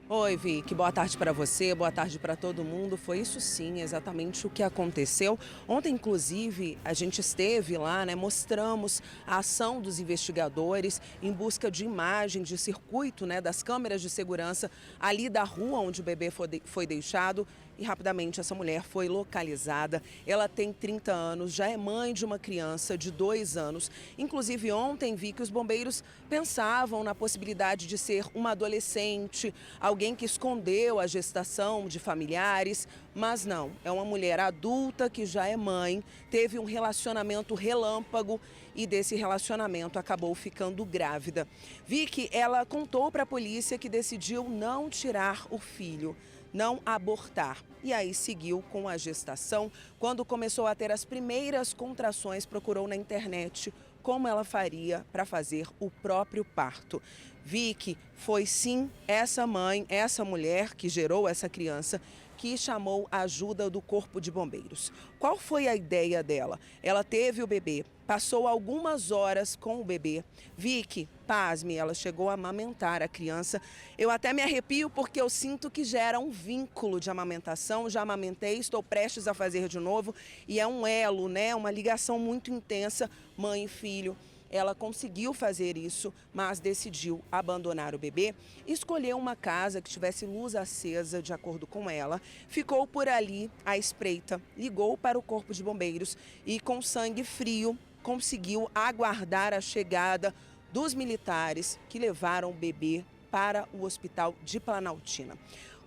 Oi, Vicky, boa tarde para você, boa tarde para todo mundo. Foi isso sim, exatamente o que aconteceu. Ontem, inclusive, a gente esteve lá, né, mostramos a ação dos investigadores em busca de imagem de circuito, né, das câmeras de segurança ali da rua onde o bebê foi deixado. E rapidamente essa mulher foi localizada. Ela tem 30 anos, já é mãe de uma criança de 2 anos. Inclusive ontem vi que os bombeiros pensavam na possibilidade de ser uma adolescente, alguém que escondeu a gestação de familiares, mas não. É uma mulher adulta que já é mãe, teve um relacionamento relâmpago e desse relacionamento acabou ficando grávida. Vi que ela contou para a polícia que decidiu não tirar o filho, não abortar. E aí seguiu com a gestação. Quando começou a ter as primeiras contrações, procurou na internet como ela faria para fazer o próprio parto. Vi que foi sim essa mãe, essa mulher que gerou essa criança, que chamou a ajuda do Corpo de Bombeiros. Qual foi a ideia dela? Ela teve o bebê, passou algumas horas com o bebê. Vicky, pasme, ela chegou a amamentar a criança. Eu até me arrepio porque eu sinto que gera um vínculo de amamentação. Já amamentei, estou prestes a fazer de novo e é um elo, né? Uma ligação muito intensa, mãe e filho. Ela conseguiu fazer isso, mas decidiu abandonar o bebê, escolheu uma casa que tivesse luz acesa, de acordo com ela, ficou por ali à espreita, ligou para o Corpo de Bombeiros e, com sangue frio, conseguiu aguardar a chegada dos militares que levaram o bebê para o hospital de Planaltina.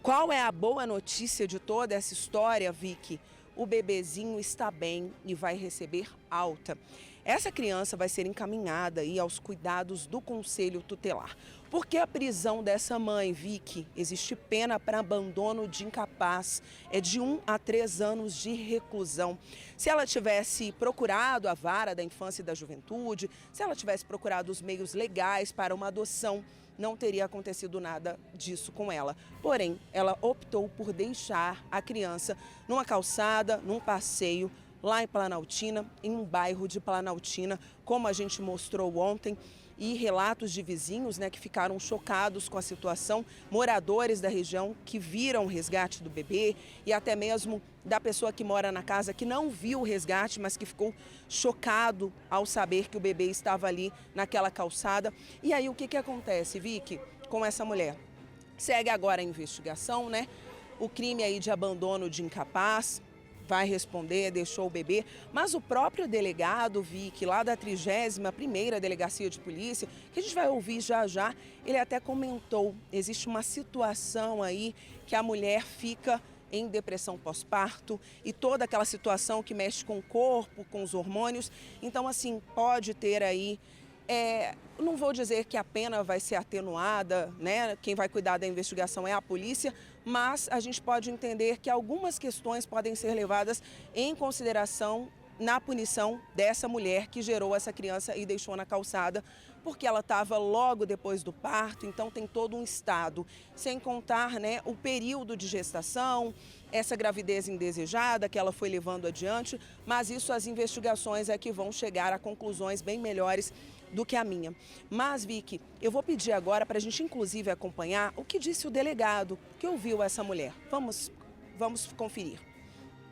Qual é a boa notícia de toda essa história, Vicky? O bebezinho está bem e vai receber alta. Essa criança vai ser encaminhada aí aos cuidados do Conselho Tutelar. Por que a prisão dessa mãe, Vicky? Existe pena para abandono de incapaz. É de 1 a 3 anos de reclusão. Se ela tivesse procurado a vara da infância e da juventude, se ela tivesse procurado os meios legais para uma adoção, não teria acontecido nada disso com ela. Porém, ela optou por deixar a criança numa calçada, num passeio, lá em Planaltina, em um bairro de Planaltina, como a gente mostrou ontem. e relatos de vizinhos, né, que ficaram chocados com a situação, moradores da região que viram o resgate do bebê e até mesmo da pessoa que mora na casa que não viu o resgate, mas que ficou chocado ao saber que o bebê estava ali naquela calçada. E aí o que acontece, Vicky, com essa mulher? Segue agora a investigação, né? O crime aí de abandono de incapaz, vai responder, deixou o bebê, mas o próprio delegado, Vicky, lá da 31ª Delegacia de Polícia, que a gente vai ouvir já já, ele até comentou, existe uma situação aí que a mulher fica em depressão pós-parto e toda aquela situação que mexe com o corpo, com os hormônios, então assim, pode ter aí, não vou dizer que a pena vai ser atenuada, né? Quem vai cuidar da investigação é a polícia, mas a gente pode entender que algumas questões podem ser levadas em consideração na punição dessa mulher que gerou essa criança e deixou na calçada, porque ela estava logo depois do parto, então tem todo um estado, sem contar, né, o período de gestação, essa gravidez indesejada que ela foi levando adiante, mas isso as investigações é que vão chegar a conclusões bem melhores do que a minha. Mas, Vicky, eu vou pedir agora para a gente, inclusive, acompanhar o que disse o delegado que ouviu essa mulher. Vamos conferir.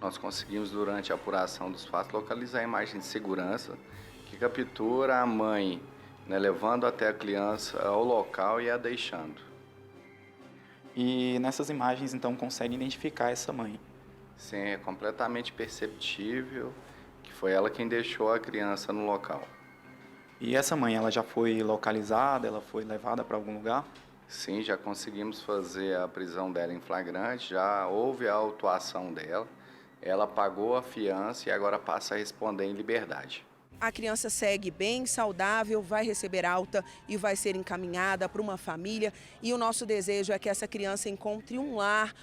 Nós conseguimos, durante a apuração dos fatos, localizar a imagem de segurança que captura a mãe, né, levando até a criança ao local e a deixando. E nessas imagens, então, consegue identificar essa mãe? Sim, é completamente perceptível que foi ela quem deixou a criança no local. E essa mãe, ela já foi localizada, ela foi levada para algum lugar? Sim, já conseguimos fazer a prisão dela em flagrante, já houve a autuação dela, ela pagou a fiança e agora passa a responder em liberdade. A criança segue bem, saudável, vai receber alta e vai ser encaminhada para uma família. E o nosso desejo é que essa criança encontre um lar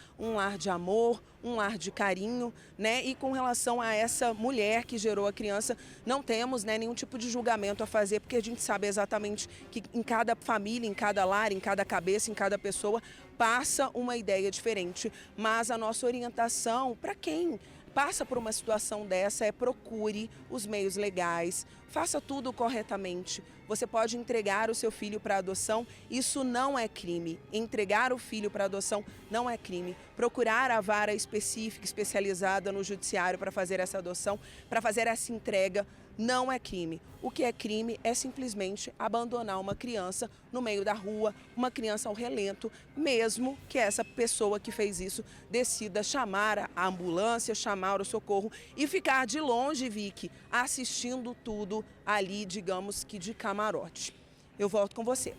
de amor, um lar de carinho, né? E com relação a essa mulher que gerou a criança, não temos, né, nenhum tipo de julgamento a fazer, porque a gente sabe exatamente que em cada família, em cada lar, em cada cabeça, em cada pessoa, passa uma ideia diferente. Mas a nossa orientação para quem passa por uma situação dessa procure os meios legais, faça tudo corretamente. Você pode entregar o seu filho para adoção, isso não é crime. Entregar o filho para adoção não é crime. Procurar a vara específica, especializada no judiciário para fazer essa adoção, para fazer essa entrega, não é crime. O que é crime é simplesmente abandonar uma criança no meio da rua, uma criança ao relento, mesmo que essa pessoa que fez isso decida chamar a ambulância, chamar o socorro e ficar de longe, Vicky, assistindo tudo ali, digamos que de camarote. Eu volto com você.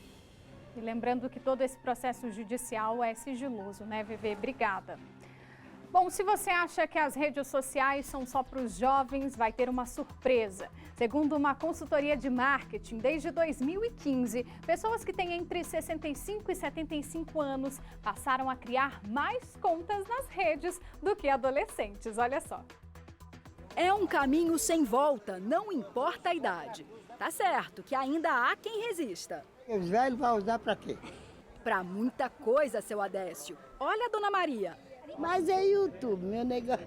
E lembrando que todo esse processo judicial é sigiloso, né, Vivi? Obrigada. Bom, se você acha que as redes sociais são só para os jovens, vai ter uma surpresa. Segundo uma consultoria de marketing, desde 2015, pessoas que têm entre 65 e 75 anos passaram a criar mais contas nas redes do que adolescentes. Olha só. É um caminho sem volta, não importa a idade. Tá certo que ainda há quem resista. Os velhos vão usar para quê? Para muita coisa, seu Adécio. Olha a Dona Maria. Mas é YouTube, meu negócio,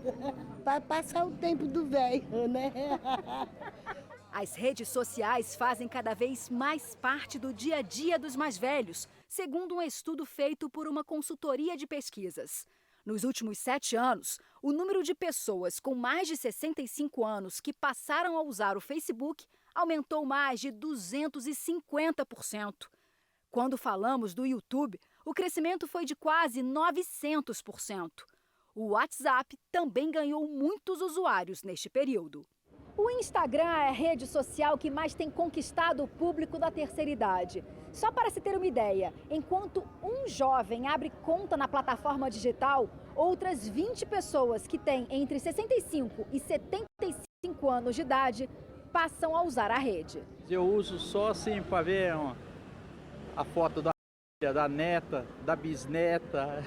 para passar o tempo do velho, né? As redes sociais fazem cada vez mais parte do dia a dia dos mais velhos, segundo um estudo feito por uma consultoria de pesquisas. Nos últimos 7 anos, o número de pessoas com mais de 65 anos que passaram a usar o Facebook aumentou mais de 250%. Quando falamos do YouTube, o crescimento foi de quase 900%. O WhatsApp também ganhou muitos usuários neste período. O Instagram é a rede social que mais tem conquistado o público da terceira idade. Só para se ter uma ideia, enquanto um jovem abre conta na plataforma digital, outras 20 pessoas que têm entre 65 e 75 anos de idade passam a usar a rede. Eu uso só assim para ver a foto da neta, da bisneta.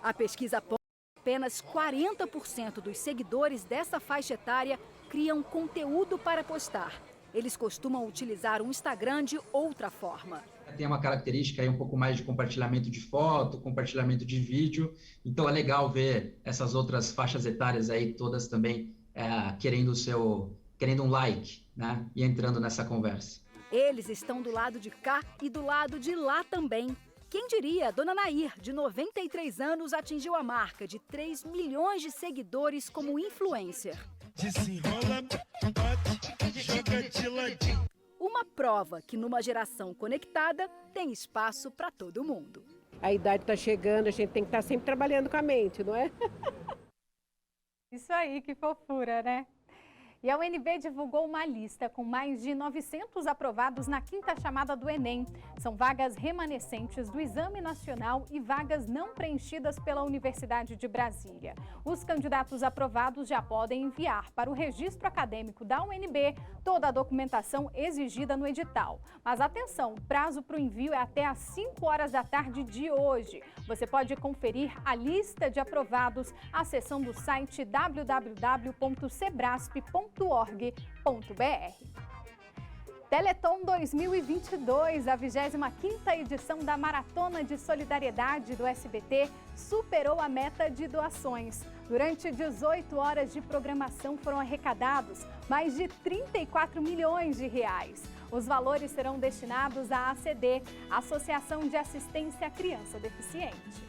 A pesquisa aponta que apenas 40% dos seguidores dessa faixa etária criam conteúdo para postar. Eles costumam utilizar o Instagram de outra forma. Tem uma característica aí um pouco mais de compartilhamento de foto, compartilhamento de vídeo. Então é legal ver essas outras faixas etárias aí todas também querendo um like, né? E entrando nessa conversa. Eles estão do lado de cá e do lado de lá também. Quem diria, Dona Nair, de 93 anos, atingiu a marca de 3 milhões de seguidores como influencer. Uma prova que numa geração conectada tem espaço para todo mundo. A idade está chegando, a gente tem que estar sempre trabalhando com a mente, não é? Isso aí, que fofura, né? E a UNB divulgou uma lista com mais de 900 aprovados na 5ª chamada do Enem. São vagas remanescentes do Exame Nacional e vagas não preenchidas pela Universidade de Brasília. Os candidatos aprovados já podem enviar para o registro acadêmico da UNB toda a documentação exigida no edital. Mas atenção, o prazo para o envio é até às 5 horas da tarde de hoje. Você pode conferir a lista de aprovados acessando o site www.sebrasp.org.br. Teleton 2022, a 25ª edição da Maratona de Solidariedade do SBT, superou a meta de doações. Durante 18 horas de programação foram arrecadados mais de 34 milhões de reais. Os valores serão destinados à ACD, Associação de Assistência à Criança Deficiente.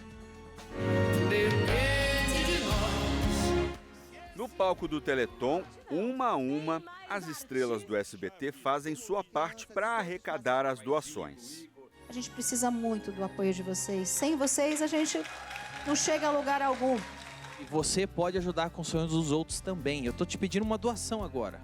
No palco do Teleton, uma a uma, as estrelas do SBT fazem sua parte para arrecadar as doações. A gente precisa muito do apoio de vocês. Sem vocês, a gente não chega a lugar algum. E você pode ajudar com os sonhos dos outros também. Eu tô te pedindo uma doação agora.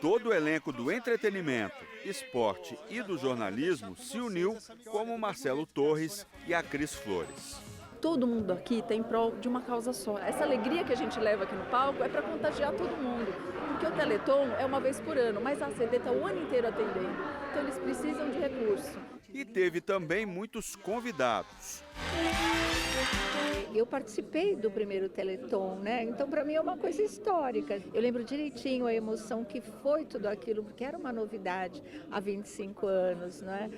Todo o elenco do entretenimento, esporte e do jornalismo se uniu, como o Marcelo Torres e a Cris Flores. Todo mundo aqui tem prol de uma causa só. Essa alegria que a gente leva aqui no palco é para contagiar todo mundo. Porque o Teleton é uma vez por ano, mas a ACD está o ano inteiro atendendo. Então eles precisam de recurso. E teve também muitos convidados. Eu participei do primeiro Teleton, né? Então para mim é uma coisa histórica. Eu lembro direitinho a emoção que foi tudo aquilo, porque era uma novidade há 25 anos, não é?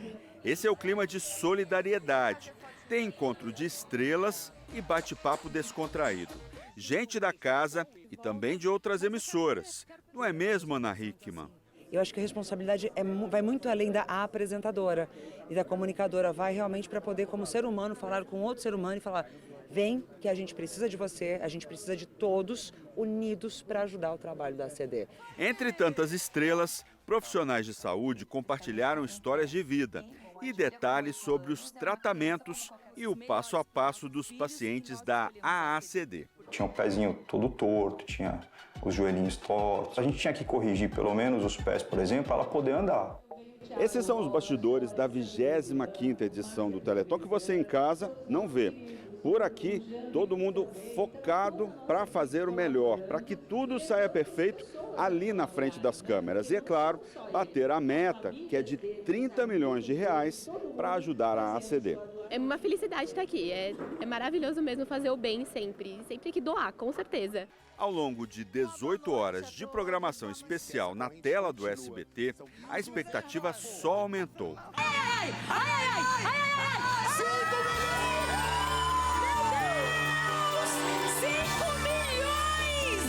Esse é o clima de solidariedade. Tem encontro de estrelas e bate-papo descontraído. Gente da casa e também de outras emissoras. Não é mesmo, Ana Hickman? Eu acho que a responsabilidade vai muito além da apresentadora e da comunicadora. Vai realmente para poder, como ser humano, falar com outro ser humano e falar: vem que a gente precisa de você, a gente precisa de todos unidos para ajudar o trabalho da ACD. Entre tantas estrelas, profissionais de saúde compartilharam histórias de vida e detalhes sobre os tratamentos e o passo a passo dos pacientes da AACD. Tinha o pezinho todo torto, tinha os joelhinhos tortos. A gente tinha que corrigir pelo menos os pés, por exemplo, para ela poder andar. Esses são os bastidores da 25ª edição do Teleton que você em casa não vê. Por aqui, todo mundo focado para fazer o melhor, para que tudo saia perfeito ali na frente das câmeras. E, é claro, bater a meta, que é de 30 milhões de reais, para ajudar a ACD. É uma felicidade estar aqui, é maravilhoso mesmo fazer o bem sempre que doar, com certeza. Ao longo de 18 horas de programação especial na tela do SBT, a expectativa só aumentou. Ai, ai, ai, ai, ai, ai, 5 milhões!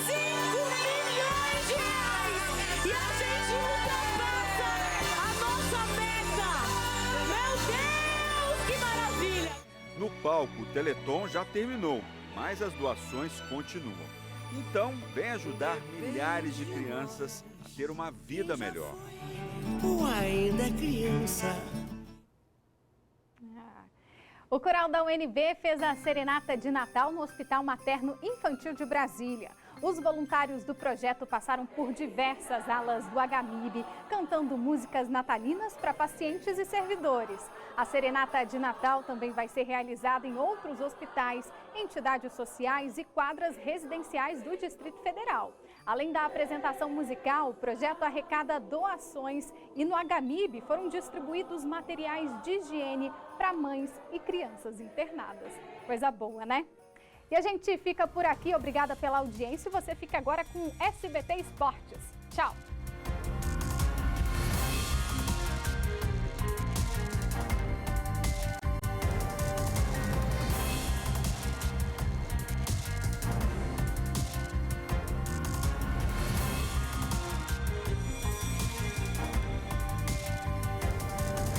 5 milhões de reais! E a gente ultrapassa a nossa meta! Meu Deus, que maravilha! No palco, o Teleton já terminou, mas as doações continuam. Então, vem ajudar milhares de crianças a ter uma vida melhor. Ou ainda criança. O coral da UNB fez a serenata de Natal no Hospital Materno Infantil de Brasília. Os voluntários do projeto passaram por diversas alas do HMIB, cantando músicas natalinas para pacientes e servidores. A serenata de Natal também vai ser realizada em outros hospitais, entidades sociais e quadras residenciais do Distrito Federal. Além da apresentação musical, o projeto arrecada doações e no HMIB foram distribuídos materiais de higiene para mães e crianças internadas. Coisa boa, né? E a gente fica por aqui. Obrigada pela audiência. Você fica agora com SBT Esportes. Tchau!